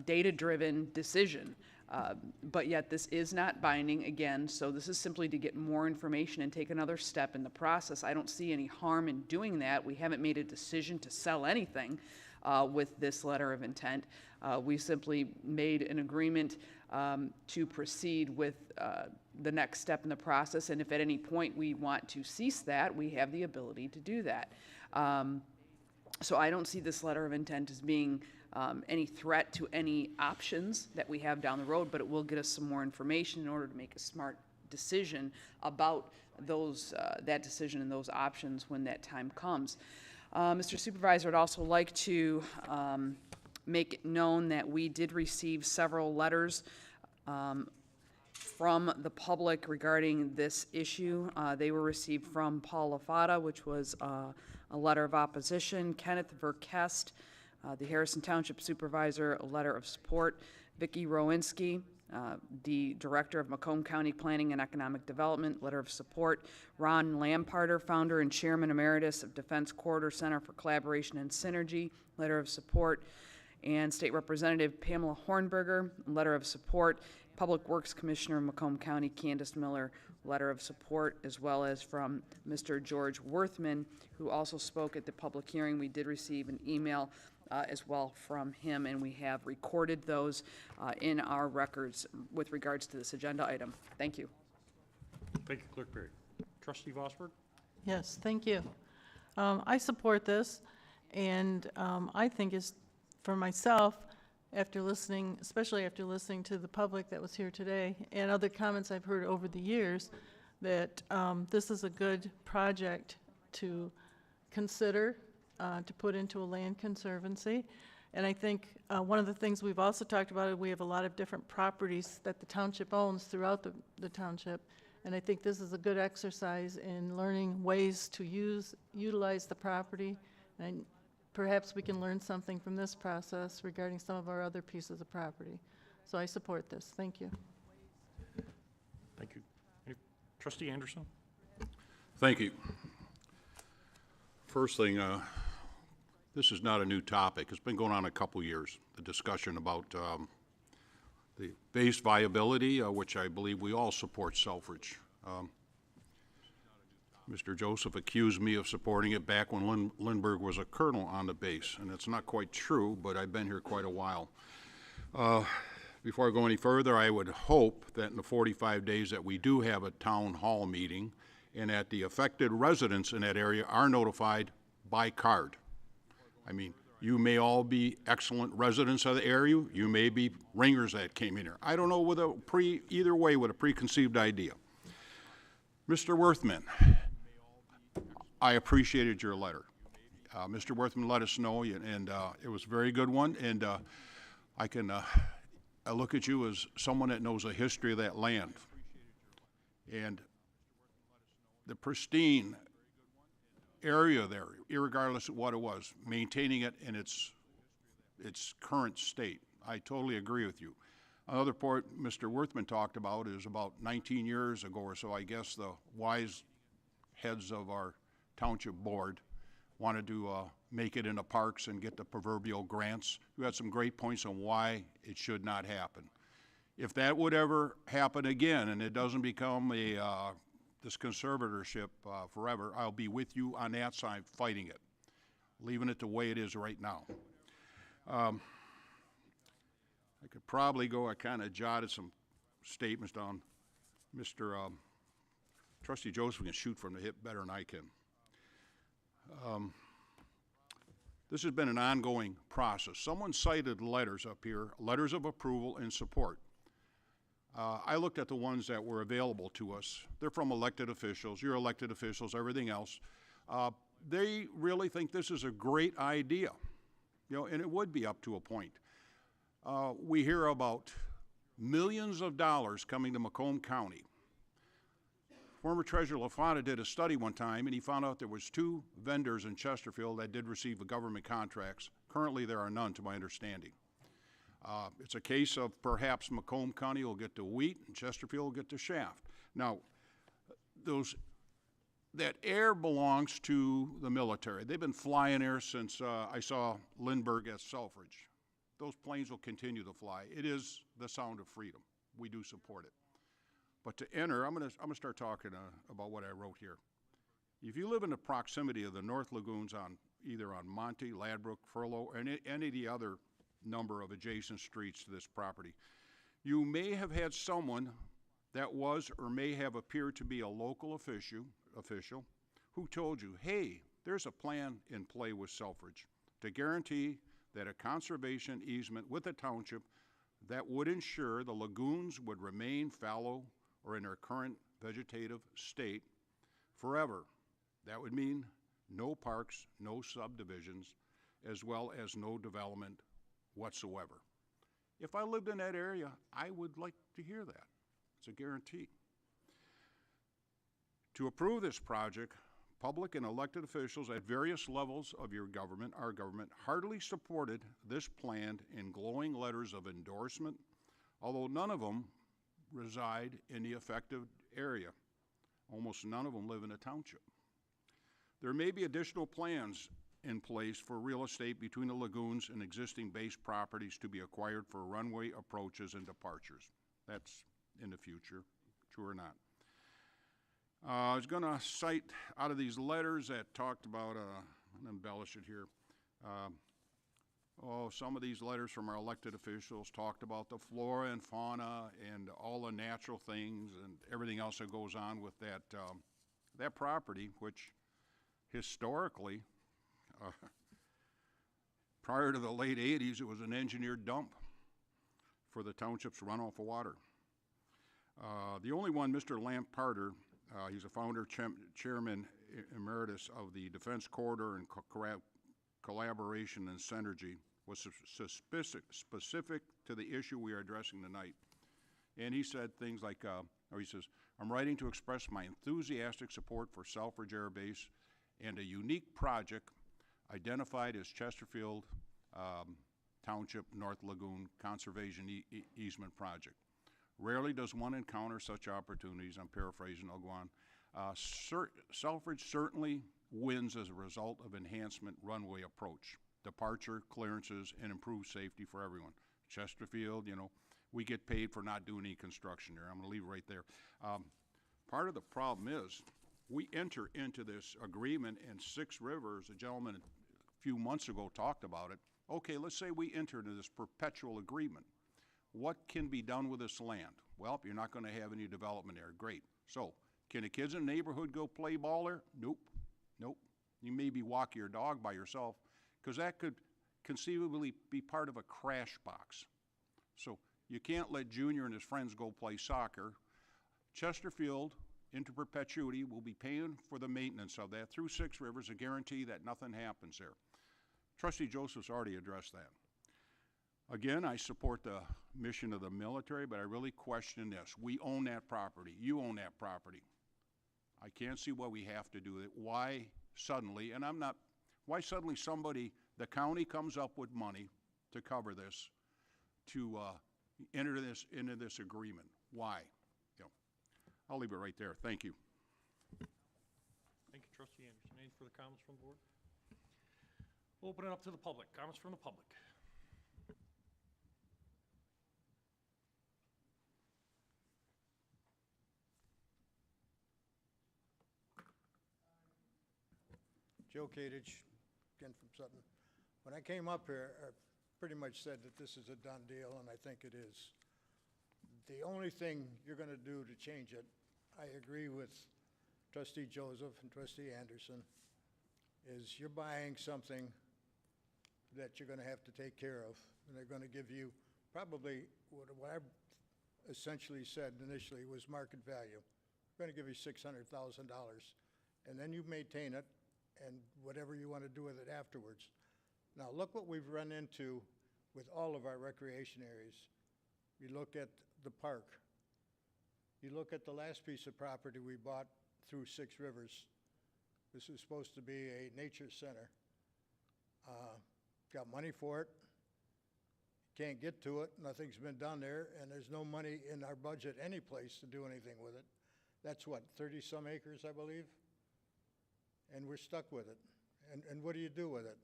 data-driven decision. But yet this is not binding, again, so this is simply to get more information and take another step in the process. I don't see any harm in doing that. We haven't made a decision to sell anything with this letter of intent. We simply made an agreement to proceed with the next step in the process, and if at any point we want to cease that, we have the ability to do that. So I don't see this letter of intent as being any threat to any options that we have down the road, but it will get us some more information in order to make a smart decision about those that decision and those options when that time comes. Mr. Supervisor, I'd also like to make it known that we did receive several letters from the public regarding this issue. They were received from Paul Lafata, which was a letter of opposition, Kenneth Verkest, the Harrison Township Supervisor, a letter of support, Vicki Rowinski, the Director of Macomb County Planning and Economic Development, letter of support, Ron Lamparter, Founder and Chairman Emeritus of Defense Corridor Center for Collaboration and Synergy, letter of support, and State Representative Pamela Hornberger, letter of support, Public Works Commissioner, Macomb County, Candace Miller, letter of support, as well as from Mr. George Worthman, who also spoke at the public hearing. We did receive an email as well from him, and we have recorded those in our records with regards to this agenda item. Thank you. Thank you, Clerk Berry. Trustee Vosberg? Yes, thank you. I support this, and I think is for myself, after listening, especially after listening to the public that was here today and other comments I've heard over the years, that this is a good project to consider to put into a land conservancy. And I think one of the things we've also talked about is we have a lot of different properties that the township owns throughout the township. And I think this is a good exercise in learning ways to utilize the property. And perhaps we can learn something from this process regarding some of our other pieces of property. So I support this. Thank you. Thank you. Trustee Anderson? Thank you. First thing, this is not a new topic. It's been going on a couple years, the discussion about the base viability, which I believe we all support Selfridge. Mr. Joseph accused me of supporting it back when Lindbergh was a colonel on the base, and it's not quite true, but I've been here quite a while. Before I go any further, I would hope that in the 45 days that we do have a town hall meeting and that the affected residents in that area are notified by card. I mean, you may all be excellent residents of the area. You may be ringers that came in here. I don't know with either way with a preconceived idea. Mr. Worthman, I appreciated your letter. Mr. Worthman let us know, and it was a very good one. And I look at you as someone that knows the history of that land and the pristine area there, irregardless of what it was, maintaining it in its current state. I totally agree with you. Another point Mr. Worthman talked about is about 19 years ago or so, I guess the wise heads of our township board wanted to make it into parks and get the proverbial grants. You had some great points on why it should not happen. If that would ever happen again and it doesn't become this conservatorship forever, I'll be with you on that side fighting it, leaving it the way it is right now. I could probably go, I kind of jotted some statements down. Mr. Trustee Joseph can shoot from the hip better than I can. This has been an ongoing process. Someone cited letters up here, letters of approval and support. I looked at the ones that were available to us. They're from elected officials, your elected officials, everything else. They really think this is a great idea, and it would be up to a point. We hear about millions of dollars coming to Macomb County. Former Treasurer LaFonta did a study one time, and he found out there was 2 vendors in Chesterfield that did receive the government contracts. Currently, there are none, to my understanding. It's a case of perhaps Macomb County will get the wheat and Chesterfield will get the shaft. Now, that air belongs to the military. They've been flying air since I saw Lindbergh at Selfridge. Those planes will continue to fly. It is the sound of freedom. We do support it. But to enter, I'm gonna start talking about what I wrote here. If you live in the proximity of the North Lagoons either on Monte, Ladbroke, Furlow, or any of the other number of adjacent streets to this property, you may have had someone that was or may have appeared to be a local official who told you, hey, there's a plan in play with Selfridge to guarantee that a conservation easement with the township that would ensure the lagoons would remain fallow or in their current vegetative state forever. That would mean no parks, no subdivisions, as well as no development whatsoever. If I lived in that area, I would like to hear that. It's a guarantee. To approve this project, public and elected officials at various levels of your government, our government, heartily supported this plan in glowing letters of endorsement, although none of them reside in the affected area. Almost none of them live in a township. There may be additional plans in place for real estate between the lagoons and existing base properties to be acquired for runway approaches and departures. That's in the future, true or not. I was going to cite out of these letters that talked about, and embellish it here. Some of these letters from our elected officials talked about the flora and fauna and all the natural things and everything else that goes on with that property, which historically, prior to the late 80s, it was an engineered dump for the township's runoff of water. The only one, Mr. Lamparter, he's a founder, chairman emeritus of the Defense Corridor and Collaboration and Synergy, was specific to the issue we are addressing tonight. And he said things like, he says, I'm writing to express my enthusiastic support for Selfridge Air Base and a unique project identified as Chesterfield Township North Lagoon Conservation Easement Project. Rarely does one encounter such opportunities. I'm paraphrasing, I'll go on. Selfridge certainly wins as a result of enhancement runway approach, departure, clearances, and improved safety for everyone. Chesterfield, we get paid for not doing any construction there. I'm going to leave it right there. Part of the problem is we enter into this agreement, and Six Rivers, a gentleman a few months ago talked about it. Okay, let's say we enter into this perpetual agreement. What can be done with this land? Well, you're not going to have any development there. Great. So, can the kids in the neighborhood go play ball there? Nope. Nope. You maybe walk your dog by yourself, because that could conceivably be part of a crash box. So, you can't let Junior and his friends go play soccer. Chesterfield, into perpetuity, will be paying for the maintenance of that through Six Rivers, a guarantee that nothing happens there. Trustee Joseph's already addressed that. Again, I support the mission of the military, but I really question this. We own that property. You own that property. I can't see why we have to do it. Why suddenly, why suddenly the county comes up with money to cover this, to enter this into this agreement. Why? I'll leave it right there. Thank you. Thank you, Trustee Anderson. Any further comments from the board? We'll open it up to the public. Comments from the public. Joe Kadich, again from Sutton. When I came up here, I pretty much said that this is a done deal, and I think it is. The only thing you're going to do to change it, I agree with Trustee Joseph and Trustee Anderson, is you're buying something that you're going to have to take care of, and they're going to give you probably what I essentially said initially was market value. We're going to give you $600,000, and then you maintain it, and whatever you want to do with it afterwards. Now, look what we've run into with all of our recreation areas. You look at the park. You look at the last piece of property we bought through Six Rivers. This is supposed to be a nature center. Got money for it. Can't get to it. Nothing's been done there, and there's no money in our budget any place to do anything with it. That's what, 30-some acres, I believe? And we're stuck with it. And what do you do with it?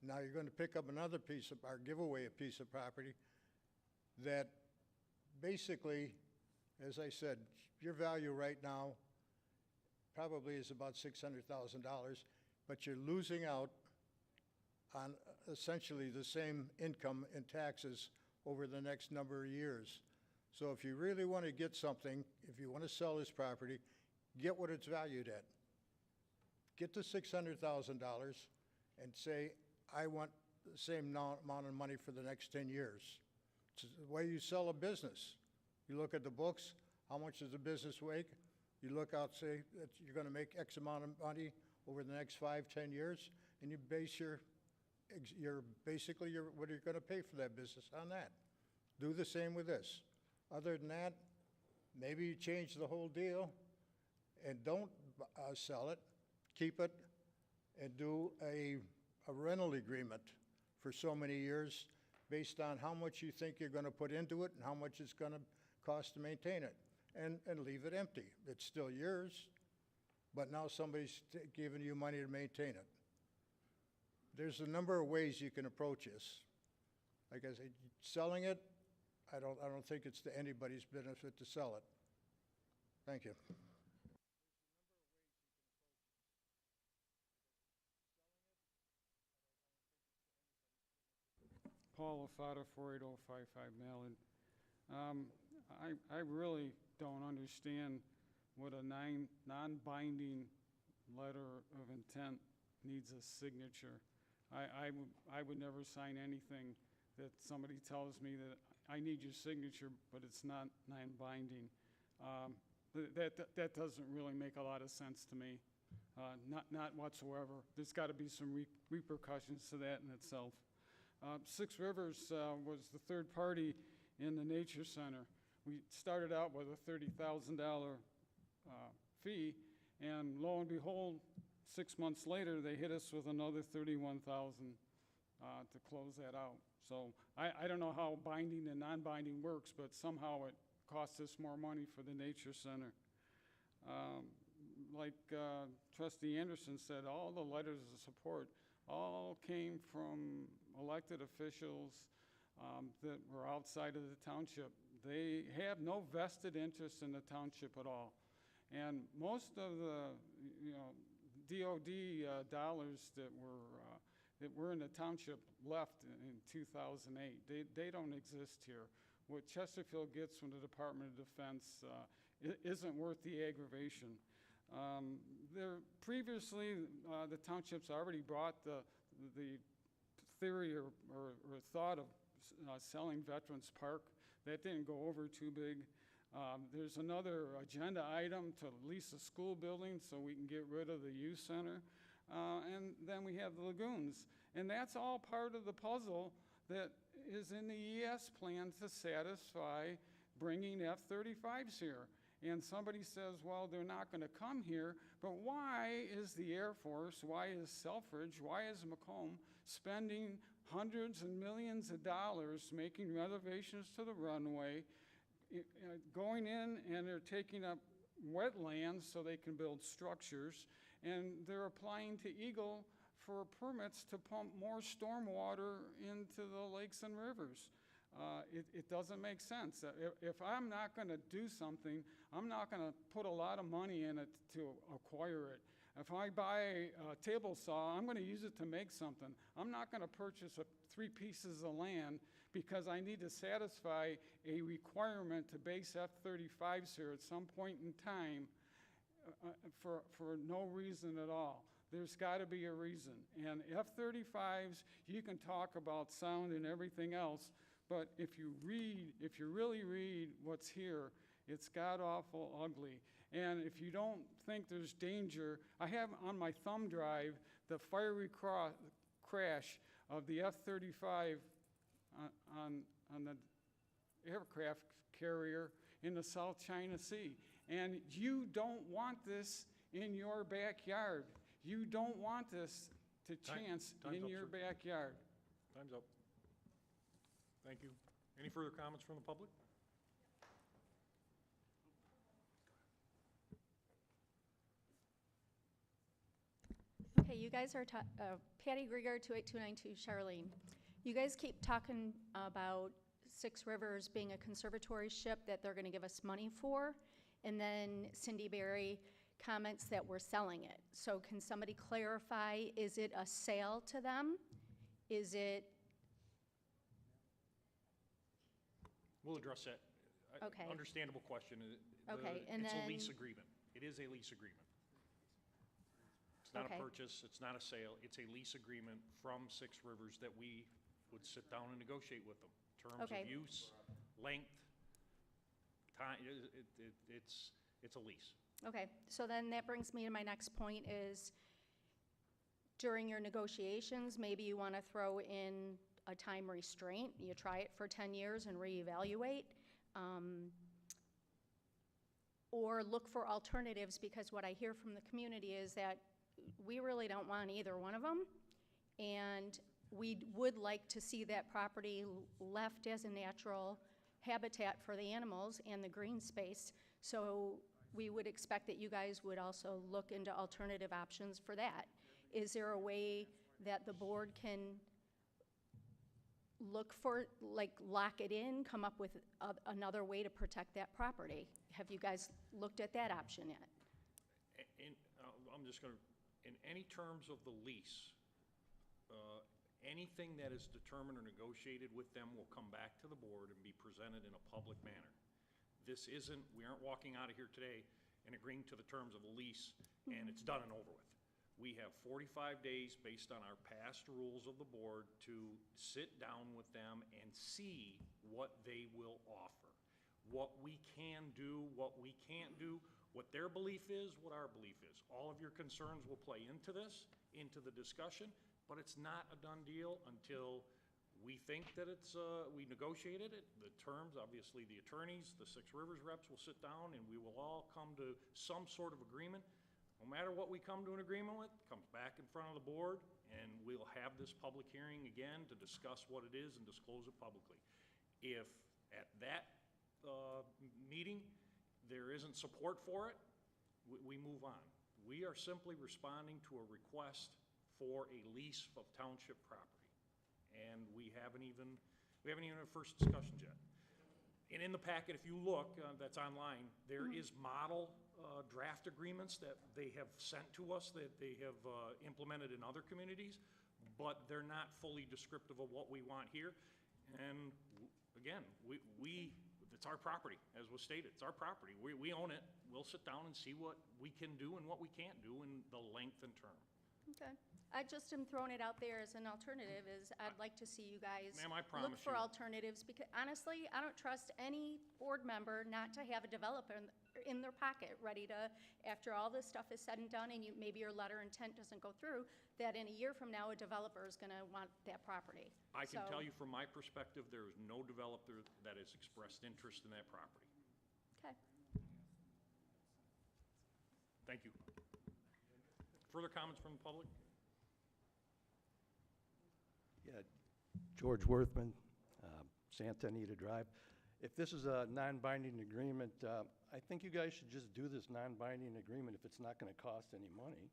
Now you're going to pick up another piece of, or give away a piece of property that basically, as I said, your value right now probably is about $600,000, but you're losing out on essentially the same income in taxes over the next number of years. So if you really want to get something, if you want to sell this property, get what it's valued at. Get the $600,000 and say, I want the same amount of money for the next 10 years. It's the way you sell a business. You look at the books, how much does the business make? You look out, say that you're going to make X amount of money over the next 5, 10 years, and you base what you're going to pay for that business on that. Do the same with this. Other than that, maybe you change the whole deal and don't sell it, keep it, and do a rental agreement for so many years based on how much you think you're going to put into it and how much it's going to cost to maintain it, and leave it empty. It's still yours, but now somebody's giving you money to maintain it. There's a number of ways you can approach this. Like I said, selling it, I don't think it's to anybody's benefit to sell it. Thank you. Paul Lafata, 48055 Mallard. I really don't understand what a non-binding letter of intent needs a signature. I would never sign anything that somebody tells me that I need your signature, but it's not non-binding. That doesn't really make a lot of sense to me, not whatsoever. There's got to be some repercussions to that in itself. Six Rivers was the third party in the Nature Center. We started out with a $30,000 fee, and lo and behold, 6 months later, they hit us with another $31,000 to close that out. So I don't know how binding and non-binding works, but somehow it costs us more money for the Nature Center. Like Trustee Anderson said, all the letters of support all came from elected officials that were outside of the township. They have no vested interest in the township at all. And most of the, DOD dollars that were in the township left in 2008. They don't exist here. What Chesterfield gets from the Department of Defense isn't worth the aggravation. Previously, the townships already brought the theory or thought of selling Veterans Park. That didn't go over too big. There's another agenda item to lease a school building so we can get rid of the youth center. And then we have the lagoons. And that's all part of the puzzle that is in the ES plan to satisfy bringing F-35s here. And somebody says, well, they're not going to come here, but why is the Air Force, why is Selfridge, why is Macomb spending hundreds and millions of dollars making renovations to the runway, going in and they're taking up wetlands so they can build structures, and they're applying to Eagle for permits to pump more stormwater into the lakes and rivers? It doesn't make sense. If I'm not going to do something, I'm not going to put a lot of money in it to acquire it. If I buy a table saw, I'm going to use it to make something. I'm not going to purchase 3 pieces of land because I need to satisfy a requirement to base F-35s here at some point in time for no reason at all. There's got to be a reason. And F-35s, you can talk about sound and everything else, but if you really read what's here, it's god-awful ugly. And if you don't think there's danger, I have on my thumb drive the fiery crash of the F-35 on the aircraft carrier in the South China Sea. And you don't want this in your backyard. You don't want this to chance in your backyard. Time's up. Thank you. Any further comments from the public? Okay, you guys are, Patty Grieger, 28292 Charlene. You guys keep talking about Six Rivers being a conservatory ship that they're going to give us money for, and then Cindy Berry comments that we're selling it. So can somebody clarify, is it a sale to them? Is it? We'll address that. Okay. Understandable question. Okay, and it's then- a lease agreement. It is a lease agreement. It's not Okay. a purchase, it's not a sale, it's a lease agreement from Six Rivers that we would sit down and negotiate with them. Terms Okay. of use, length, time, it's a lease. Okay, so then that brings me to my next point is, during your negotiations, maybe you want to throw in a time restraint. You try it for 10 years and reevaluate. Or look for alternatives, because what I hear from the community is that we really don't want either one of them. And we would like to see that property left as a natural habitat for the animals and the green space. So we would expect that you guys would also look into alternative options for that. Is there a way that the board can look for, like, lock it in, come up with another way to protect that property? Have you guys looked at that option yet? I'm just going to, in any terms of the lease, anything that is determined or negotiated with them will come back to the board and be presented in a public manner. This isn't, we aren't walking out of here today and agreeing to the terms of the lease and it's done and over with. We have 45 days based on our past rules of the board to sit down with them and see what they will offer. What we can do, what we can't do, what their belief is, what our belief is. All of your concerns will play into this, into the discussion, but it's not a done deal until we think that it's, we negotiated it. The terms, obviously the attorneys, the Six Rivers reps will sit down and we will all come to some sort of agreement. No matter what we come to an agreement with, it comes back in front of the board and we'll have this public hearing again to discuss what it is and disclose it publicly. If at that meeting there isn't support for it, we move on. We are simply responding to a request for a lease of township property. And we haven't even had first discussions yet. And in the packet, if you look, that's online, there is model draft agreements that they have sent to us that they have implemented in other communities, but they're not fully descriptive of what we want here. And again, it's our property, as was stated, it's our property. We own it. We'll sit down and see what we can do and what we can't do in the length and term. Okay. I just am throwing it out there as an alternative, is I'd like to see you guys Ma'am, I promise look for you. alternatives, because honestly, I don't trust any board member not to have a developer in their pocket, ready to, after all this stuff is said and done, and maybe your letter of intent doesn't go through, that in a year from now, a developer is gonna want that property. I can So- tell you from my perspective, there is no developer that has expressed interest in that property. Okay. Thank you. Further comments from the public? Yeah, George Worthman, Santa Anita Drive. If this is a non-binding agreement, I think you guys should just do this non-binding agreement if it's not going to cost any money.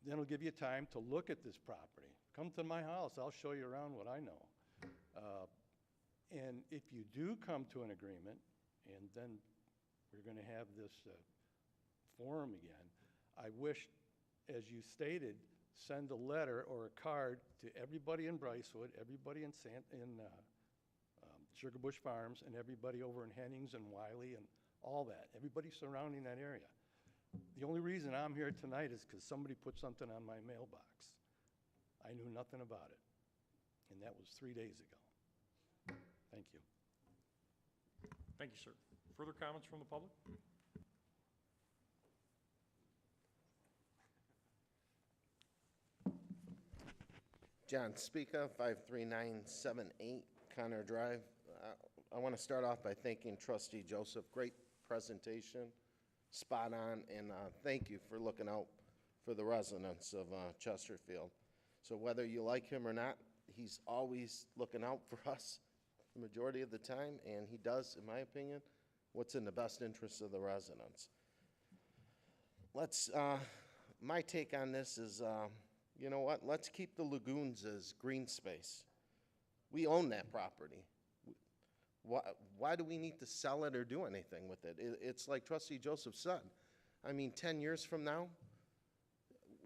Then it'll give you time to look at this property. Come to my house, I'll show you around what I know. And if you do come to an agreement, and then we're going to have this forum again, I wish, as you stated, send a letter or a card to everybody in Brycewood, everybody in Sugar Bush Farms, and everybody over in Hennings and Wiley and all that, everybody surrounding that area. The only reason I'm here tonight is because somebody put something on my mailbox. I knew nothing about it, and that was 3 days ago. Thank you. Thank you, sir. Further comments from the public? John Spica, 53978 Connor Drive. I want to start off by thanking Trustee Joseph. Great presentation, spot on, and thank you for looking out for the residents of Chesterfield. So whether you like him or not, he's always looking out for us the majority of the time, and he does, in my opinion, what's in the best interest of the residents. My take on this is, you know what, let's keep the lagoons as green space. We own that property. Why do we need to sell it or do anything with it? It's like Trustee Joseph said. I mean, 10 years from now,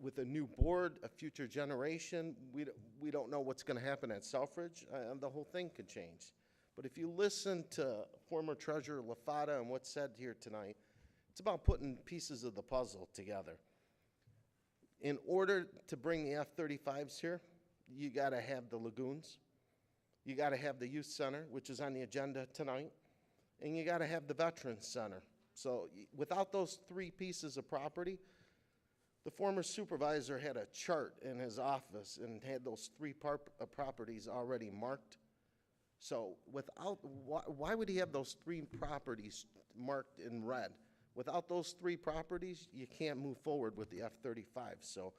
with a new board, a future generation, we don't know what's going to happen at Selfridge, and the whole thing could change. But if you listen to former Treasurer LaFata and what's said here tonight, it's about putting pieces of the puzzle together. In order to bring the F-35s here, you got to have the lagoons, you got to have the youth center, which is on the agenda tonight, and you got to have the Veterans Center. So without those three pieces of property, the former supervisor had a chart in his office and had those three properties already marked. So why would he have those three properties marked in red? Without those three properties, you can't move forward with the F-35. So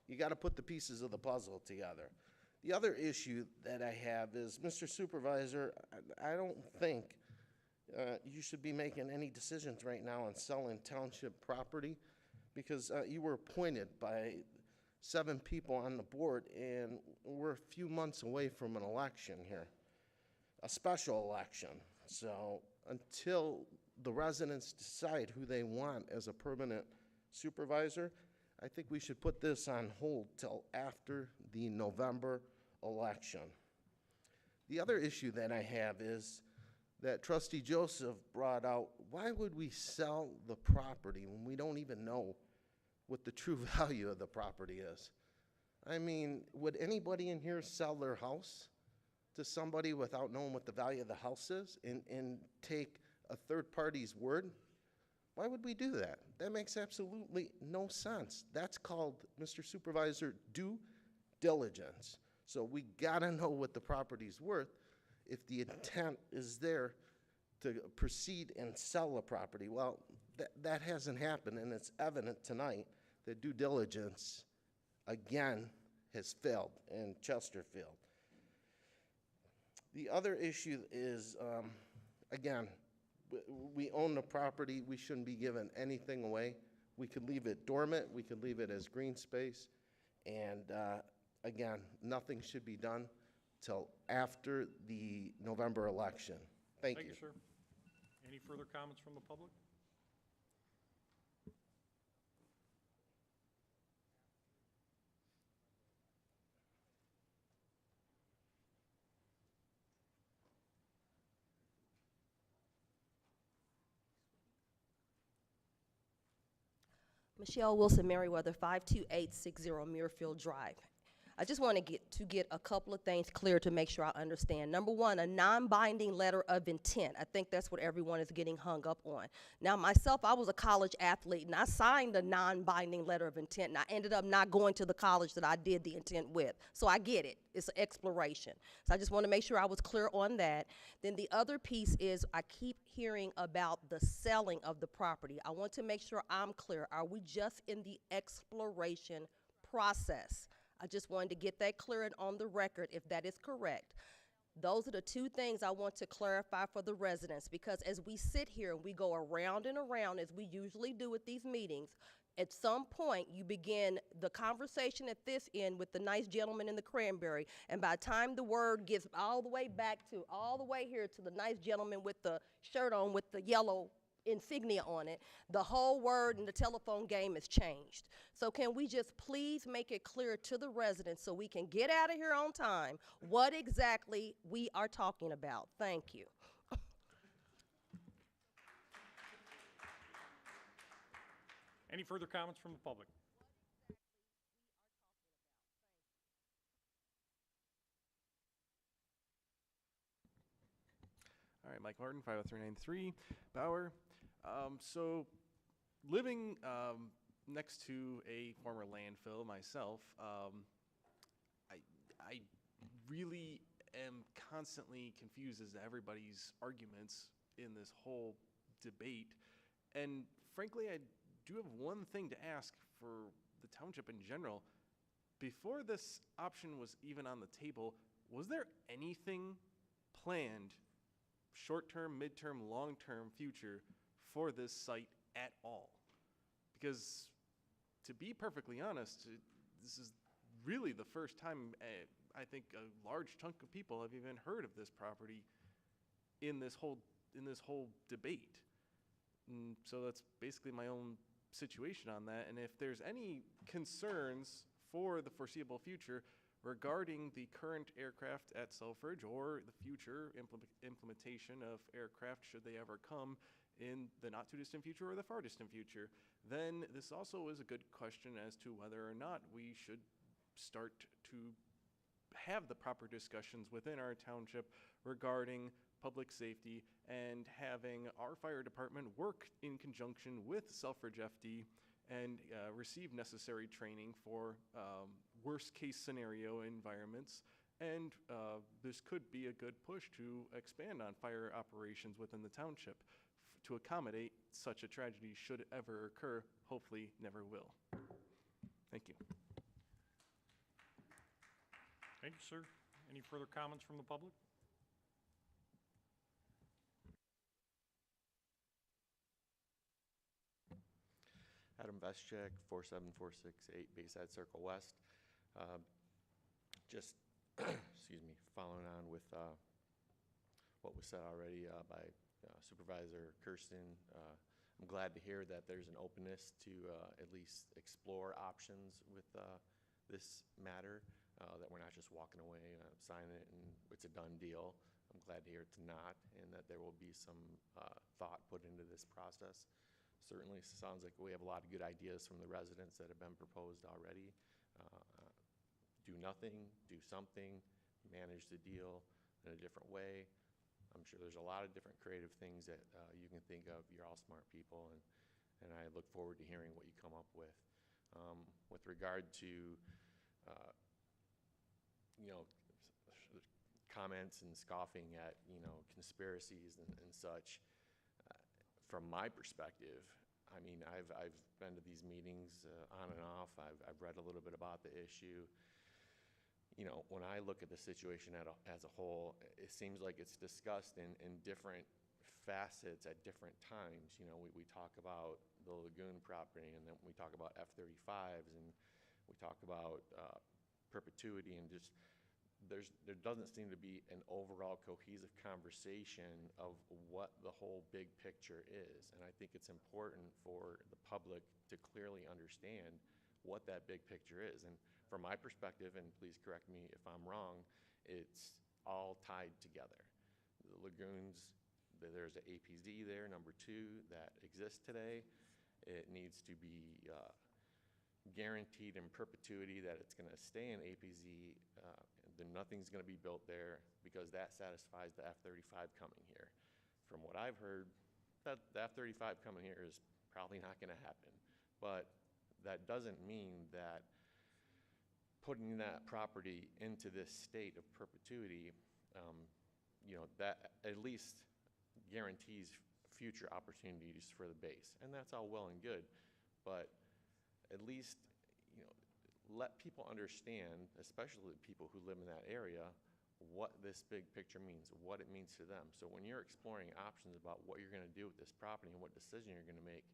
you got to put the pieces of the puzzle together. The other issue that I have is, Mr. Supervisor, I don't think you should be making any decisions right now on selling township property, because you were appointed by 7 people on the board, and we're a few months away from an election here, a special election. So until the residents decide who they want as a permanent supervisor, I think we should put this on hold till after the November election. The other issue that I have is that Trustee Joseph brought out, why would we sell the property when we don't even know what the true value of the property is? I mean, would anybody in here sell their house to somebody without knowing what the value of the house is and take a third party's word? Why would we do that? That makes absolutely no sense. That's called, Mr. Supervisor, due diligence. So we gotta know what the property's worth if the intent is there to proceed and sell a property. Well, that hasn't happened, and it's evident tonight that due diligence, again, has failed in Chesterfield. The other issue is, again, we own the property. We shouldn't be giving anything away. We could leave it dormant. We could leave it as green space. And again, nothing should be done till after the November election. Thank you. Thank you, sir. Any further comments from the public? Michelle Wilson Merriweather, 52860 Muirfield Drive. I just want to get a couple of things clear to make sure I understand. Number one, a non-binding letter of intent. I think that's what everyone is getting hung up on. Now, myself, I was a college athlete, and I signed a non-binding letter of intent, and I ended up not going to the college that I did the intent with. So I get it. It's an exploration. So I just want to make sure I was clear on that. Then the other piece is I keep hearing about the selling of the property. I want to make sure I'm clear. Are we just in the exploration process? I just wanted to get that clear and on the record if that is correct. Those are the two things I want to clarify for the residents, because as we sit here and we go around and around, as we usually do at these meetings, at some point you begin the conversation at this end with the nice gentleman in the cranberry, and by the time the word gets all the way back to, all the way here to the nice gentleman with the shirt on with the yellow insignia on it, the whole word and the telephone game has changed. So can we just please make it clear to the residents so we can get out of here on time what exactly we are talking about? Thank you. Any further comments from the public? All right, Mike Martin, 50393 Bauer. So living next to a former landfill myself, I really am constantly confused as to everybody's arguments in this whole debate. And frankly, I do have one thing to ask for the township in general. Before this option was even on the table, was there anything planned, short-term, mid-term, long-term future, for this site at all? Because to be perfectly honest, this is really the first time I think a large chunk of people have even heard of this property in this whole debate. And so that's basically my own situation on that. And if there's any concerns for the foreseeable future regarding the current aircraft at Selfridge or the future implementation of aircraft, should they ever come in the not too distant future or the far distant future, then this also is a good question as to whether or not we should start to have the proper discussions within our township regarding public safety and having our fire department work in conjunction with Selfridge FD and receive necessary training for worst case scenario environments. And this could be a good push to expand on fire operations within the township to accommodate such a tragedy should it ever occur. Hopefully never will. Thank you. Thank you, sir. Any further comments from the public? Adam Veschek, 47468 Bayside Circle West. Just, excuse me, following on with what was said already by Supervisor Kersten. I'm glad to hear that there's an openness to at least explore options with this matter, that we're not just walking away, signing it, and it's a done deal. I'm glad to hear it's not, and that there will be some thought put into this process. Certainly sounds like we have a lot of good ideas from the residents that have been proposed already. Do nothing, do something, manage the deal in a different way. I'm sure there's a lot of different creative things that you can think of. You're all smart people, and I look forward to hearing what you come up with. With regard to, you know, comments and scoffing at, you know, conspiracies and such, from my perspective, I mean, I've been to these meetings on and off. I've read a little bit about the issue. You know, when I look at the situation as a whole, it seems like it's discussed in different facets at different times. You know, we talk about the lagoon property, and then we talk about F-35s, and we talk about perpetuity, and just there doesn't seem to be an overall cohesive conversation of what the whole big picture is. And I think it's important for the public to clearly understand what that big picture is. And from my perspective, and please correct me if I'm wrong, it's all tied together. The lagoons, there's an APZ there, number 2, that exists today. It needs to be guaranteed in perpetuity that it's going to stay in APZ, then nothing's going to be built there, because that satisfies the F-35 coming here. From what I've heard, that the F-35 coming here is probably not going to happen. But that doesn't mean that putting that property into this state of perpetuity, you know, that at least guarantees future opportunities for the base. And that's all well and good, but at least, you know, let people understand, especially the people who live in that area, what this big picture means, what it means to them. So when you're exploring options about what you're going to do with this property and what decision you're going to make,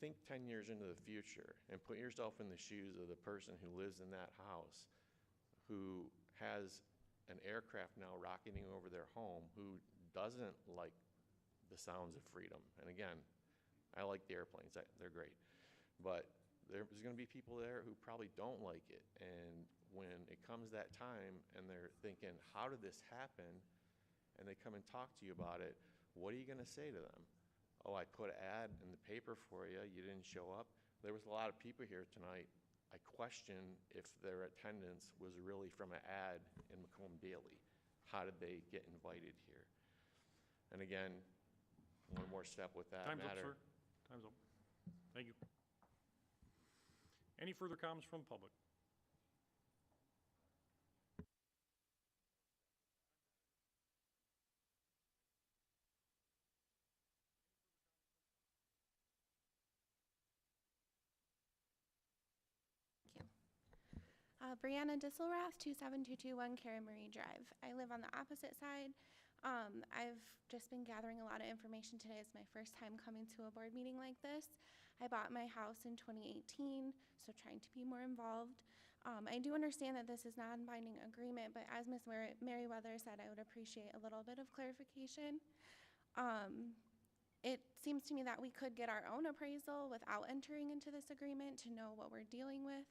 think 10 years into the future and put yourself in the shoes of the person who lives in that house, who has an aircraft now rocketing over their home, who doesn't like the sounds of freedom. And again, I like the airplanes, they're great. But there's going to be people there who probably don't like it. And when it comes that time and they're thinking, how did this happen? And they come and talk to you about it, what are you going to say to them? Oh, I put an ad in the paper for you, you didn't show up. There was a lot of people here tonight. I question if their attendance was really from an ad in Macomb Daily. How did they get invited here? And again, one more step with that Time's matter. up, sir. Time's up. Thank you. Any further comments from the public? Brianna Disselrath, 27221 Cara Marie Drive. I live on the opposite side. I've just been gathering a lot of information today. It's my first time coming to a board meeting like this. I bought my house in 2018, so trying to be more involved. I do understand that this is not a non-binding agreement, but as Ms. Merriweather said, I would appreciate a little bit of clarification. It seems to me that we could get our own appraisal without entering into this agreement to know what we're dealing with.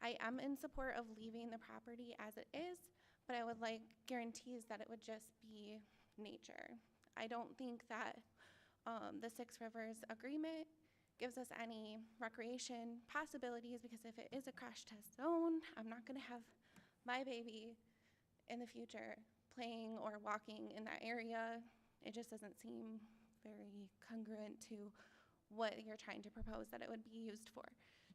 I am in support of leaving the property as it is, but I would like guarantees that it would just be nature. I don't think that the Six Rivers agreement gives us any recreation possibilities, because if it is a crash test zone, I'm not going to have my baby in the future playing or walking in that area. It just doesn't seem very congruent to what you're trying to propose that it would be used for.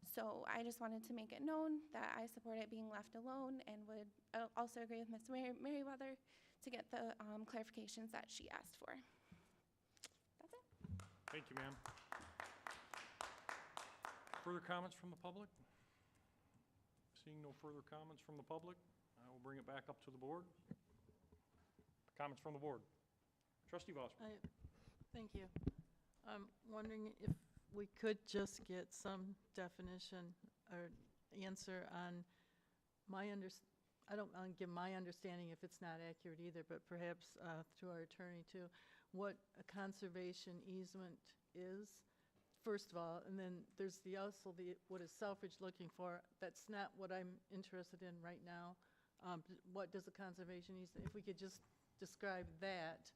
So I just wanted to make it known that I support it being left alone, and would also agree with Ms. Merriweather to get the clarifications that she asked for. That's it. Thank you, ma'am. Further comments from the public? Seeing no further comments from the public, I will bring it back up to the board. Comments from the board. Trustee Vosper. Thank you. I'm wondering if we could just get some definition or answer on I don't want to give my understanding if it's not accurate either, but perhaps through our attorney too, what a conservation easement is, first of all, and then there's what is Selfridge looking for? That's not what I'm interested in right now. What does a conservation easement, if we could just describe that,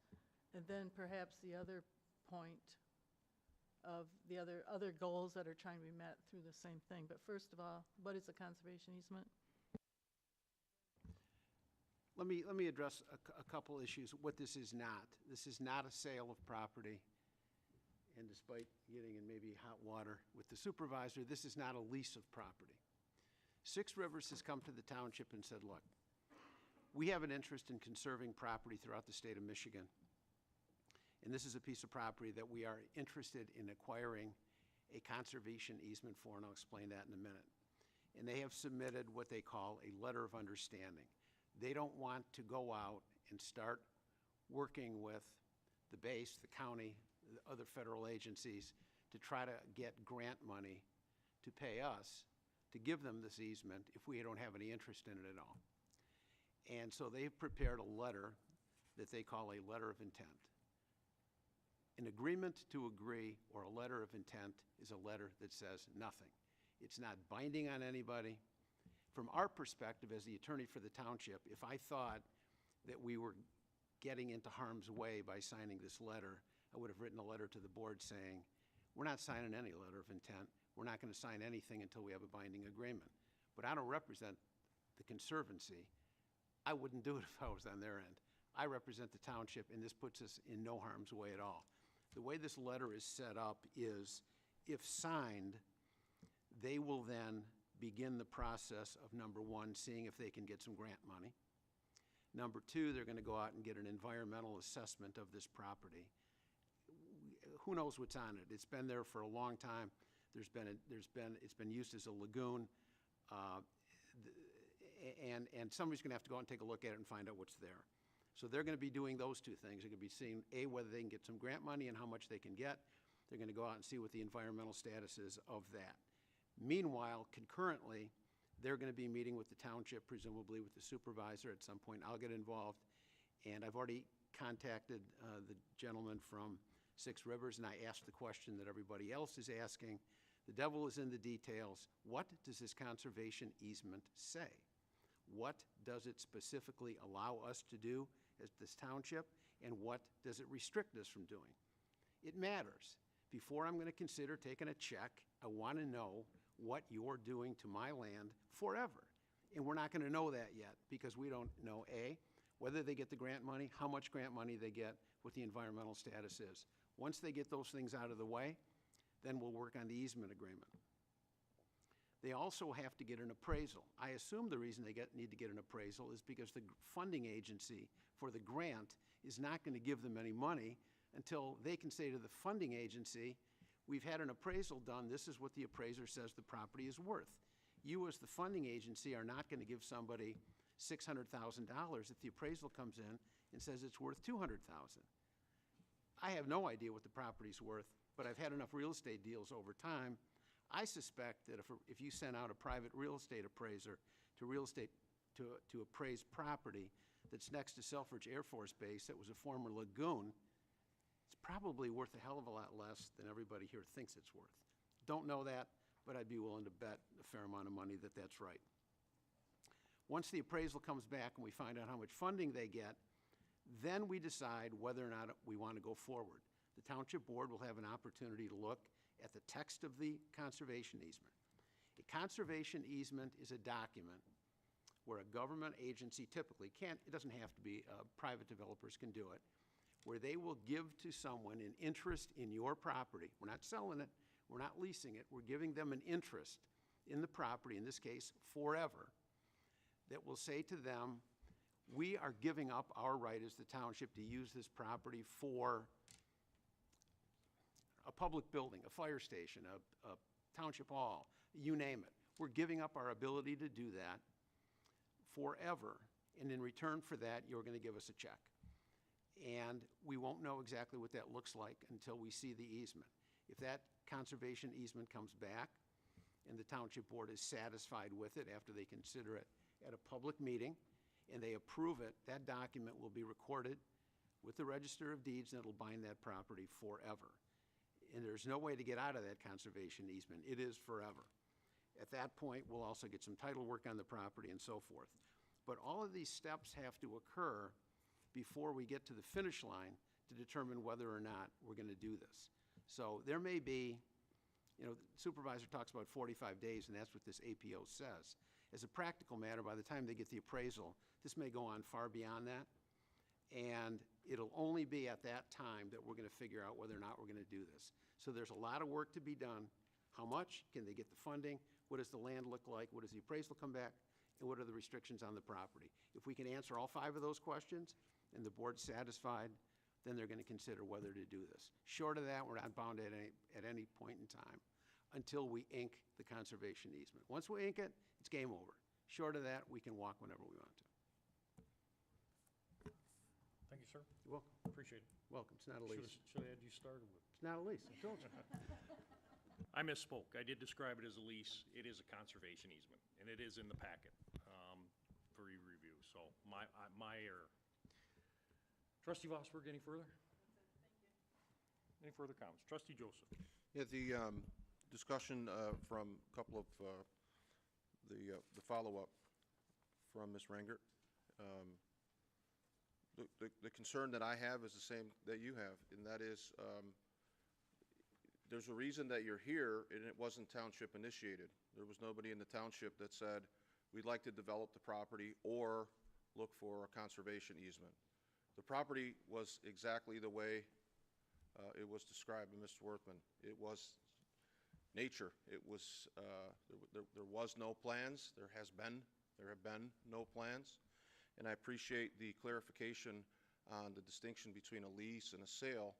and then perhaps the other point of the other goals that are trying to be met through the same thing. But first of all, what is a conservation easement? Let me address a couple issues. What this is not. This is not a sale of property. And despite getting in maybe hot water with the supervisor, this is not a lease of property. Six Rivers has come to the township and said, look, we have an interest in conserving property throughout the state of Michigan. And this is a piece of property that we are interested in acquiring a conservation easement for, and I'll explain that in a minute. And they have submitted what they call a letter of understanding. They don't want to go out and start working with the base, the county, the other federal agencies to try to get grant money to pay us to give them this easement if we don't have any interest in it at all. And so they've prepared a letter that they call a letter of intent. An agreement to agree or a letter of intent is a letter that says nothing. It's not binding on anybody. From our perspective as the attorney for the township, if I thought that we were getting into harm's way by signing this letter, I would have written a letter to the board saying, we're not signing any letter of intent. We're not going to sign anything until we have a binding agreement. But I don't represent the Conservancy. I wouldn't do it if I was on their end. I represent the township, and this puts us in no harm's way at all. The way this letter is set up is, if signed, they will then begin the process of, number one, seeing if they can get some grant money. Number two, they're going to go out and get an environmental assessment of this property. Who knows what's on it? It's been there for a long time. It's been used as a lagoon, and somebody's going to have to go out and take a look at it and find out what's there. So they're going to be doing those two things. They're going to be seeing, A, whether they can get some grant money and how much they can get. They're going to go out and see what the environmental status is of that. Meanwhile, concurrently, they're going to be meeting with the township, presumably with the supervisor at some point. I'll get involved, and I've already contacted the gentleman from Six Rivers, and I asked the question that everybody else is asking. The devil is in the details. What does this conservation easement say? What does it specifically allow us to do as this township, and what does it restrict us from doing? It matters. Before I'm going to consider taking a check, I want to know what you're doing to my land forever. And we're not going to know that yet because we don't know, A, whether they get the grant money, how much grant money they get, what the environmental status is. Once they get those things out of the way, then we'll work on the easement agreement. They also have to get an appraisal. I assume the reason they need to get an appraisal is because the funding agency for the grant is not going to give them any money until they can say to the funding agency, we've had an appraisal done, this is what the appraiser says the property is worth. You as the funding agency are not going to give somebody $600,000 if the appraisal comes in and says it's worth $200,000. I have no idea what the property's worth, but I've had enough real estate deals over time. I suspect that if you sent out a private real estate appraiser to appraise property that's next to Selfridge Air Force Base that was a former lagoon, it's probably worth a hell of a lot less than everybody here thinks it's worth. Don't know that, but I'd be willing to bet a fair amount of money that that's right. Once the appraisal comes back and we find out how much funding they get, then we decide whether or not we want to go forward. The Township Board will have an opportunity to look at the text of the conservation easement. A conservation easement is a document where a government agency typically can't, it doesn't have to be, private developers can do it, where they will give to someone an interest in your property. We're not selling it, we're not leasing it, we're giving them an interest in the property, in this case, forever, that will say to them, we are giving up our right as the township to use this property for a public building, a fire station, a township hall, you name it. We're giving up our ability to do that forever, and in return for that, you're going to give us a check. And we won't know exactly what that looks like until we see the easement. If that conservation easement comes back and the township board is satisfied with it after they consider it at a public meeting and they approve it, that document will be recorded with the Register of Deeds and it'll bind that property forever. And there's no way to get out of that conservation easement. It is forever. At that point, we'll also get some title work on the property and so forth. But all of these steps have to occur before we get to the finish line to determine whether or not we're going to do this. So there may be, you know, the supervisor talks about 45 days, and that's what this APO says. As a practical matter, by the time they get the appraisal, this may go on far beyond that. And it'll only be at that time that we're going to figure out whether or not we're going to do this. So there's a lot of work to be done. How much? Can they get the funding? What does the land look like? What does the appraisal come back? And what are the restrictions on the property? If we can answer all 5 of those questions and the board's satisfied, then they're going to consider whether to do this. Short of that, we're not bound at any point in time until we ink the conservation easement. Once we ink it, it's game over. Short of that, we can walk whenever we want to. Thank you, sir. You're welcome. Appreciate it. Welcome. It's not a lease. Should have had you started with. It's not a lease, I told you. I misspoke. I did describe it as a lease. It is a conservation easement, and it is in the packet for your review. So my error. Trustee Vosberg, any further? Any further comments? Trustee Joseph. Yeah, the discussion from a couple of the follow-up from Ms. Rangert. The concern that I have is the same that you have, and that is there's a reason that you're here, and it wasn't township initiated. There was nobody in the township that said, we'd like to develop the property or look for a conservation easement. The property was exactly the way it was described by Mr. Worthman. It was nature. It was, there was no plans. There have been no plans. And I appreciate the clarification on the distinction between a lease and a sale.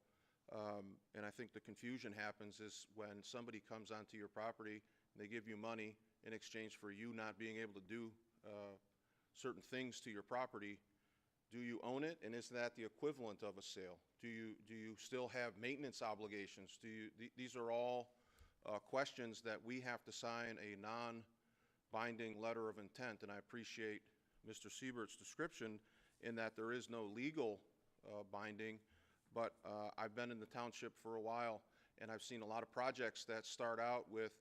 And I think the confusion happens is when somebody comes onto your property and they give you money in exchange for you not being able to do certain things to your property. Do you own it, and is that the equivalent of a sale? Do you still have maintenance obligations? These are all questions that we have to sign a non-binding letter of intent, and I appreciate Mr. Siebert's description in that there is no legal binding, but I've been in the township for a while, and I've seen a lot of projects that start out with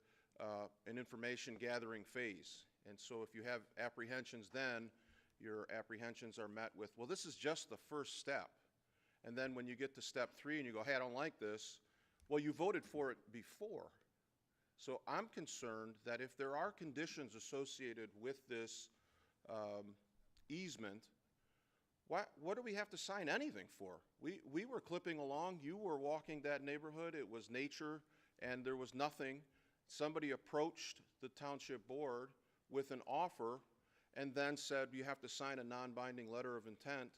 an information gathering phase. And so if you have apprehensions then, your apprehensions are met with, well, this is just the first step. And then when you get to step 3 and you go, hey, I don't like this, well, you voted for it before. So I'm concerned that if there are conditions associated with this easement, what do we have to sign anything for? We were clipping along. You were walking that neighborhood. It was nature, and there was nothing. Somebody approached the township board with an offer and then said, you have to sign a non-binding letter of intent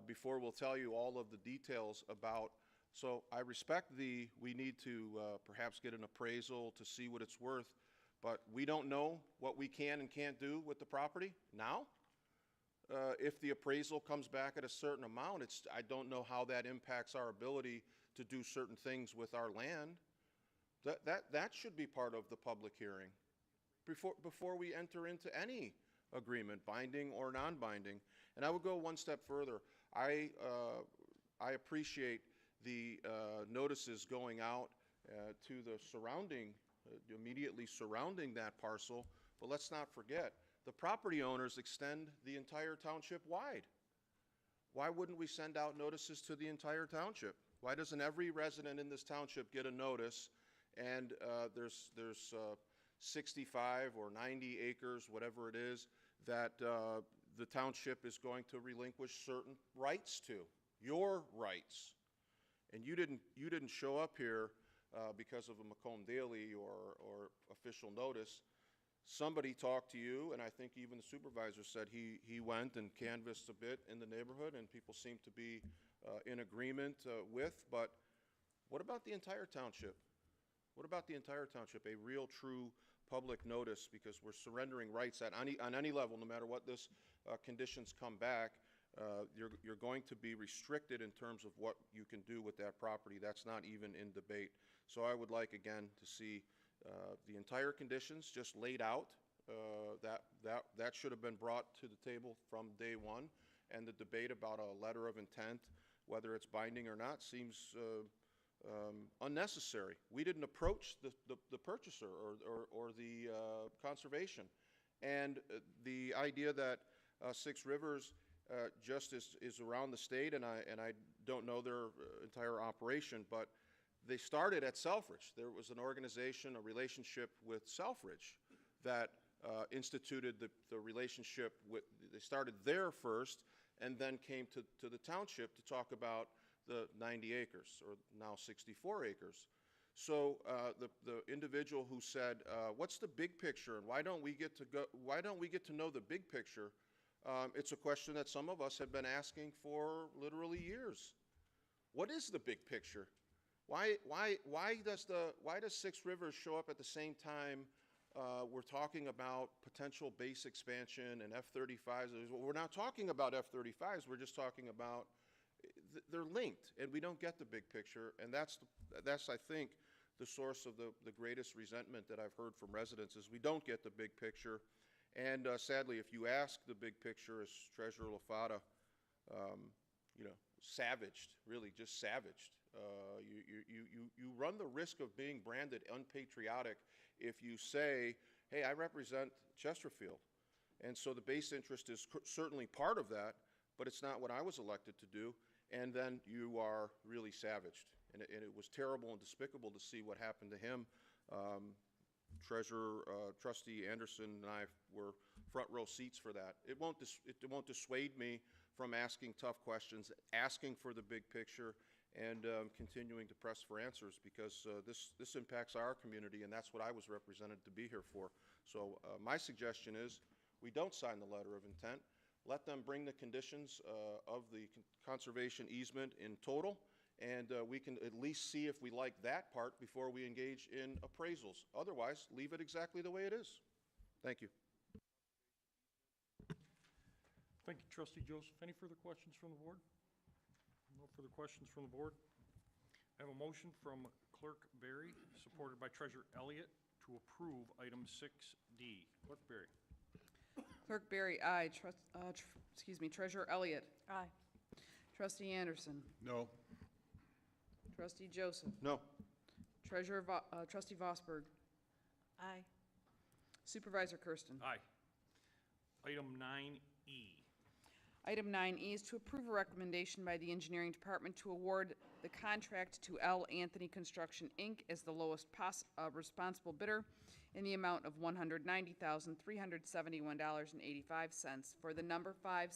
before we'll tell you all of the details about. So I respect we need to perhaps get an appraisal to see what it's worth, but we don't know what we can and can't do with the property now. If the appraisal comes back at a certain amount, I don't know how that impacts our ability to do certain things with our land. That should be part of the public hearing before we enter into any agreement, binding or non-binding. And I would go one step further. I appreciate the notices going out to the surrounding, immediately surrounding that parcel, but let's not forget, the property owners extend the entire township wide. Why wouldn't we send out notices to the entire township? Why doesn't every resident in this township get a notice and there's 65 or 90 acres, whatever it is, that the township is going to relinquish certain rights to, your rights. And you didn't show up here because of a Macomb Daily or official notice. Somebody talked to you, and I think even the supervisor said he went and canvassed a bit in the neighborhood, and people seem to be in agreement with. But what about the entire township? What about the entire township? A real, true public notice, because we're surrendering rights on any level, no matter what this conditions come back. you're going to be restricted in terms of what you can do with that property. That's not even in debate. So I would like, again, to see the entire conditions just laid out. That should have been brought to the table from day one, and the debate about a letter of intent, whether it's binding or not, seems unnecessary. We didn't approach the purchaser or the conservation. And the idea that Six Rivers just is around the state, and I don't know their entire operation, but they started at Selfridge. There was an organization, a relationship with Selfridge that instituted the relationship with, they started there first and then came to the township to talk about the 90 acres, or now 64 acres. So the individual who said, what's the big picture, and why don't we get to know the big picture? It's a question that some of us have been asking for literally years. What is the big picture? Why does Six Rivers show up at the same time we're talking about potential base expansion and F-35s? We're not talking about F-35s. We're just talking about, they're linked, and we don't get the big picture. And that's I think, the source of the greatest resentment that I've heard from residents is we don't get the big picture. And sadly, if you ask the big picture, as Treasurer Lafata, savaged, really just savaged. You run the risk of being branded unpatriotic if you say, hey, I represent Chesterfield. And so the base interest is certainly part of that, but it's not what I was elected to do. And then you are really savaged. And it was terrible and despicable to see what happened to him. Trustee Anderson and I were front row seats for that. It won't dissuade me from asking tough questions, asking for the big picture, and continuing to press for answers, because this impacts our community, and that's what I was represented to be here for. So my suggestion is we don't sign the letter of intent. Let them bring the conditions of the conservation easement in total, and we can at least see if we like that part before we engage in appraisals. Otherwise, leave it exactly the way it is. Thank you. Thank you, Trustee Joseph. Any further questions from the board? No further questions from the board. I have a motion from Clerk Berry, supported by Treasurer Elliott, to approve item 6D. Clerk Berry. Clerk Berry, aye. Treasurer Elliott. Aye. Trustee Anderson. No. Trustee Joseph. No. Trustee Vosberg. Aye. Supervisor Kersten. Aye. Item 9E. Item 9E is to approve a recommendation by the Engineering Department to award the contract to L. Anthony Construction, Inc. as the lowest responsible bidder in the amount of $190,371.85 for the number 5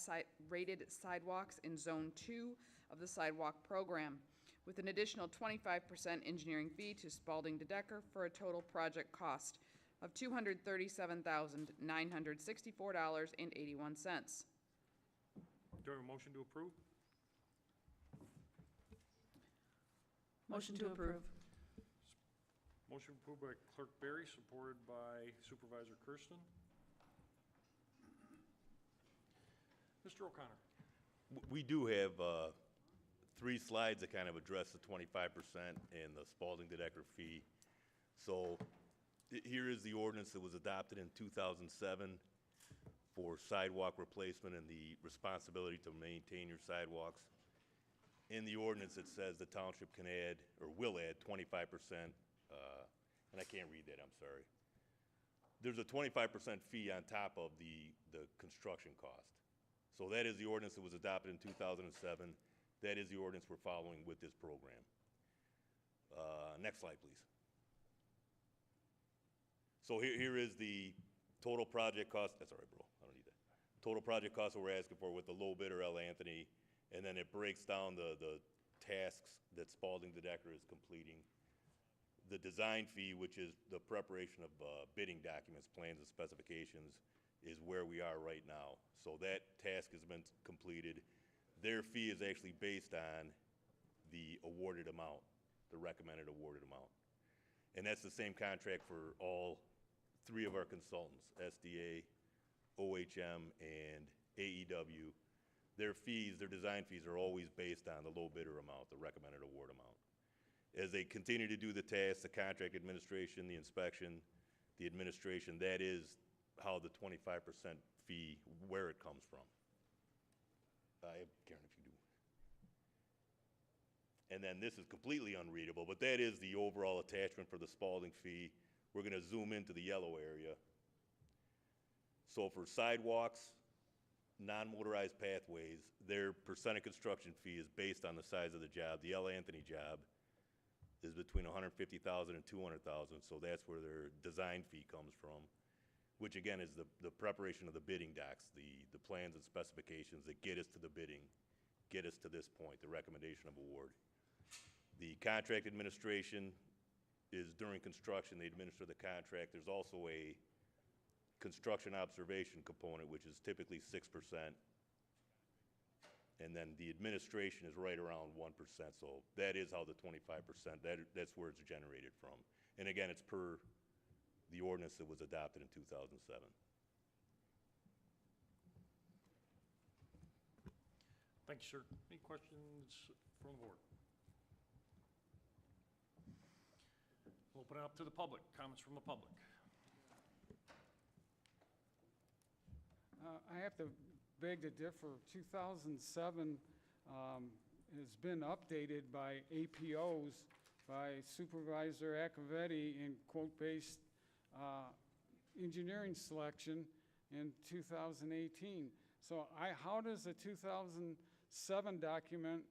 rated sidewalks in Zone 2 of the sidewalk program, with an additional 25% engineering fee to Spalding to Decker for a total project cost of $237,964.81. Do I have a motion to approve? Motion to approve. Motion approved by Clerk Berry, supported by Supervisor Kersten. Mr. O'Connor. We do have 3 slides that kind of address the 25% and the Spalding to Decker fee. So here is the ordinance that was adopted in 2007 for sidewalk replacement and the responsibility to maintain your sidewalks. In the ordinance, it says the township can add, or will add, 25%, and I can't read that, I'm sorry. There's a 25% fee on top of the construction cost. So that is the ordinance that was adopted in 2007. That is the ordinance we're following with this program. Next slide, please. So here is the total project cost. That's all right, bro. I don't need that. Total project cost that we're asking for with the low bidder, L. Anthony, and then it breaks down the tasks that Spalding to Decker is completing. The design fee, which is the preparation of bidding documents, plans, and specifications, is where we are right now. So that task has been completed. Their fee is actually based on the awarded amount, the recommended awarded amount. And that's the same contract for all 3 of our consultants, SDA, OHM, and AEW. their fees, their design fees are always based on the low bidder amount, the recommended award amount. As they continue to do the tasks, the contract administration, the inspection, the administration, that is how the 25% fee, where it comes from. Karen, if you do. And then this is completely unreadable, but that is the overall attachment for the Spalding fee. We're gonna zoom into the yellow area. So for sidewalks, non-motorized pathways, their percent of construction fee is based on the size of the job. The L. Anthony job is between $150,000 and $200,000, so that's where their design fee comes from, which again is the preparation of the bidding docs, the plans and specifications that get us to the bidding, get us to this point, the recommendation of award. The contract administration is during construction, they administer the contract. There's also a construction observation component, which is typically 6%. And then the administration is right around 1%, so that is how the 25%, that's where it's generated from. And again, it's per the ordinance that was adopted in 2007. Thank you, sir. Any questions from the board? We'll open it up to the public. Comments from the public. I have to beg to differ. 2007 has been updated by APOs, by Supervisor Accavetti in quote-based engineering selection in 2018. So how does a 2007 document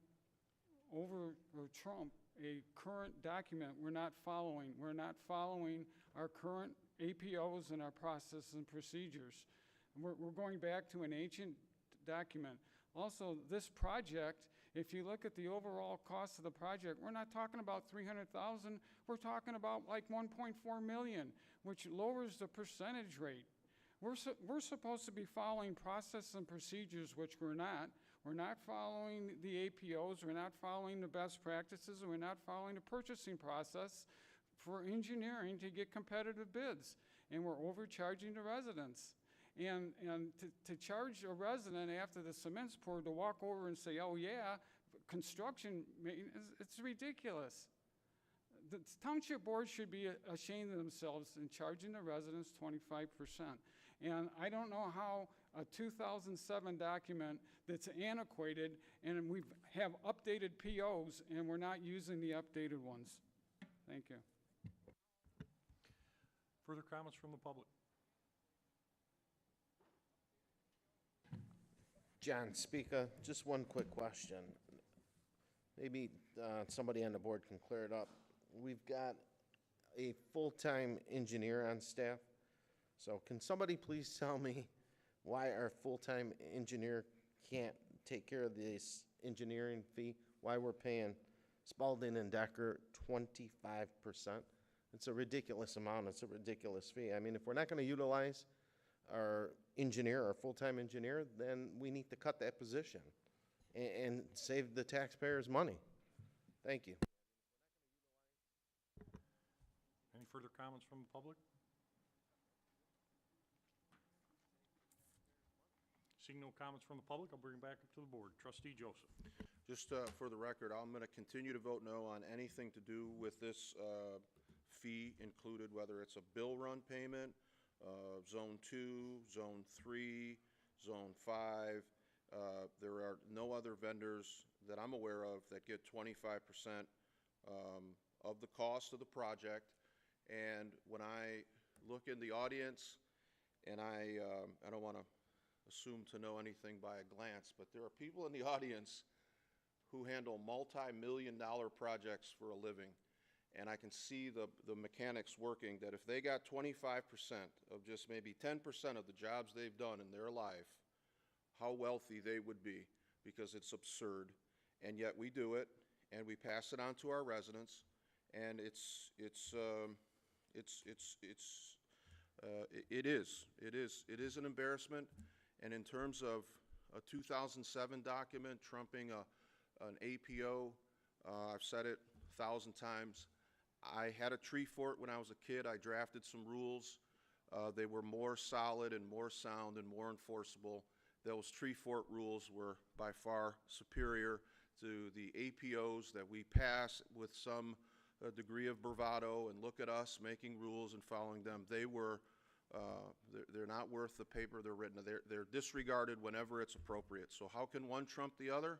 over or trump a current document we're not following? We're not following our current APOs and our processes and procedures. We're going back to an ancient document. Also, this project, if you look at the overall cost of the project, we're not talking about $300,000, we're talking about like $1.4 million, which lowers the percentage rate. We're supposed to be following process and procedures, which we're not. We're not following the APOs, we're not following the best practices, and we're not following the purchasing process for engineering to get competitive bids. And we're overcharging the residents. And to charge a resident after the cement's poured to walk over and say, oh yeah, construction, it's ridiculous. The township board should be ashamed of themselves in charging the residents 25%. And I don't know how a 2007 document that's antiquated, and we have updated POs, and we're not using the updated ones. Thank you. Further comments from the public? John, Speaker, just one quick question. Maybe somebody on the board can clear it up. We've got a full-time engineer on staff. So can somebody please tell me why our full-time engineer can't take care of this engineering fee? Why we're paying Spalding and Decker 25%? It's a ridiculous amount. It's a ridiculous fee. I mean, if we're not going to utilize our engineer, our full-time engineer, then we need to cut that position and save the taxpayers money. Thank you. Any further comments from the public? Seeing no comments from the public, I'll bring it back up to the board. Trustee Joseph. Just for the record, I'm going to continue to vote no on anything to do with this fee included, whether it's a bill run payment, Zone 2, Zone 3, Zone 5. There are no other vendors that I'm aware of that get 25% of the cost of the project. And when I look in the audience, and I don't want to assume to know anything by a glance, but there are people in the audience who handle multi-million-dollar projects for a living. And I can see the mechanics working, that if they got 25% of just maybe 10% of the jobs they've done in their life, how wealthy they would be, because it's absurd. And yet we do it, and we pass it on to our residents, and it is an embarrassment. And in terms of a 2007 document trumping an APO, I've said it 1,000 times. I had a tree fort when I was a kid. I drafted some rules. They were more solid and more sound and more enforceable those tree fort rules were by far superior to the APOs that we pass with some degree of bravado, and look at us making rules and following them. They were, they're not worth the paper they're written. They're disregarded whenever it's appropriate. So how can one trump the other?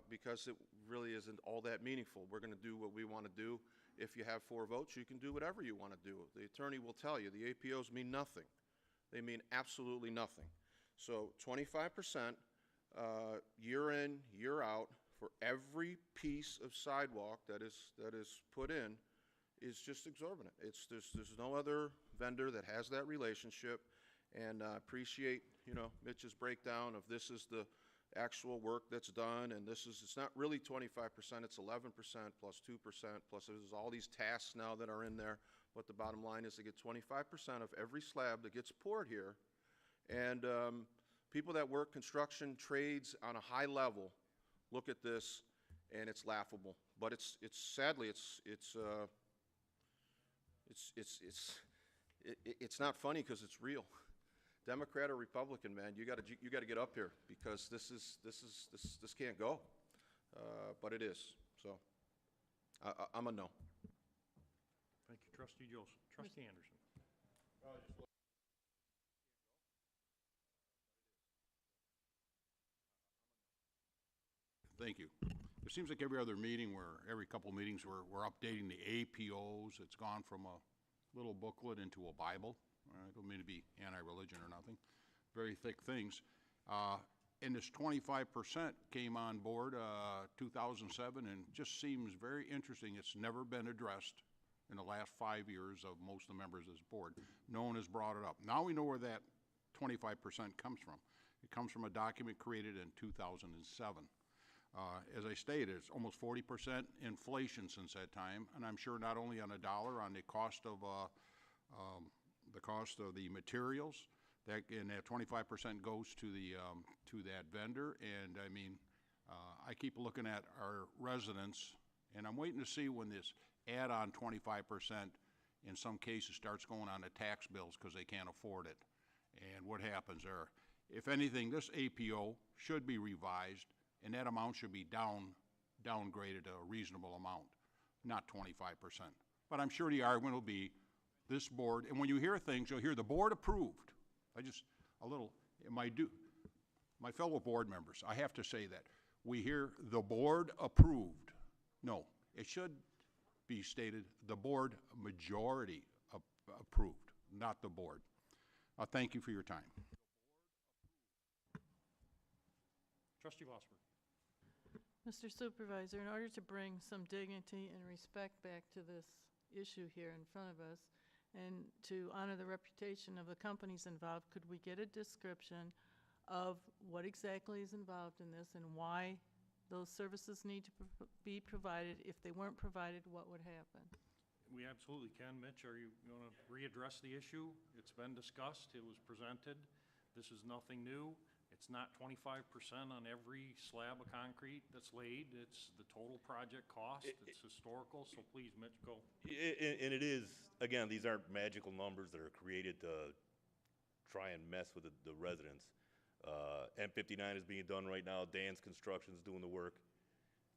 Because it really isn't all that meaningful. We're going to do what we want to do. If you have 4 votes, you can do whatever you want to do. The attorney will tell you the APOs mean nothing. They mean absolutely nothing. So 25% year in, year out for every piece of sidewalk that is put in is just exorbitant. There's no other vendor that has that relationship, and I appreciate, you know, Mitch's breakdown of this is the actual work that's done, and it's not really 25%, it's 11% plus 2%, plus there's all these tasks now that are in there, but the bottom line is to get 25% of every slab that gets poured here, and people that work construction trades on a high level look at this, and it's laughable, but it's sadly, it's not funny because it's real. Democrat or Republican, man, you got to get up here, because this can't go, but it is. So I'm a no. Thank you, Trustee Joseph. Trustee Anderson. Thank you. It seems like every other meeting, every couple meetings, we're updating the APOs. It's gone from a little booklet into a Bible. I don't mean to be anti-religion or nothing. Very thick things. And this 25% came on board 2007, and just seems very interesting. It's never been addressed in the last 5 years of most of the members of this board. No one has brought it up. Now we know where that 25% comes from. It comes from a document created in 2007. As I stated, it's almost 40% inflation since that time, and I'm sure not only on a dollar, on the cost of the materials, and that 25% goes to the to that vendor. And I mean, I keep looking at our residents, and I'm waiting to see when this add-on 25% in some cases starts going on the tax bills because they can't afford it. And what happens there? If anything, this APO should be revised, and that amount should be downgraded to a reasonable amount, not 25%. But I'm sure the argument will be this board, and when you hear things, you'll hear the board approved. My fellow board members, I have to say that. We hear the board approved. No, it should be stated the board majority approved, not the board. Thank you for your time. Trustee Vosper. Mr. Supervisor, in order to bring some dignity and respect back to this issue here in front of us, and to honor the reputation of the companies involved, could we get a description of what exactly is involved in this and why those services need to be provided? If they weren't provided, what would happen? We absolutely can. Mitch, are you going to readdress the issue? It's been discussed. It was presented. This is nothing new. It's not 25% on every slab of concrete that's laid. It's the total project cost. It's historical. So please, Mitch, go. And it is, again, these aren't magical numbers that are created to try and mess with the residents. M59 is being done right now. Dan's Construction is doing the work.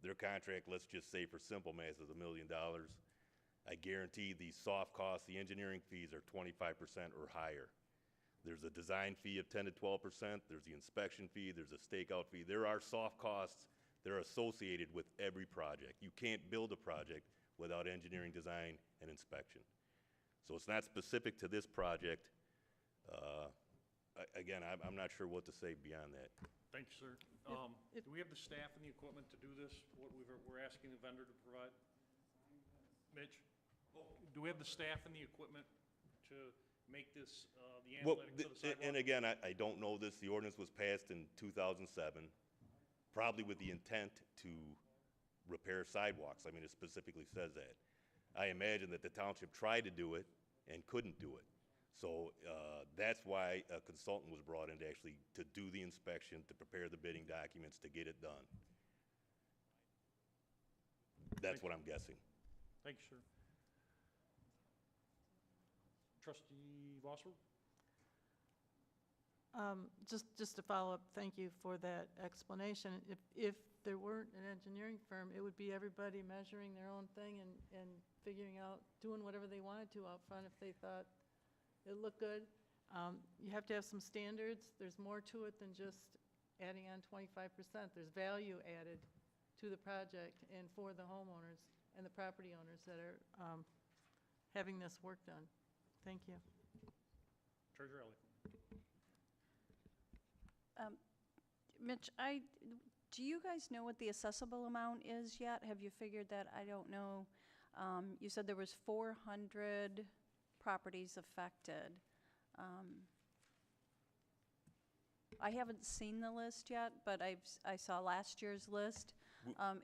Their contract, let's just say for simple math, is $1 million. I guarantee the soft costs, the engineering fees are 25% or higher. There's a design fee of 10 to 12%. There's the inspection fee. There's a stakeout fee. There are soft costs that are associated with every project. You can't build a project without engineering, design, and inspection. So it's not specific to this project. Again, I'm not sure what to say beyond that. Thank you, sir. Do we have the staff and the equipment to do this, what we're asking the vendor to provide? Mitch? Do we have the staff and the equipment to make this the analytics of the sidewalk? And again, I don't know this. The ordinance was passed in 2007, probably with the intent to repair sidewalks. I mean, it specifically says that. I imagine that the township tried to do it and couldn't do it. So that's why a consultant was brought in to actually to do the inspection, to prepare the bidding documents, to get it done. That's what I'm guessing. Thank you, sir. Trustee Vosper? Just to follow up, thank you for that explanation. If there weren't an engineering firm, it would be everybody measuring their own thing and figuring out, doing whatever they wanted to out front if they thought it looked good. You have to have some standards. There's more to it than just adding on 25%. There's value added to the project and for the homeowners and the property owners that are having this work done. Thank you. Treasurer Elliott. Mitch, do you guys know what the assessable amount is yet? Have you figured that? I don't know. You said there was 400 properties affected. I haven't seen the list yet, but I saw last year's list.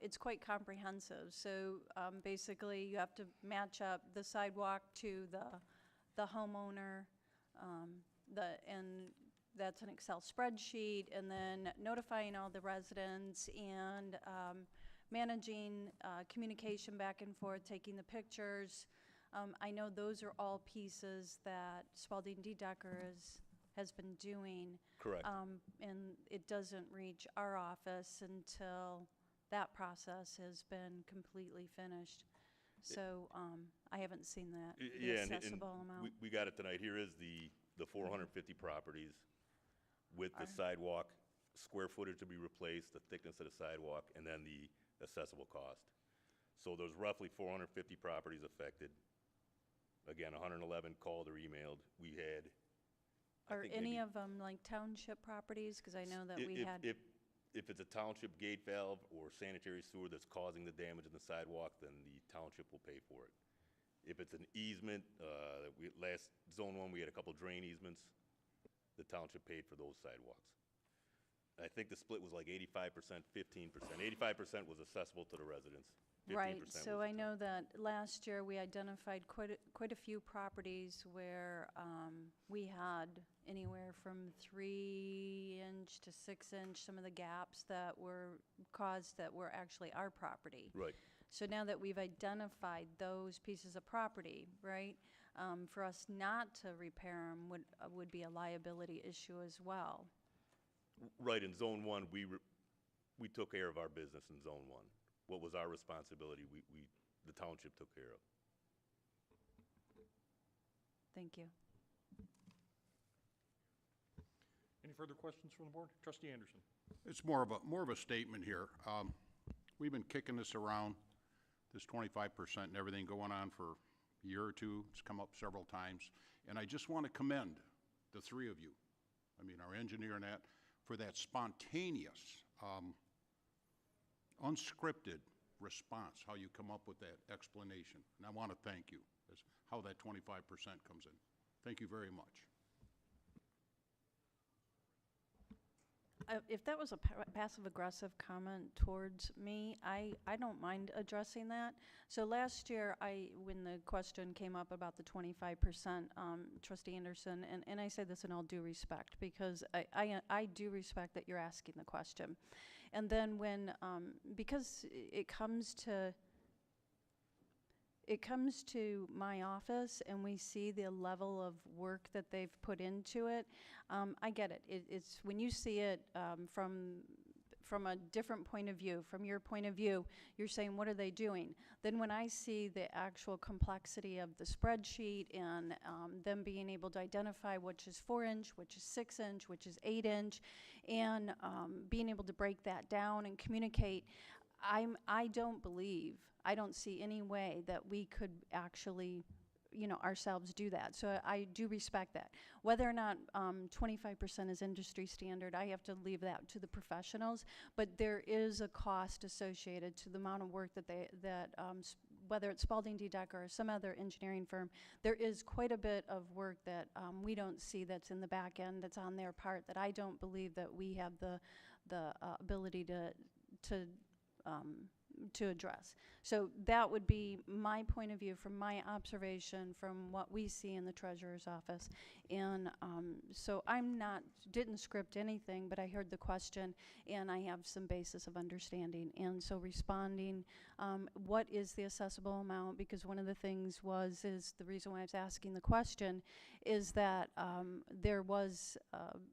It's quite comprehensive. So basically, you have to match up the sidewalk to the homeowner, and that's an Excel spreadsheet, and then notifying all the residents and managing communication back and forth, taking the pictures. I know those are all pieces that Spalding D. Decker has been doing. Correct. And it doesn't reach our office until that process has been completely finished. So I haven't seen that, the accessible amount. We got it tonight. Here is the 450 properties with the sidewalk, square footage to be replaced, the thickness of the sidewalk, and then the accessible cost. So there's roughly 450 properties affected. Again, 111 called or emailed. We had. Are any of them like township properties? Because I know that we had. If it's a township gate valve or sanitary sewer that's causing the damage in the sidewalk, then the township will pay for it. If it's an easement, last zone 1, we had a couple drain easements. The township paid for those sidewalks. I think the split was like 85%, 15%. 85% was accessible to the residents. 15% Right, was so I know that last year we identified quite a few properties where we had anywhere from 3-inch to 6-inch, some of the gaps that were caused that were actually our property. Right. So now that we've identified those pieces of property, right, for us not to repair them would be a liability issue as well. Right, in zone 1, we took care of our business in zone 1. What was our responsibility, the township took care of. Thank you. Any further questions from the board? Trustee Anderson. It's more of a statement here. We've been kicking this around, this 25% and everything going on for a year or two. It's come up several times. And I just want to commend the three of you, I mean, our engineer and that, for that spontaneous, unscripted response, how you come up with that explanation. And I want to thank you, as how that 25% comes in. Thank you very much. If that was a passive-aggressive comment towards me, I don't mind addressing that. So last year, when the question came up about the 25%, Trustee Anderson, and I say this in all due respect, because I do respect that you're asking the question. And then when, because it comes to my office and we see the level of work that they've put into it, I get it. It's when you see it from a different point of view, from your point of view, you're saying, what are they doing? Then when I see the actual complexity of the spreadsheet and them being able to identify which is 4-inch, which is 6-inch, which is 8-inch, and being able to break that down and communicate, I don't see any way that we could actually, ourselves do that. So I do respect that. Whether or not 25% is industry standard, I have to leave that to the professionals. But there is a cost associated to the amount of work that whether it's Spalding D. Decker or some other engineering firm, there is quite a bit of work that we don't see that's in the back end, that's on their part, that I don't believe that we have the ability to to address. So that would be my point of view from my observation from what we see in the treasurer's office. And so didn't script anything, but I heard the question and I have some basis of understanding. And so responding, what is the assessable amount? Because one of the things is the reason why I was asking the question is that there was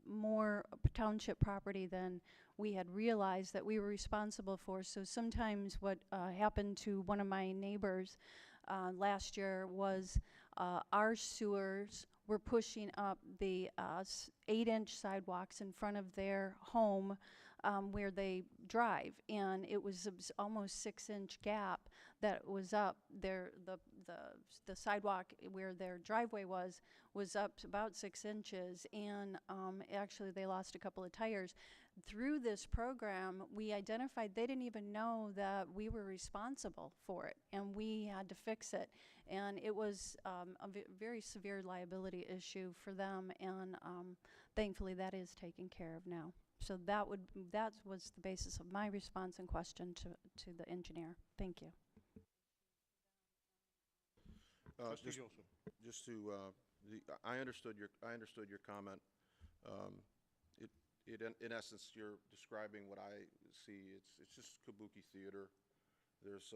more township property than we had realized that we were responsible for. So sometimes what happened to one of my neighbors last year was our sewers were pushing up the 8-inch sidewalks in front of their home where they drive, and it was almost 6-inch gap that was up there. The sidewalk where their driveway was up about 6 inches, and actually they lost a couple of tires. Through this program, we identified they didn't even know that we were responsible for it, and we had to fix it. And it was a very severe liability issue for them, and thankfully that is taken care of now. So that was the basis of my response and question to the engineer. Thank you. I understood your comment. In essence, you're describing what I see. It's just kabuki theater. There's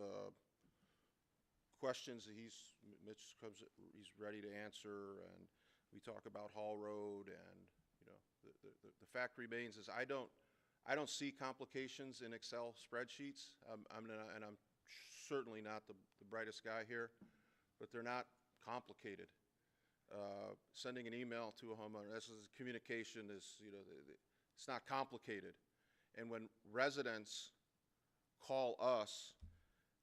questions that Mitch comes, he's ready to answer, and we talk about Hall Road, and the fact remains is I don't see complications in Excel spreadsheets. I'm certainly not the brightest guy here, but they're not complicated. Sending an email to a homeowner, this is communication, it's not complicated. And when residents call us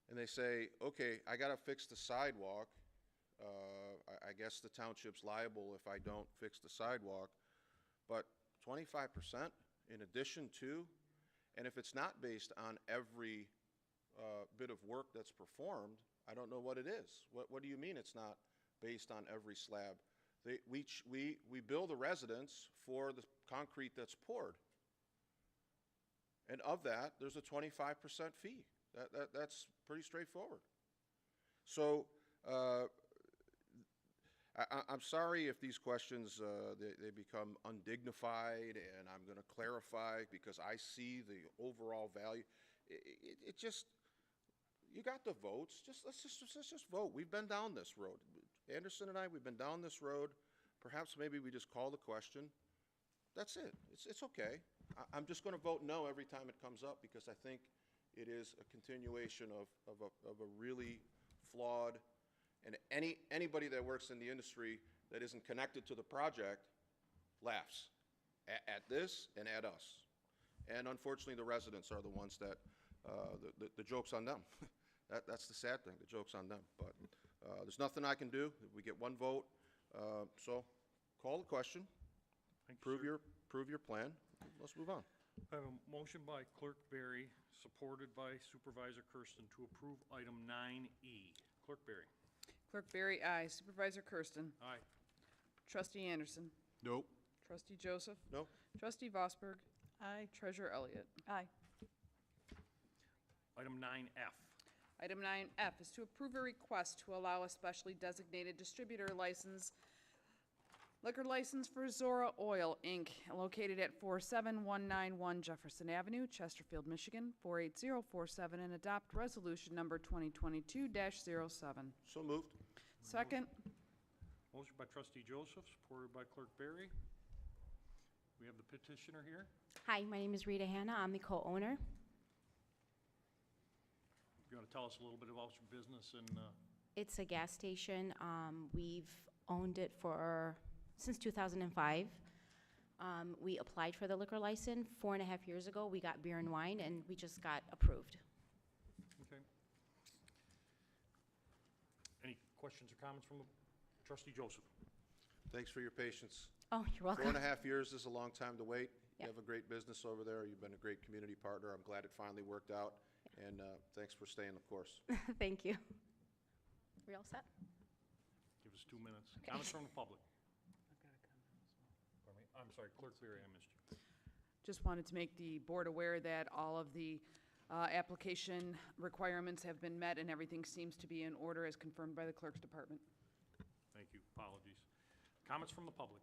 and they say, okay, I got to fix the sidewalk, I guess the township's liable if I don't fix the sidewalk, but 25% in addition to, and if it's not based on every bit of work that's performed, I don't know what it is. What do you mean it's not based on every slab? We bill the residents for the concrete that's poured. And of that, there's a 25% fee. That's pretty straightforward. So I'm sorry if these questions, they become undignified, and I'm going to clarify because I see the overall value. It just, you got the votes. Let's just vote. We've been down this road. Anderson and I, we've been down this road. Perhaps maybe we just call the question. That's it. It's okay. I'm just going to vote no every time it comes up because I think it is a continuation of a really flawed, and anybody that works in the industry that isn't connected to the project laughs at this and at us. And unfortunately, the residents are the ones that, the joke's on them. That's the sad thing, the joke's on them. But there's nothing I can do. We get one vote. So call the question, prove your plan. Let's move on. I have a motion by Clerk Berry, supported by Supervisor Kersten, to approve item 9E. Clerk Berry. Clerk Berry, aye. Supervisor Kersten. Aye. Trustee Anderson. Nope. Trustee Joseph. No. Trustee Vosberg. Aye. Treasurer Elliott. Aye. Item 9F. Item 9F is to approve a request to allow a specially designated distributor liquor license for Zora Oil, Inc., located at 47191 Jefferson Avenue, Chesterfield, Michigan, 48047, and adopt resolution number 2022-07. So moved. Second. Motion by Trustee Joseph, supported by Clerk Berry. We have the petitioner here. Hi, my name is Rita Hanna. I'm the co-owner. You want to tell us a little bit about your business and? It's a gas station. We've owned it since 2005. We applied for the liquor license 4.5 years ago. We got beer and wine, and we just got approved. Okay. Any questions or comments from Trustee Joseph? Thanks for your patience. Oh, you're welcome. 4.5 years is a long time to wait. Yep. You have a great business over there. You've been a great community partner. I'm glad it finally worked out. And thanks for staying the course. Thank you. We all set? Give us 2 minutes. Okay. Comments from the public? Pardon me? I'm sorry, Clerk Berry, I missed you. Just wanted to make the board aware that all of the Application requirements have been met and everything seems to be in order as confirmed by the clerk's department. Thank you. Apologies. Comments from the public?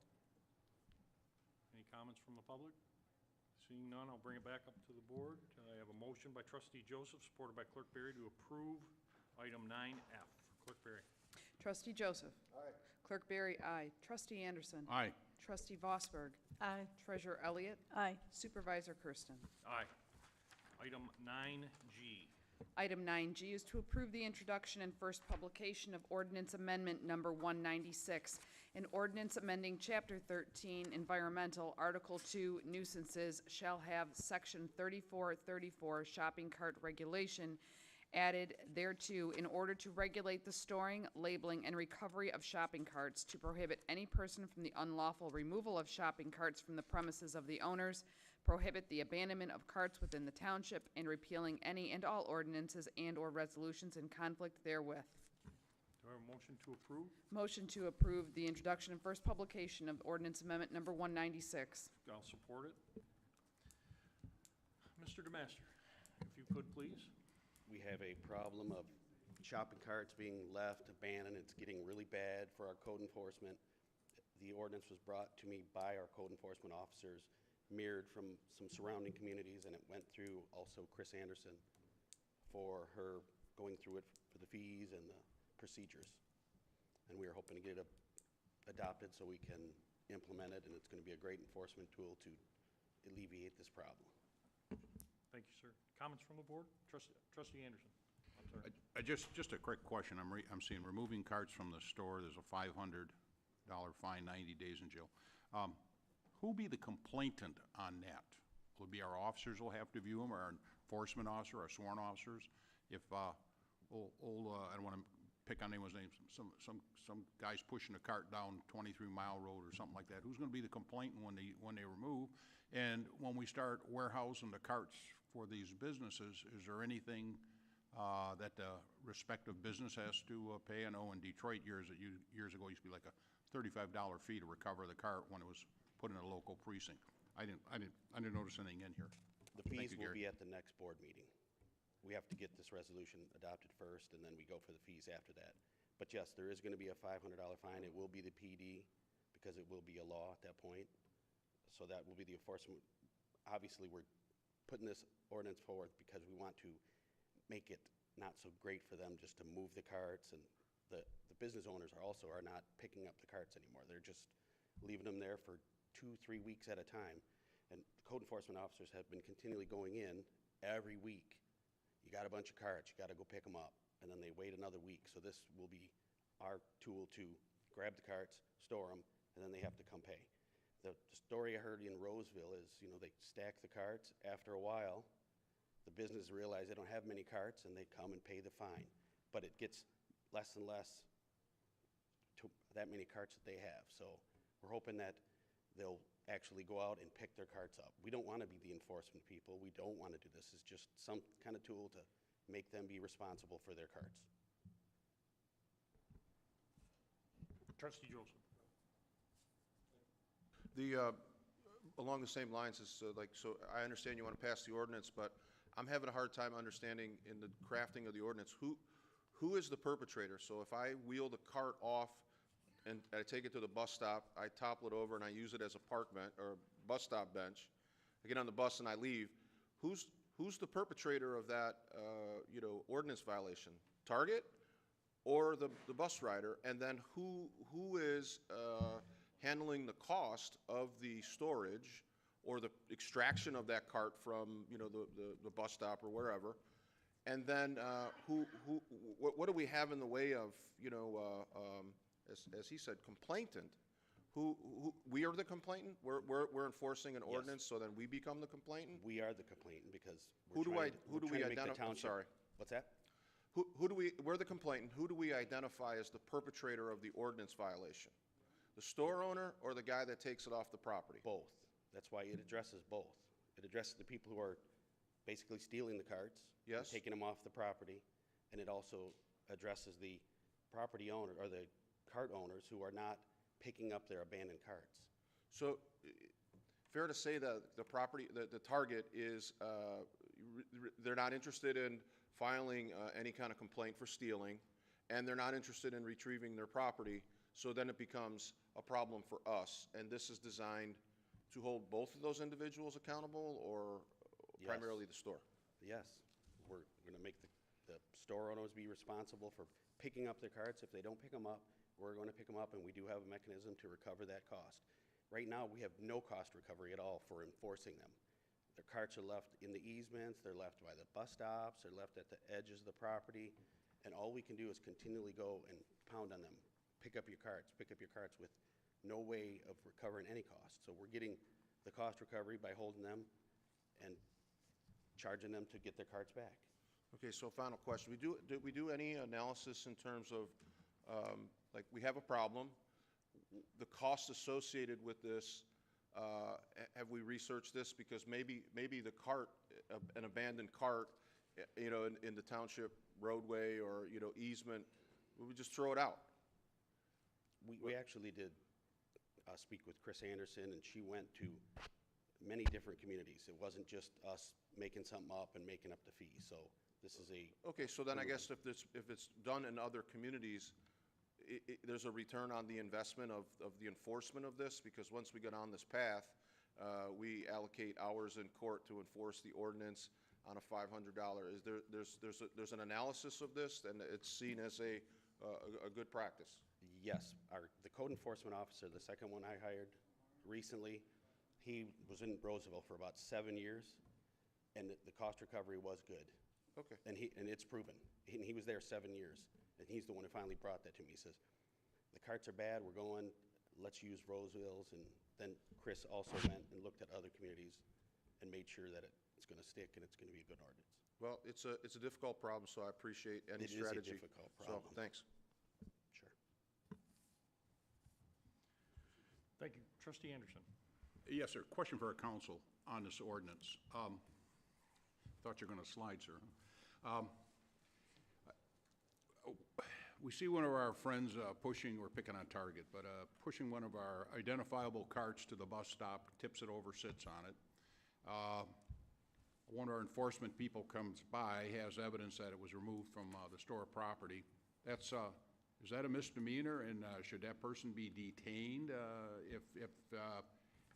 Any comments from the public? Seeing none, I'll bring it back up to the board. I have a motion by Trustee Joseph, supported by Clerk Berry, to approve item 9F. Clerk Berry. Trustee Joseph. Aye. Clerk Berry, aye. Trustee Anderson. Aye. Trustee Vosberg. Aye. Treasurer Elliott. Aye. Supervisor Kersten. Aye. Item 9G. Item 9G is to approve the introduction and first publication of Ordinance Amendment Number 196, an ordinance amending Chapter 13 Environmental, Article 2 Nuisances shall have Section 3434 Shopping Cart Regulation added thereto in order to regulate the storing, labeling, and recovery of shopping carts, to prohibit any person from the unlawful removal of shopping carts from the premises of the owners, prohibit the abandonment of carts within the township, and repealing any and all ordinances and/or resolutions in conflict therewith. Do I have a motion to approve? Motion to approve the introduction and first publication of Ordinance Amendment Number 196. I'll support it. Mr. DeMaster, if you could, please. We have a problem of shopping carts being left abandoned. It's getting really bad for our code enforcement. The ordinance was brought to me by our code enforcement officers, mirrored from some surrounding communities, and it went through also Chris Anderson for her going through it for the fees and the procedures. And we are hoping to get it adopted so we can implement it, and it's going to be a great enforcement tool to alleviate this problem. Thank you, sir. Comments from the board? Trustee Anderson. I'm sorry. Just a quick question. I'm seeing removing carts from the store, there's a $500 fine, 90 days in jail. Who'll be the complainant on that? Will it be our officers will have to view them, or our enforcement officer, our sworn officers? If, I don't want to pick on anyone's name, some guy's pushing a cart down 23 Mile Road or something like that, who's going to be the complainant when they remove? And when we start warehousing the carts for these businesses, is there anything that the respective business has to pay? I know in Detroit years ago, it used to be like a $35 fee to recover the cart when it was put in a local precinct. I didn't notice anything in here. The fees will be at the next board meeting. We have to get this resolution adopted first, and then we go for the fees after that. But yes, there is going to be a $500 fine. It will be the PD, because it will be a law at that point. So that will be the enforcement. Obviously, we're putting this ordinance forward because we want to make it not so great for them just to move the carts, and the business owners are not picking up the carts anymore. They're just leaving them there for 2-3 weeks at a time. And the code enforcement officers have been continually going in every week. You got a bunch of carts, you got to go pick them up, and then they wait another week. So this will be our tool to grab the carts, store them, and then they have to come pay. The story I heard in Roseville is, they stack the carts. After a while, the business realize they don't have many carts, and they come and pay the fine. But it gets less and less to that many carts that they have. So we're hoping that they'll actually go out and pick their carts up. We don't want to be the enforcement people. We don't want to do this. It's just some kind of tool to make them be responsible for their carts. Trustee Joseph. Along the same lines as so I understand you want to pass the ordinance, but I'm having a hard time understanding in the crafting of the ordinance who is the perpetrator. So if I wheel the cart off and I take it to the bus stop, I topple it over and I use it as a park bench or bus stop bench, I get on the bus and I leave, who's the perpetrator of that ordinance violation? Target or the bus rider? And then who is handling the cost of the storage or the extraction of that cart from the bus stop or wherever? And then what do we have in the way of as he said, complainant? We are the complainant? We're enforcing an ordinance, so then we become the complainant? We are the complainant because who do we identify? I'm sorry. What's that? We're the complainant. Who do we identify as the perpetrator of the ordinance violation? The store owner or the guy that takes it off the property? Both. That's why it addresses both. It addresses the people who are basically stealing the carts, yes, taking them off the property, and it also addresses the property owner or the cart owners who are not picking up their abandoned carts. So, fair to say that the target is they're not interested in filing any kind of complaint for stealing, and they're not interested in retrieving their property, so then it becomes a problem for us. And this is designed to hold both of those individuals accountable, or Yes. primarily the store? Yes, we're going to make the store owners be responsible for picking up their carts. If they don't pick them up, we're going to pick them up, and we do have a mechanism to recover that cost. Right now, we have no cost recovery at all for enforcing them. Their carts are left in the easements, they're left by the bus stops, they're left at the edges of the property, and all we can do is continually go and pound on them. Pick up your carts with no way of recovering any cost. So we're getting the cost recovery by holding them and charging them to get their carts back. Okay, so final question. Did we do any analysis in terms of, like, we have a problem, the costs associated with this, have we researched this? Because maybe the cart, an abandoned cart, you know, in the township roadway or, you know, easement, we would just throw it out. We actually did speak with Chris Anderson, and she went to many different communities. It wasn't just us making something up and making up the fee. So this is a... Okay, so then I guess if it's done in other communities, there's a return on the investment of the enforcement of this, because once we get on this path, we allocate hours in court to enforce the ordinance on a $500. There's an analysis of this, and it's seen as a good practice? Yes, the code enforcement officer, the second one I hired recently, he was in Roseville for about 7 years, and the cost recovery was good. Okay. And it's proven. He was there 7 years, and he's the one who finally brought that to me. He says, the carts are bad, we're going, let's use Roseville's. And then Chris also went and looked at other communities and made sure that it's going to stick and it's going to be a good ordinance. Well, it's a difficult problem, so I appreciate any strategy. It is a difficult problem. So, thanks. Sure. Thank you. Trustee Anderson. Yes, sir. Question for our council on this ordinance. Thought you were going to slide, sir. We see one of our friends pushing, we're picking on Target, but pushing one of our identifiable carts to the bus stop, tips it over, sits on it. One of our enforcement people comes by, has evidence that it was removed from the store property. That's, is that a misdemeanor, and should that person be detained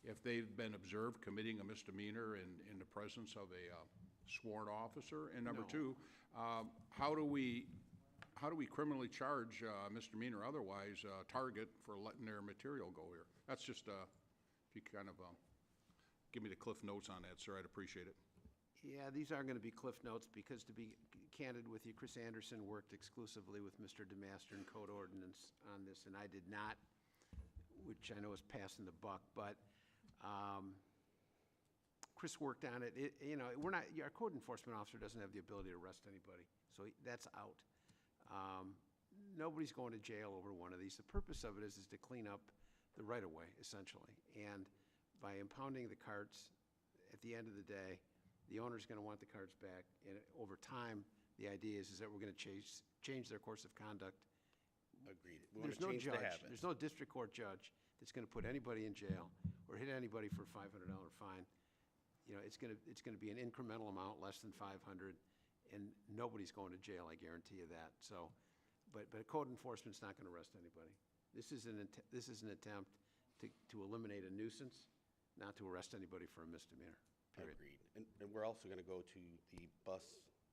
if they've been observed committing a misdemeanor in the presence of a sworn officer? And number two, how do we criminally charge misdemeanor otherwise Target for letting their material go here? That's just, if you kind of give me the cliff notes on that, sir, I'd appreciate it. Yeah, these aren't going to be cliff notes, because to be candid with you, Chris Anderson worked exclusively with Mr. DeMaster in code ordinance on this, and I did not, which I know is passing the buck, but Chris worked on it. You know, our code enforcement officer doesn't have the ability to arrest anybody, so that's out. Nobody's going to jail over one of these. The purpose of it is to clean up the right-of-way, essentially. And by impounding the carts, at the end of the day, the owner's going to want the carts back. And over time, the idea is that we're going to change their course of conduct. Agreed. We want There's to no change the judge, habit. there's no district court judge that's going to put anybody in jail or hit anybody for a $500 fine. You know, it's going to be an incremental amount, less than 500, and nobody's going to jail, I guarantee you that. So, but code enforcement's not going to arrest anybody. This is an attempt to eliminate a nuisance, not to arrest anybody for a misdemeanor, period. Agreed. And we're also going to go to the bus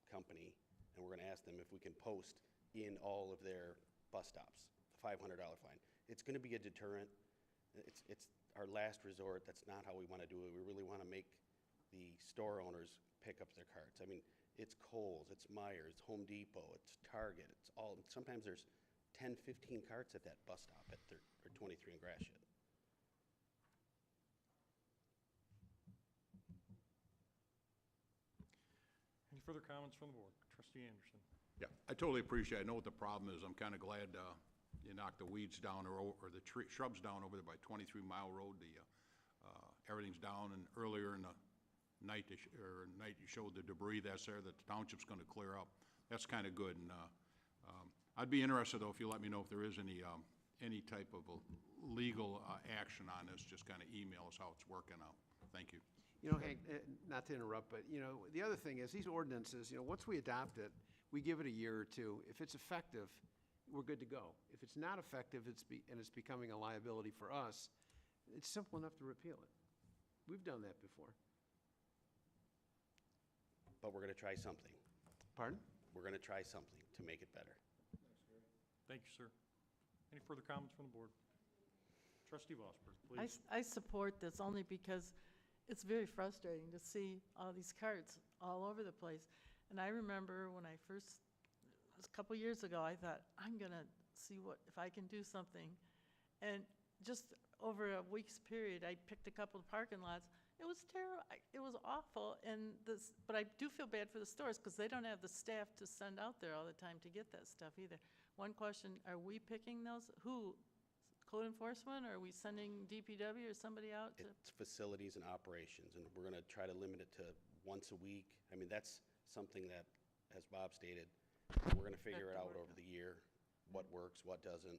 company, and we're going to ask them if we can post in all of their bus stops the $500 fine. It's going to be a deterrent. It's our last resort. That's not how we want to do it. We really want to make the store owners pick up their carts. I mean, it's Kohl's, it's Meijer's, Home Depot, it's Target, it's all. Sometimes there's 10, 15 carts at that bus stop at 23 in Gratiot. Any further comments from the board? Trustee Anderson. Yeah, I totally appreciate it. I know what the problem is. I'm kind of glad you knocked the weeds down or the shrubs down over there by 23 Mile Road. Everything's down, and earlier in the night you showed the debris that's there that the township's going to clear up. That's kind of good. And I'd be interested, though, if you let me know if there is any type of a legal action on this. Just kind of email us how it's working out. Thank you. You know, Hank, not to interrupt, but, you know, the other thing is, these ordinances, you know, once we adopt it, we give it a year or two. If it's effective, we're good to go. If it's not effective, and it's becoming a liability for us, it's simple enough to repeal it. We've done that before. But we're gonna try something. Pardon? We're gonna try something to make it better. Thank you, sir. Any further comments from the board? Trustee Vosberg, please. I support this only because it's very frustrating to see all these carts all over the place. And I remember when I first, it was a couple years ago, I thought, I'm gonna see if I can do something. And just over a week's period, I picked a couple of parking lots. It was terrible. It was awful. But I do feel bad for the stores because they don't have the staff to send out there all the time to get that stuff either. One question, are we picking those? Who? Code enforcement, or are we sending DPW or somebody out to? It's facilities and operations, and we're gonna try to limit it to once a week. I mean, that's something that, as Bob stated, we're gonna figure it out over the year, what works, what doesn't,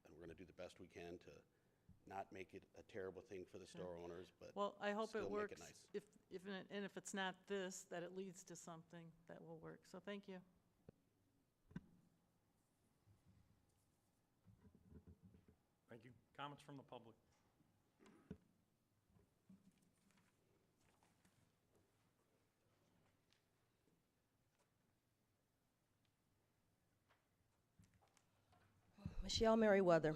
and we're gonna do the best we can to not make it a terrible thing for the store owners, but Well, I hope it still works. make it nice. If it's not this, that it leads to something that will work. So thank you. Thank you. Comments from the public? Michelle Merriweather.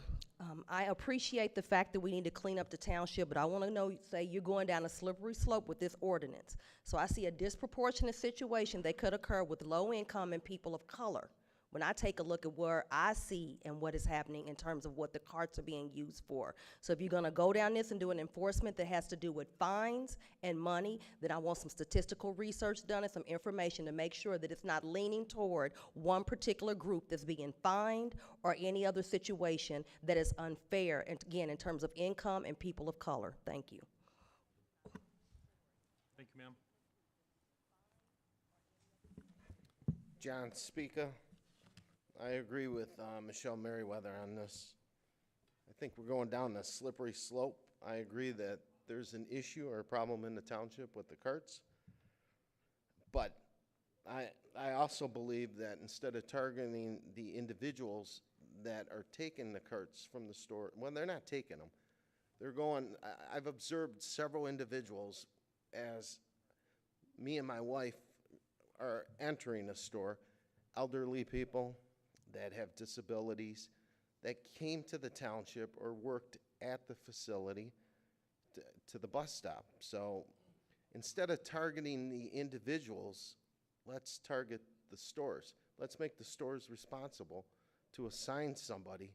I appreciate the fact that we need to clean up the township, but I want to say you're going down a slippery slope with this ordinance. So I see a disproportionate situation that could occur with low income and people of color when I take a look at where I see and what is happening in terms of what the carts are being used for. So if you're gonna go down this and do an enforcement that has to do with fines and money, then I want some statistical research done and some information to make sure that it's not leaning toward one particular group that's being fined or any other situation that is unfair, and again, in terms of income and people of color. Thank you. Thank you, ma'am. John Speaker. I agree with Michelle Merriweather on this. I think we're going down a slippery slope. I agree that there's an issue or a problem in the township with the carts. But I also believe that instead of targeting the individuals that are taking the carts from the store, well, they're not taking them. They're going, I've observed several individuals as me and my wife are entering a store, elderly people that have disabilities, that came to the township or worked at the facility to the bus stop. So instead of targeting the individuals, let's target the stores. Let's make the stores responsible to assign somebody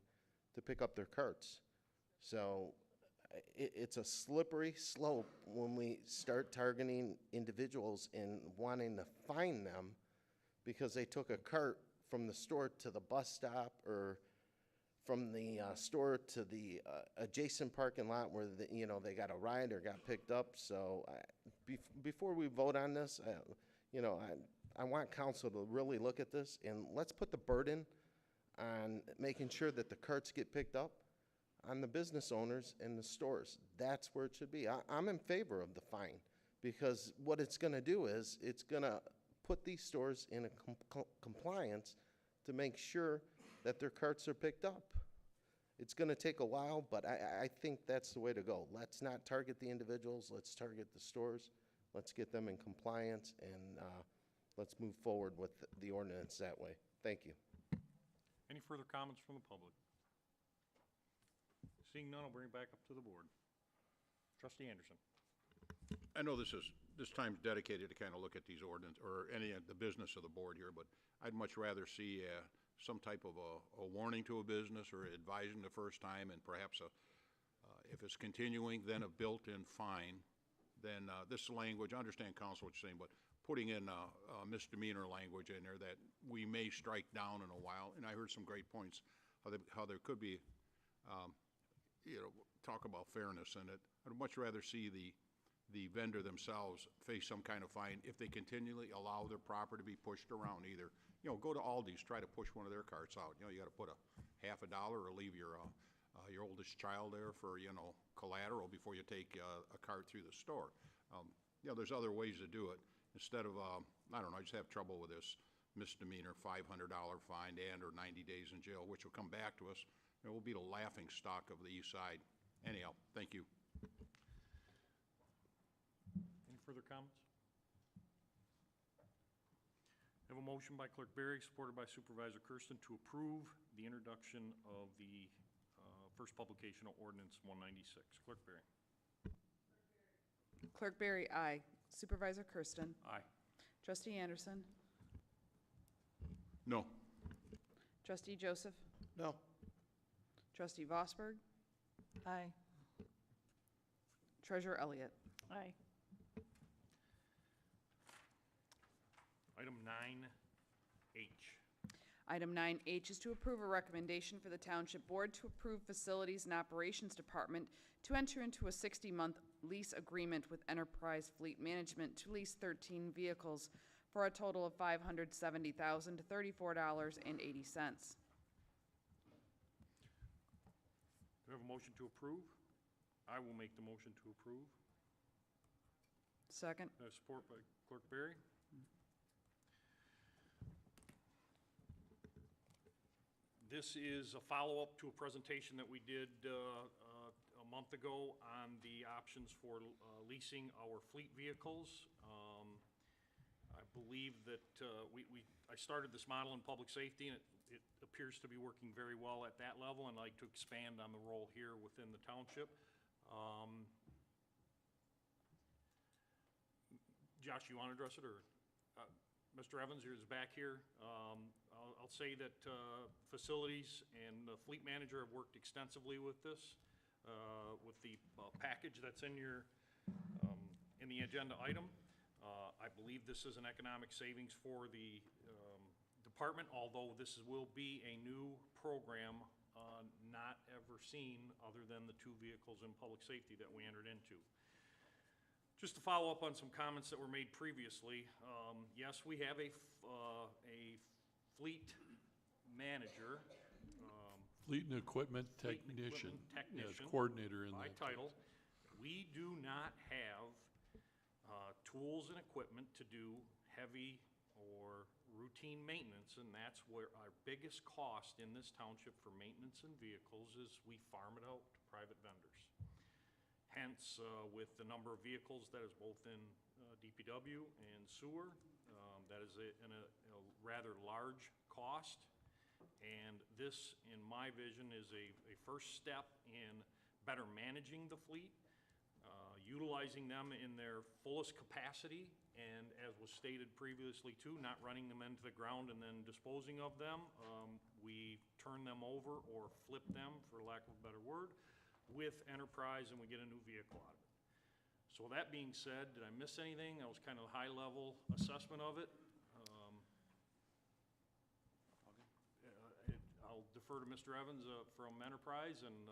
to pick up their carts. So it's a slippery slope when we start targeting individuals and wanting to fine them because they took a cart from the store to the bus stop or from the store to the adjacent parking lot where they got a ride or got picked up. So before we vote on this, I want council to really look at this and let's put the burden on making sure that the carts get picked up on the business owners and the stores. That's where it should be. I'm in favor of the fine because what it's going to do is it's going to put these stores in a compliance to make sure that their carts are picked up. It's going to take a while, but I think that's the way to go. Let's not target the individuals. Let's target the stores. Let's get them in compliance, and let's move forward with the ordinance that way. Thank you. Any further comments from the public? Seeing none, I'll bring it back up to the board. Trustee Anderson. I know this time's dedicated to kind of look at these ordinance, or any of the business of the board here, but I'd much rather see some type of a warning to a business or advising the first time, and perhaps if it's continuing, then a built-in fine. Then this language, I understand counsel what you're saying, but putting in misdemeanor language in there that we may strike down in a while, and I heard some great points, how there could be, talk about fairness in it. I'd much rather see the vendor themselves face some kind of fine if they continually allow their property to be pushed around. Either, go to Aldi's, try to push one of their carts out. You got to put a $50 or leave your oldest child there for, collateral before you take a cart through the store. You know, there's other ways to do it. Instead of, I don't know, I just have trouble with this misdemeanor $500 fine and or 90 days in jail, which will come back to us. It will be the laughing stock of the east side. Anyhow, thank you. Any further comments? I have a motion by Clerk Berry, supported by Supervisor Kersten, to approve the introduction of the first publication of Ordinance 196. Clerk Berry. Clerk Berry, aye. Supervisor Kersten. Aye. Trustee Anderson. No. Trustee Joseph. No. Trustee Vosberg. Aye. Treasurer Elliott. Aye. Item 9H. Item 9H is to approve a recommendation for the Township Board to approve Facilities and Operations Department to enter into a 60-month lease agreement with Enterprise Fleet Management to lease 13 vehicles for a total of $570,000 to $34.80. Do we have a motion to approve? I will make the motion to approve. Second. Support by Clerk Berry. This is a follow-up to a presentation that we did a month ago on the options for leasing our fleet vehicles. I believe that I started this model in public safety, and it appears to be working very well at that level, and I'd like to expand on the role here within the township. Josh, you want to address it, or Mr. Evans is back here? I'll say that facilities and the fleet manager have worked extensively with this, with the package that's in your in the agenda item. I believe this is an economic savings for the department, although this will be a new program not ever seen other than the 2 vehicles in public safety that we entered into. Just to follow up on some comments that were made previously, yes, we have a fleet manager. Fleet and equipment Fleet and technician. equipment technician. Yes, coordinator in By that title. case. We do not have tools and equipment to do heavy or routine maintenance, and that's where our biggest cost in this township for maintenance and vehicles is we farm it out to private vendors. Hence, with the number of vehicles that is both in DPW and sewer, that is a rather large cost. And this, in my vision, is a first step in better managing the fleet, utilizing them in their fullest capacity, and as was stated previously too, not running them into the ground and then disposing of them. We turn them over or flip them, for lack of a better word, with Enterprise, and we get a new vehicle out of it. So that being said, did I miss anything? That was kind of a high-level assessment of it. I'll defer to Mr. Evans from Enterprise, and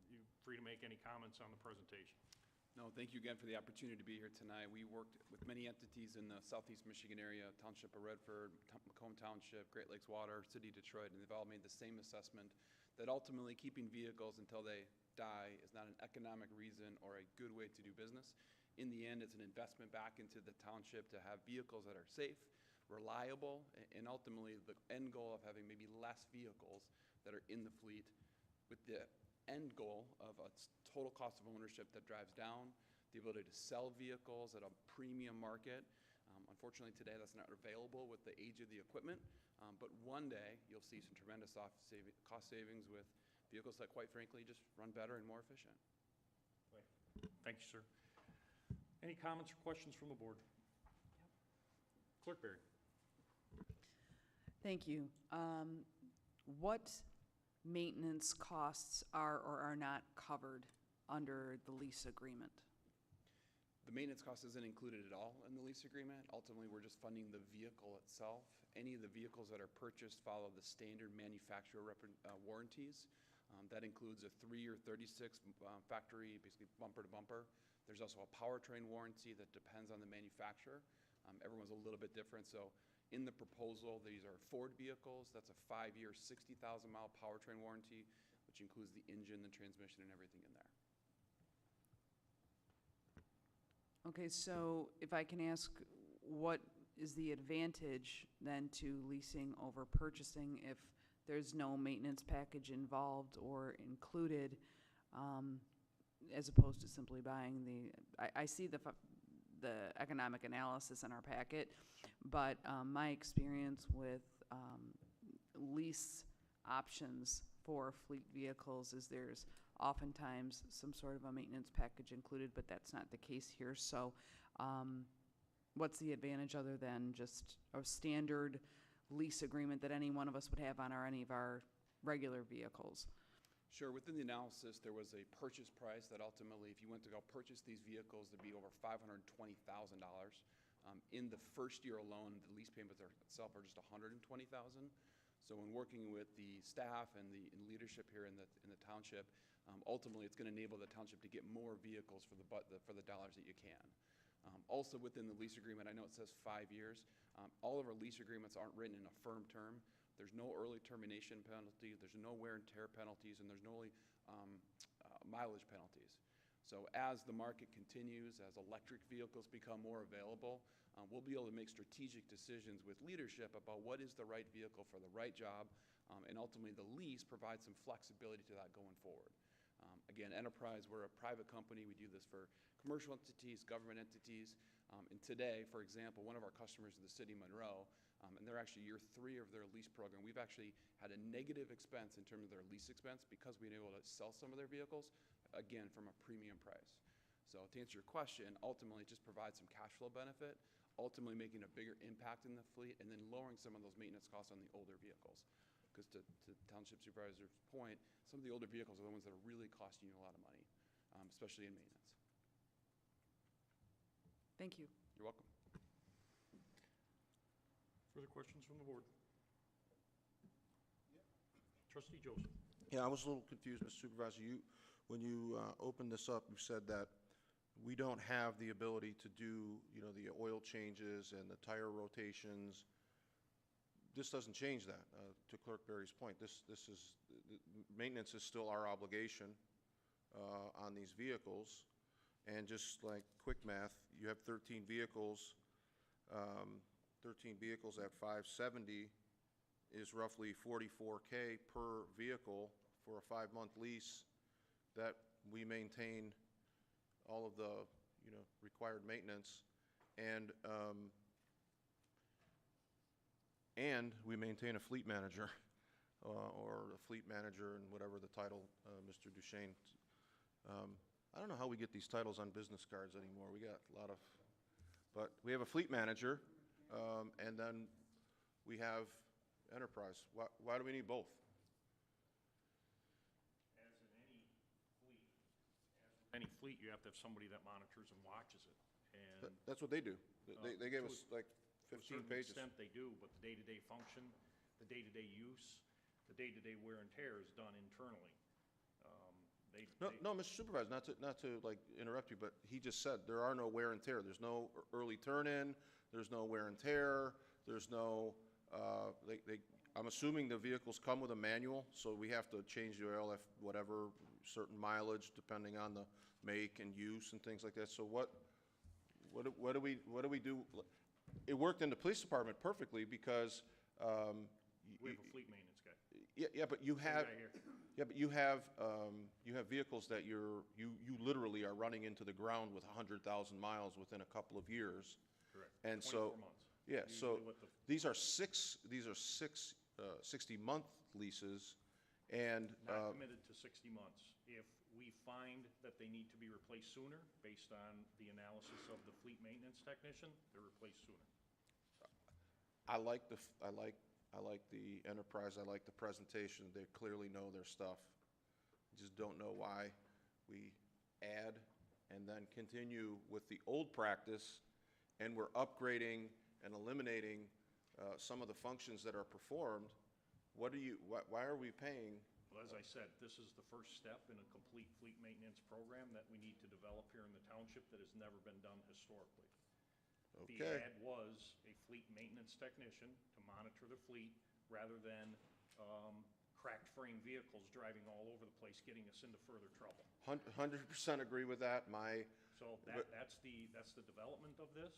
you're free to make any comments on the presentation. No, thank you again for the opportunity to be here tonight. We worked with many entities in the southeast Michigan area, Township of Redford, Macomb Township, Great Lakes Water, City of Detroit, and they've all made the same assessment that ultimately keeping vehicles until they die is not an economic reason or a good way to do business. In the end, it's an investment back into the township to have vehicles that are safe, reliable, and ultimately the end goal of having maybe less vehicles that are in the fleet with the end goal of a total cost of ownership that drives down, the ability to sell vehicles at a premium market. Unfortunately, today that's not available with the age of the equipment, but one day you'll see some tremendous cost savings with vehicles that, quite frankly, just run better and more efficient. Thank you, sir. Any comments or questions from the board? Clerk Berry. Thank you. What maintenance costs are or are not covered under the lease agreement? The maintenance cost isn't included at all in the lease agreement. Ultimately, we're just funding the vehicle itself. Any of the vehicles that are purchased follow the standard manufacturer warranties. That includes a 3-year 36 factory, basically bumper to bumper. There's also a powertrain warranty that depends on the manufacturer. Everyone's a little bit different. So in the proposal, these are Ford vehicles. That's a 5-year, 60,000-mile powertrain warranty, which includes the engine, the transmission, and everything in there. Okay, so if I can ask, what is the advantage then to leasing over purchasing if there's no maintenance package involved or included, as opposed to simply buying the, I see the economic analysis in our packet, but my experience with lease options for fleet vehicles is there's oftentimes some sort of a maintenance package included, but that's not the case here. So what's the advantage other than just a standard lease agreement that any one of us would have on any of our regular vehicles? Sure. Within the analysis, there was a purchase price that ultimately, if you went to go purchase these vehicles, there'd be over $520,000. In the first year alone, the lease payments itself are just $120,000. So when working with the staff and the leadership here in the township, ultimately it's going to enable the township to get more vehicles for the dollars that you can. Also within the lease agreement, I know it says 5 years. All of our lease agreements aren't written in a firm term. There's no early termination penalty, there's no wear and tear penalties, and there's no mileage penalties. So as the market continues, as electric vehicles become more available, we'll be able to make strategic decisions with leadership about what is the right vehicle for the right job, and ultimately the lease provides some flexibility to that going forward. Again, Enterprise, we're a private company. We do this for commercial entities, government entities. And today, for example, one of our customers is the city of Monroe, and they're actually year 3 of their lease program. We've actually had a negative expense in terms of their lease expense because we've been able to sell some of their vehicles, again, from a premium price. So to answer your question, ultimately it just provides some cash flow benefit, ultimately making a bigger impact in the fleet, and then lowering some of those maintenance costs on the older vehicles. Because to Township Supervisor's point, some of the older vehicles are the ones that are really costing you a lot of money, especially in maintenance. Thank you. You're welcome. Further questions from the board? Trustee Joseph. Yeah, I was a little confused, Mr. Supervisor. When you opened this up, you said that we don't have the ability to do, the oil changes and the tire rotations. This doesn't change that. To Clerk Berry's point, maintenance is still our obligation on these vehicles. And just like quick math, you have 13 vehicles. 13 vehicles at $570 is roughly $44K per vehicle for a 5-month lease that we maintain all of the required maintenance, and we maintain a fleet manager or a fleet manager and whatever the title, Mr. Duchesne. I don't know how we get these titles on business cards anymore. We got a lot of, but we have a fleet manager, and then we have Enterprise. Why do we need both? As in any fleet, you have to have somebody that monitors and watches it. And That's what they do. They gave us like 15 pages. To a certain extent they do, but the day-to-day function, the day-to-day use, the day-to-day wear and tear is done internally. No, Mr. Supervisor, not to like interrupt you, but he just said there are no wear and tear. There's no early turn-in. There's no wear and tear. There's no. I'm assuming the vehicles come with a manual, so we have to change the oil if whatever certain mileage, depending on the make and use and things like that. So what do we do? It worked in the police department perfectly because. We have a fleet maintenance guy. Yeah, but you have. Yeah, but you have vehicles that you literally are running into the ground with 100,000 miles within a couple of years. Correct. And 24 so, months. yeah, so Usually these are 60-month leases, and not committed to 60 months. If we find that they need to be replaced sooner, based on the analysis of the fleet maintenance technician, they're replaced sooner. I like the Enterprise. I like the presentation. They clearly know their stuff. Just don't know why we add and then continue with the old practice, and we're upgrading and eliminating some of the functions that are performed. Why are we paying? Well, as I said, this is the first step in a complete fleet maintenance program that we need to develop here in the township that has never been done historically. Okay. The ad was a fleet maintenance technician to monitor the fleet rather than cracked frame vehicles driving all over the place, getting us into further trouble. 100% agree with that. My So But- that's the development of this?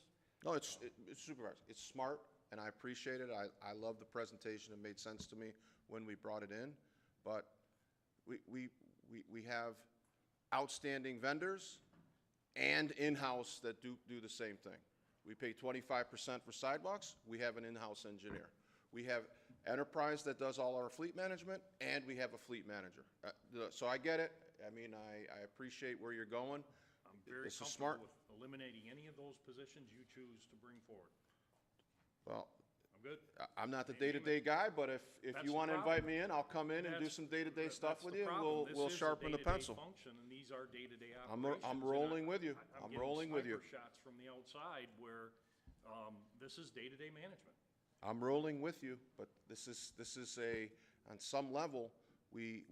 No, it's Supervisor, it's smart, and I appreciate it. I love the presentation. It made sense to me when we brought it in. But we have outstanding vendors and in-house that do the same thing. We pay 25% for sidewalks. We have an in-house engineer. We have Enterprise that does all our fleet management, and we have a fleet manager. So I get it. I mean, I appreciate where you're going. I'm very This is comfortable smart. with eliminating any of those positions you choose to bring forward. Well, I'm good. I'm not the day-to-day guy, but if That's you the want to invite problem. me in, I'll come in and do That's- some day-to-day stuff that's with the you, and problem. we'll This is a sharpen the day-to-day pencil. function, and these are day-to-day I'm operations. rolling with you. I'm I'm getting rolling with you. sniper shots from the outside where this is day-to-day management. I'm rolling with you, but this is on some level, we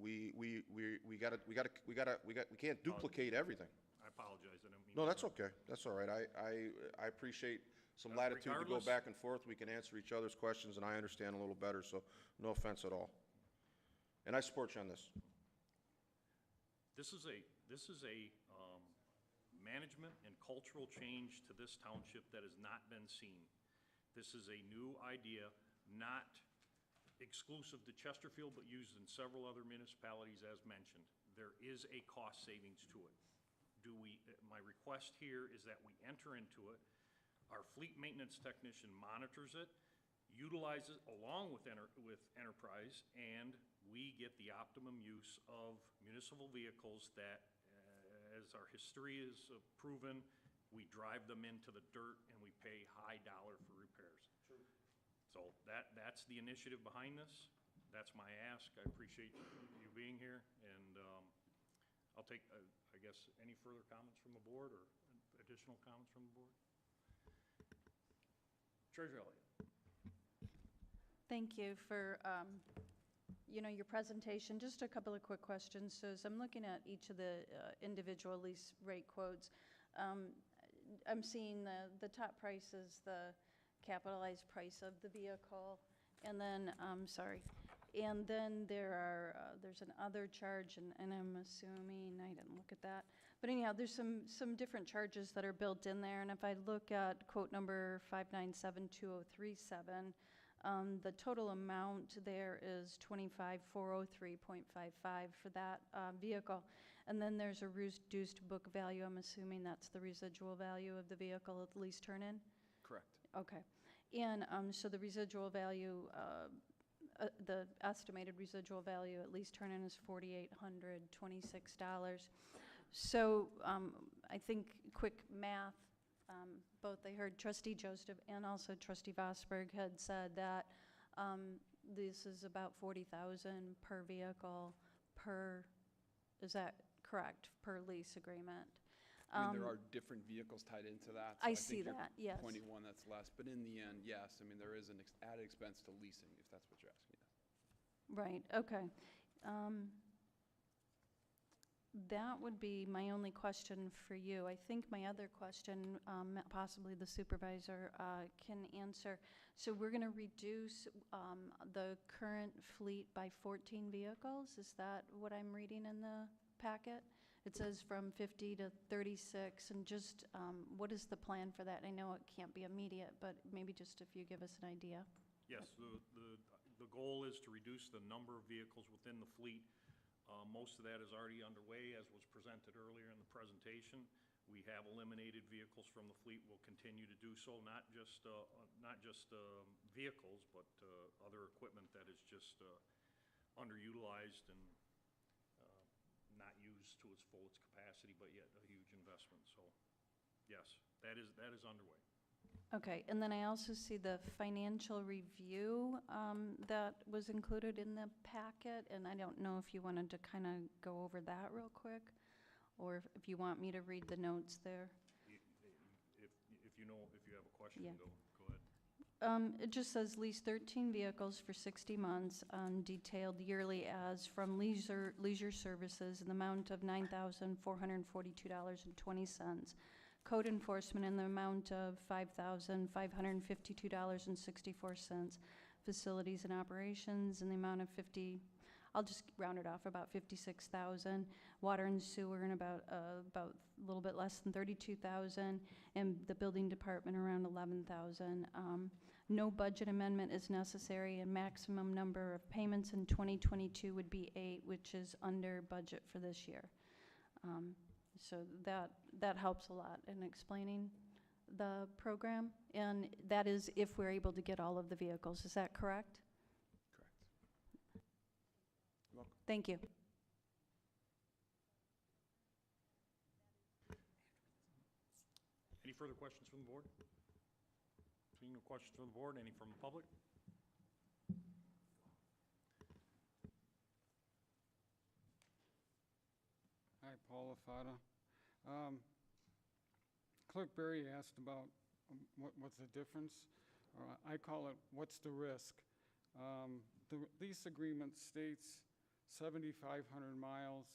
can't duplicate everything. I apologize, I don't mean. No, to that's interrupt. okay. That's all right. I appreciate some But latitude to go regardless- back and forth. We can answer each other's questions, and I understand a little better, so no offense at all. And I support you on this. This is a management and cultural change to this township that has not been seen. This is a new idea, not exclusive to Chesterfield, but used in several other municipalities as mentioned. There is a cost savings to it. My request here is that we enter into it. Our fleet maintenance technician monitors it, utilizes it along with Enterprise, and we get the optimum use of municipal vehicles that, as our history is proven, we drive them into the dirt and we pay high dollar for repairs. True. So that's the initiative behind this. That's my ask. I appreciate you being here, and I'll take, I guess, any further comments from the board or additional comments from the board? Treasurer Elliott. Thank you for, your presentation. Just a couple of quick questions. So as I'm looking at each of the individual lease rate quotes, I'm seeing the top price is the capitalized price of the vehicle, and then, and then there's an other charge, and I'm assuming, I didn't look at that. But anyhow, there's some different charges that are built in there, and if I look at quote number 5972037, the total amount there is $25,403.55 for that vehicle. And then there's a reduced book value. I'm assuming that's the residual value of the vehicle at lease turn-in? Correct. Okay. And so the residual value, the estimated residual value at lease turn-in is $4,826. So I think quick math, both I heard Trustee Joseph and also Trustee Vosberg had said that this is about $40,000 per vehicle per, is that correct, per lease agreement? I mean, there are different vehicles tied into that. So I think see you're that, yes. pointing one that's less, but in the end, yes, I mean, there is an added expense to leasing, if that's what you're asking. Right, okay. That would be my only question for you. I think my other question, possibly the supervisor can answer. So we're going to reduce the current fleet by 14 vehicles? Is that what I'm reading in the packet? It says from 50 to 36, and just what is the plan for that? I know it can't be immediate, but maybe just if you give us an idea. Yes, the goal is to reduce the number of vehicles within the fleet. Most of that is already underway, as was presented earlier in the presentation. We have eliminated vehicles from the fleet. We'll continue to do so, not just vehicles, but other equipment that is just underutilized and not used to its full capacity, but yet a huge investment. So, yes, that is underway. Okay, and then I also see the financial review that was included in the packet, and I don't know if you wanted to kind of go over that real quick, or if you want me to read the notes there. If you have a question, Yeah. go ahead. It just says lease 13 vehicles for 60 months, detailed yearly as from leisure services in the amount of $9,442.20. Code enforcement in the amount of $5,552.64. Facilities and operations in the amount of I'll just round it off, about 56,000. Water and sewer in about a little bit less than 32,000, and the building department around 11,000. No budget amendment is necessary, and maximum number of payments in 2022 would be 8, which is under budget for this year. So that helps a lot in explaining the program, and that is if we're able to get all of the vehicles. Is that correct? Correct. You're welcome. Thank you. Any further questions from the board? Seeing no questions from the board, any from the public? Hi, Paul Lafata. Clerk Berry asked about what's the difference. I call it, what's the risk? The lease agreement states 7,500 miles.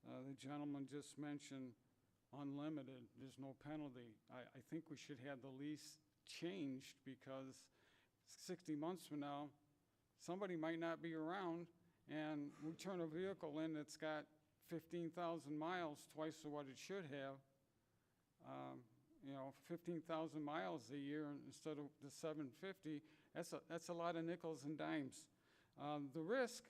The gentleman just mentioned unlimited. There's no penalty. I think we should have the lease changed, because 60 months from now, somebody might not be around, and we turn a vehicle in that's got 15,000 miles, twice of what it should have. 15,000 miles a year instead of the 750, that's a lot of nickels and dimes. The risk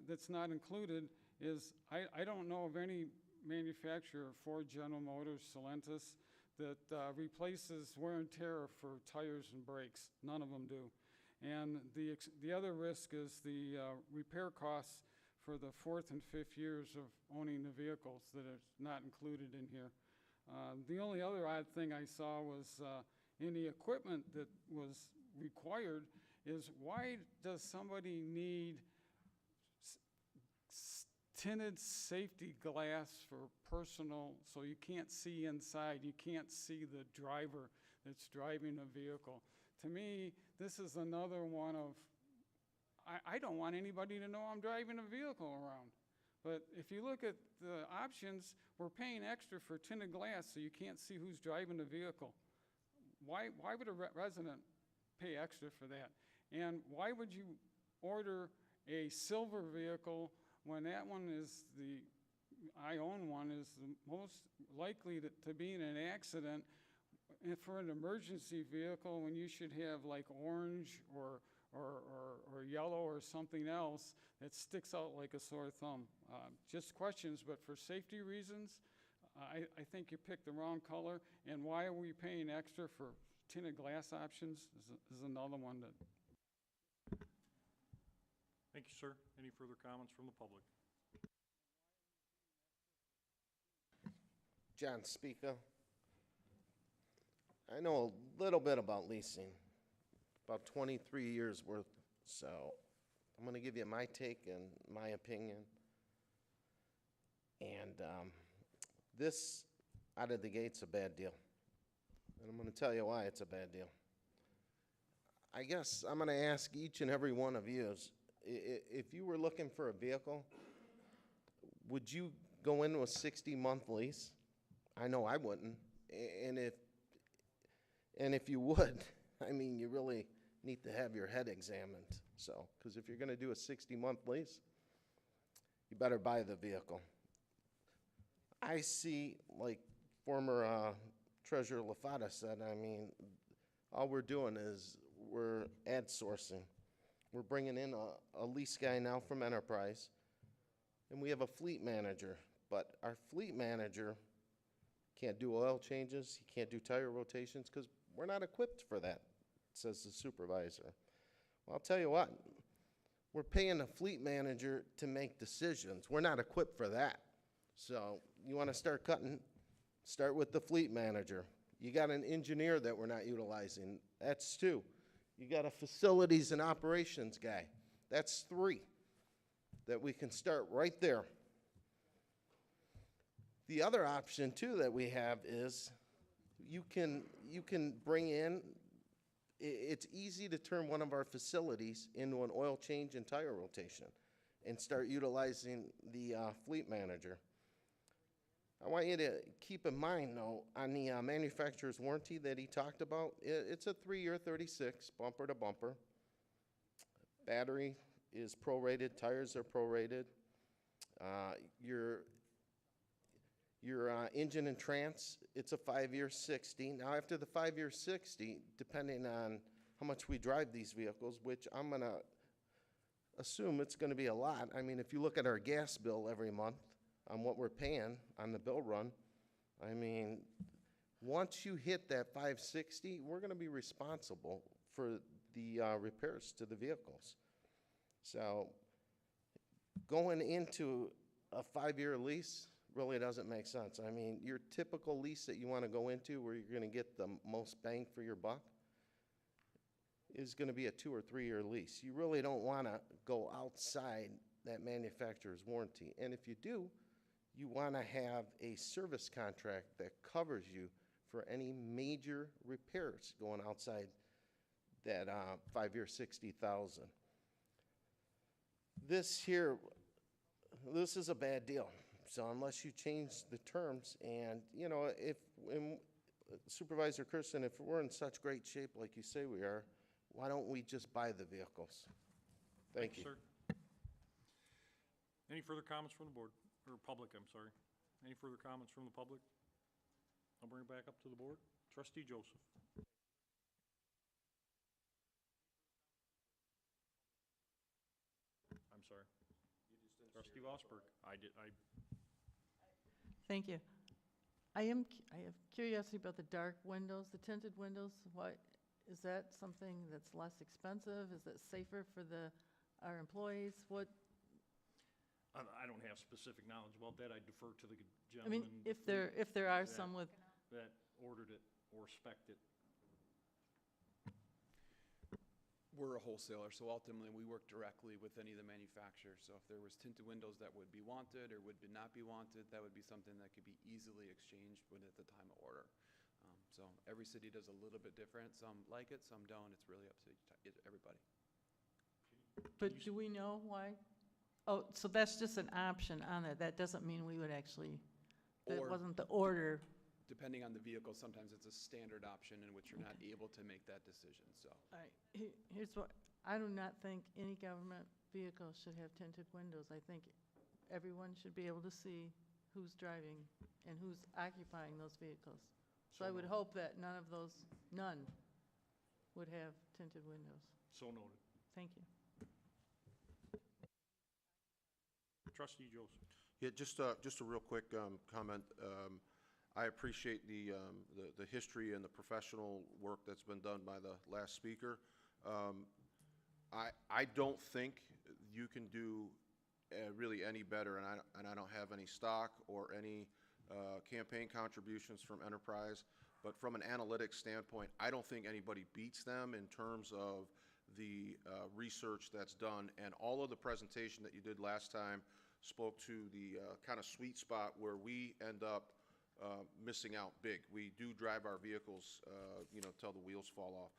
that's not included is, I don't know of any manufacturer, Ford, General Motors, Stellantis, that replaces wear and tear for tires and brakes. None of them do. And the other risk is the repair costs for the 4th and 5th years of owning the vehicles that are not included in here. The only other odd thing I saw was in the equipment that was required is, why does somebody need tinted safety glass for personal, so you can't see inside, you can't see the driver that's driving a vehicle? To me, this is another one of, I don't want anybody to know I'm driving a vehicle around. But if you look at the options, we're paying extra for tinted glass so you can't see who's driving the vehicle. Why would a resident pay extra for that? And why would you order a silver vehicle when that one is I own one, is the most likely to be in an accident, and for an emergency vehicle when you should have like orange or yellow or something else that sticks out like a sore thumb? Just questions, but for safety reasons, I think you picked the wrong color. And why are we paying extra for tinted glass options is another one that. Thank you, sir. Any further comments from the public? John Speaker. I know a little bit about leasing, about 23 years worth, so I'm going to give you my take and my opinion. And this, out of the gate's a bad deal. And I'm going to tell you why it's a bad deal. I guess I'm going to ask each and every one of you, if you were looking for a vehicle, would you go into a 60-month lease? I know I wouldn't. And if you would, I mean, you really need to have your head examined. So, because if you're going to do a 60-month lease, you better buy the vehicle. I see, like former Treasurer Lafata said, I mean, all we're doing is we're ad sourcing. We're bringing in a lease guy now from Enterprise, and we have a fleet manager. But our fleet manager can't do oil changes, he can't do tire rotations, because we're not equipped for that, says the supervisor. Well, I'll tell you what, we're paying a fleet manager to make decisions. We're not equipped for that. So you want to start cutting, start with the fleet manager. You got an engineer that we're not utilizing. That's 2. You got a facilities and operations guy. That's 3 that we can start right there. The other option, too, that we have is you can bring in, it's easy to turn one of our facilities into an oil change and tire rotation and start utilizing the fleet manager. I want you to keep in mind, though, on the manufacturer's warranty that he talked about, it's a 3-year 36, bumper to bumper. Battery is prorated, tires are prorated. Your engine and trans, it's a 5-year 60. Now, after the 5-year 60, depending on how much we drive these vehicles, which I'm going to assume it's going to be a lot. I mean, if you look at our gas bill every month on what we're paying on the bill run, I mean, once you hit that 560, we're going to be responsible for the repairs to the vehicles. So going into a 5-year lease really doesn't make sense. I mean, your typical lease that you want to go into where you're going to get the most bang for your buck is going to be a 2 or 3 year lease. You really don't want to go outside that manufacturer's warranty. And if you do, you want to have a service contract that covers you for any major repairs going outside that 5-year 60,000. This is a bad deal. So unless you change the terms, and you know, Supervisor Kersten, if we're in such great shape like you say we are, why don't we just buy the vehicles? Thank you. Sir. Any further comments from the board, or public, I'm sorry? Any further comments from the public? I'll bring it back up to the board. Trustee Joseph. I'm sorry. Trustee Vosberg. Thank you. I have curiosity about the dark windows, the tinted windows. What, is that something that's less expensive? Is it safer for our employees? What? I don't have specific knowledge about that. I defer to the I gentleman. mean, if there are some with. That ordered it or spec'd it. We're a wholesaler, so ultimately we work directly with any of the manufacturers. So if there was tinted windows that would be wanted or would not be wanted, that would be something that could be easily exchanged at the time of order. So every city does a little bit different. Some like it, some don't. It's really up to everybody. But do we know why? Oh, so that's just an option on it. That doesn't mean we would actually, that wasn't the order. Depending on the vehicle, sometimes it's a standard option in which you're not able to make that decision, so. All right, here's what, I do not think any government vehicle should have tinted windows. I think everyone should be able to see who's driving and who's occupying those vehicles. So I would hope that none would have tinted windows. So noted. Thank you. Trustee Joseph. Yeah, just a real quick comment. I appreciate the history and the professional work that's been done by the last speaker. I don't think you can do really any better, and I don't have any stock or any campaign contributions from Enterprise, but from an analytics standpoint, I don't think anybody beats them in terms of the research that's done, and all of the presentation that you did last time spoke to the kind of sweet spot where we end up missing out big. We do drive our vehicles, till the wheels fall off.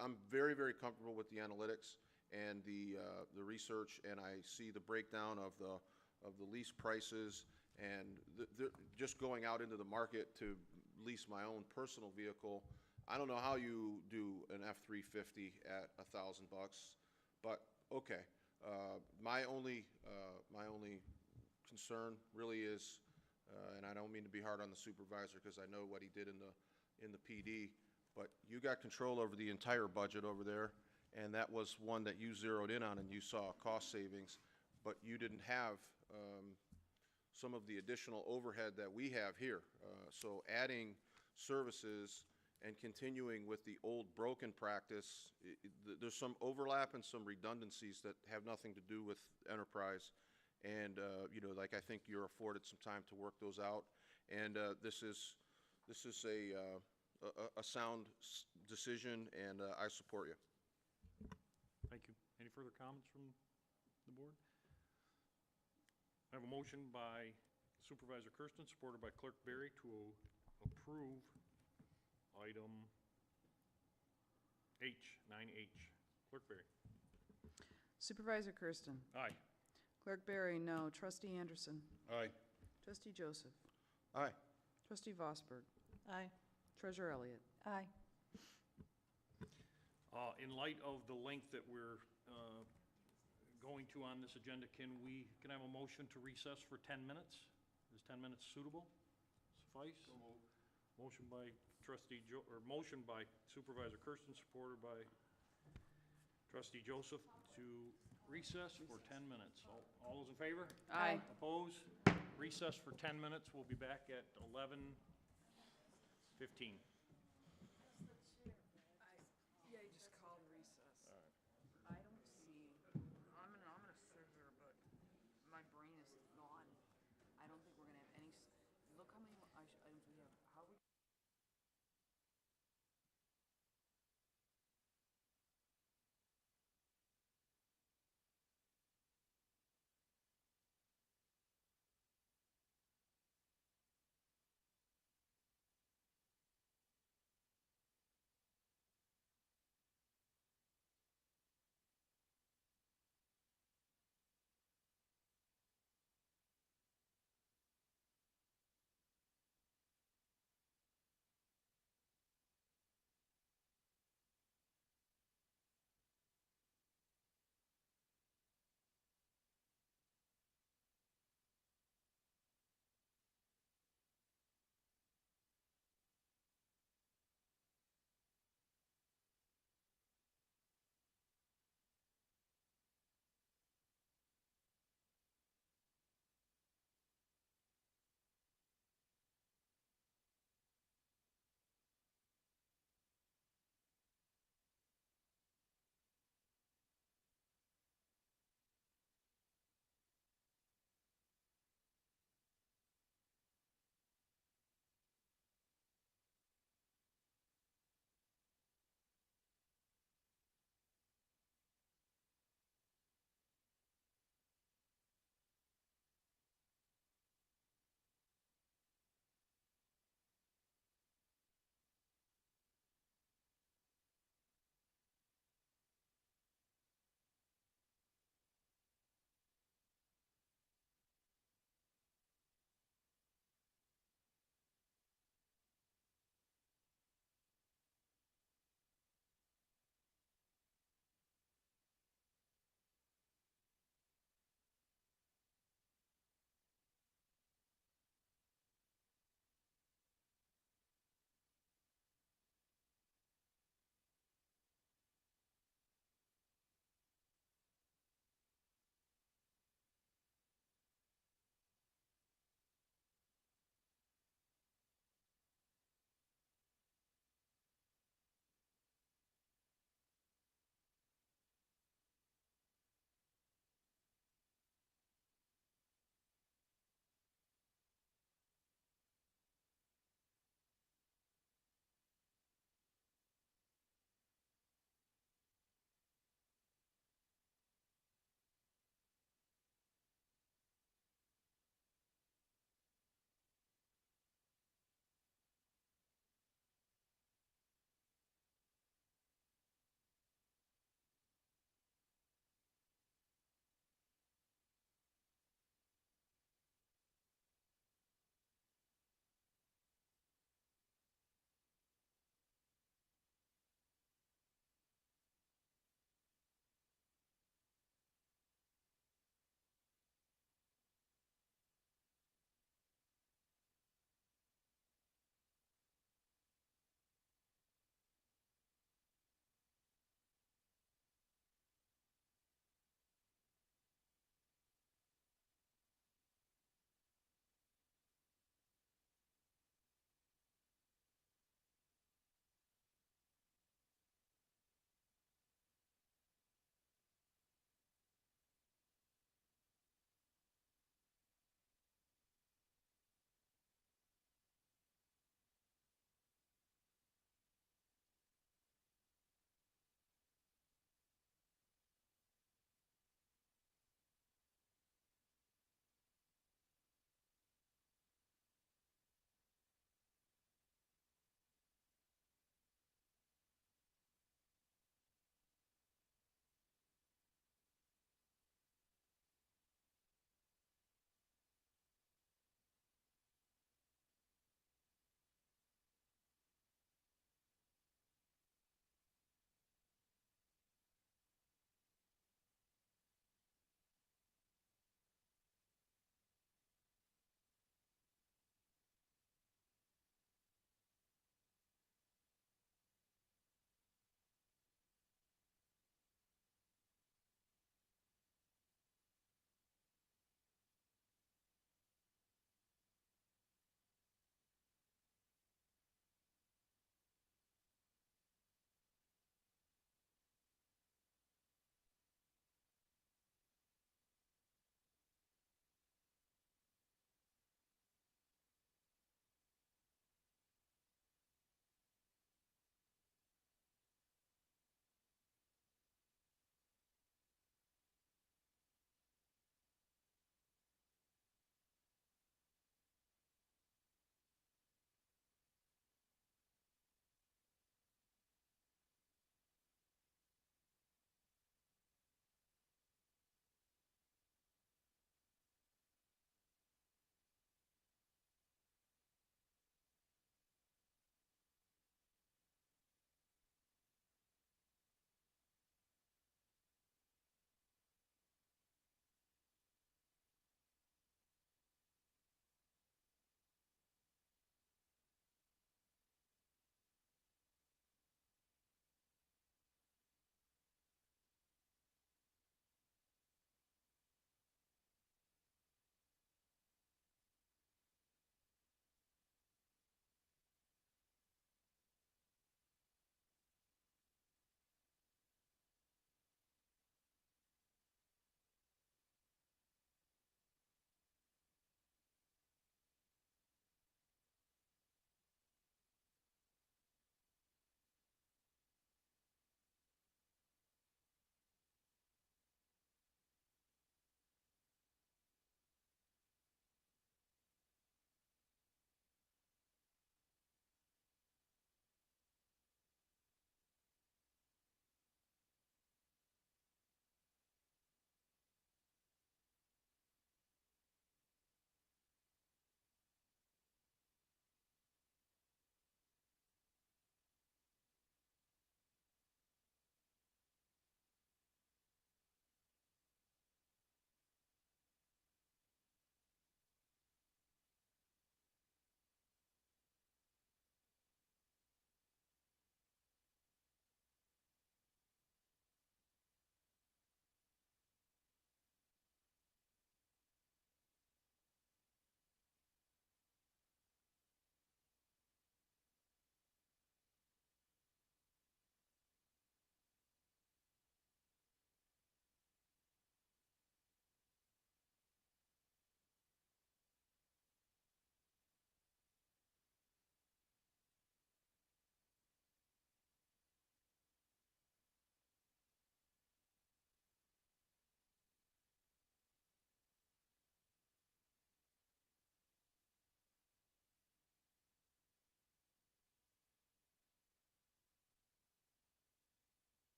I'm very, very comfortable with the analytics and the research, and I see the breakdown of the lease prices, and just going out into the market to lease my own personal vehicle. I don't know how you do an F-350 at $1,000, but okay. My only concern really is. And I don't mean to be hard on the supervisor because I know what he did in the PD, but you got control over the entire budget over there, and that was one that you zeroed in on and you saw cost savings, but you didn't have some of the additional overhead that we have here. So adding services and continuing with the old broken practice, there's some overlap and some redundancies that have nothing to do with Enterprise. And like I think you're afforded some time to work those out, and this is a sound decision, and I support you. Thank you. Any further comments from the board? I have a motion by Supervisor Kersten, supported by Clerk Berry, to approve item H, 9H. Clerk Berry. Supervisor Kersten. Aye. Clerk Berry, no. Trustee Anderson. Aye. Trustee Joseph. Aye. Trustee Vosberg. Aye. Treasurer Elliott. Aye. In light of the length that we're going to on this agenda, can I have a motion to recess for 10 minutes? Is 10 minutes suitable? Suffice? Motion by motion by Supervisor Kersten, supported by Trustee Joseph to recess for 10 minutes. All those in favor? Aye. Opposed? Recess for 10 minutes. We'll be back at 11:15. Yeah, you just called recess. All right. I don't see, I'm gonna sit here, but my brain is gone. I don't think we're gonna have any, look how many items we have. How are we?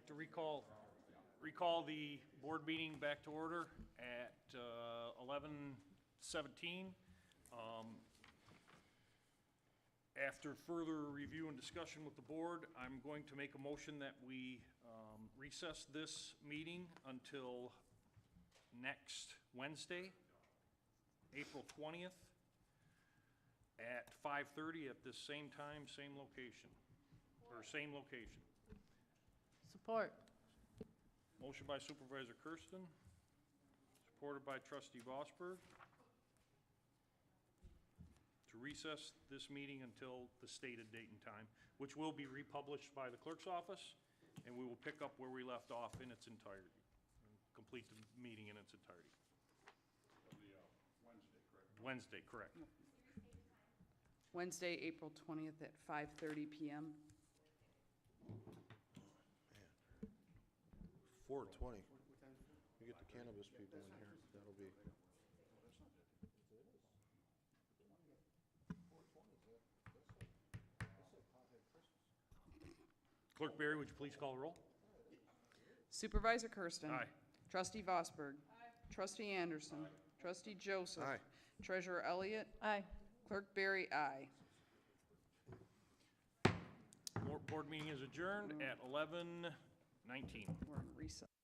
like to recall the board meeting back to order at 11:17. After further review and discussion with the board, I'm going to make a motion that we recess this meeting until next Wednesday, April 20th, at 5:30 at this same time, same location, or same location. Support. Motion by Supervisor Kersten, supported by Trustee Vosberg, to recess this meeting until the stated date and time, which will be republished by the clerk's office, and we will pick up where we left off in its entirety, and complete the meeting in its entirety. Wednesday, correct. Wednesday, April 20th at 5:30 PM. 4:20. You get the cannabis people in here, that'll be. Clerk Barry, would you please call the roll? Supervisor Kersten. Aye. Trustee Vosberg. Trustee Anderson. Trustee Joseph. Aye. Treasurer Elliott. Aye. Clerk Barry, aye. Board meeting is adjourned at 11:19. We're in recess.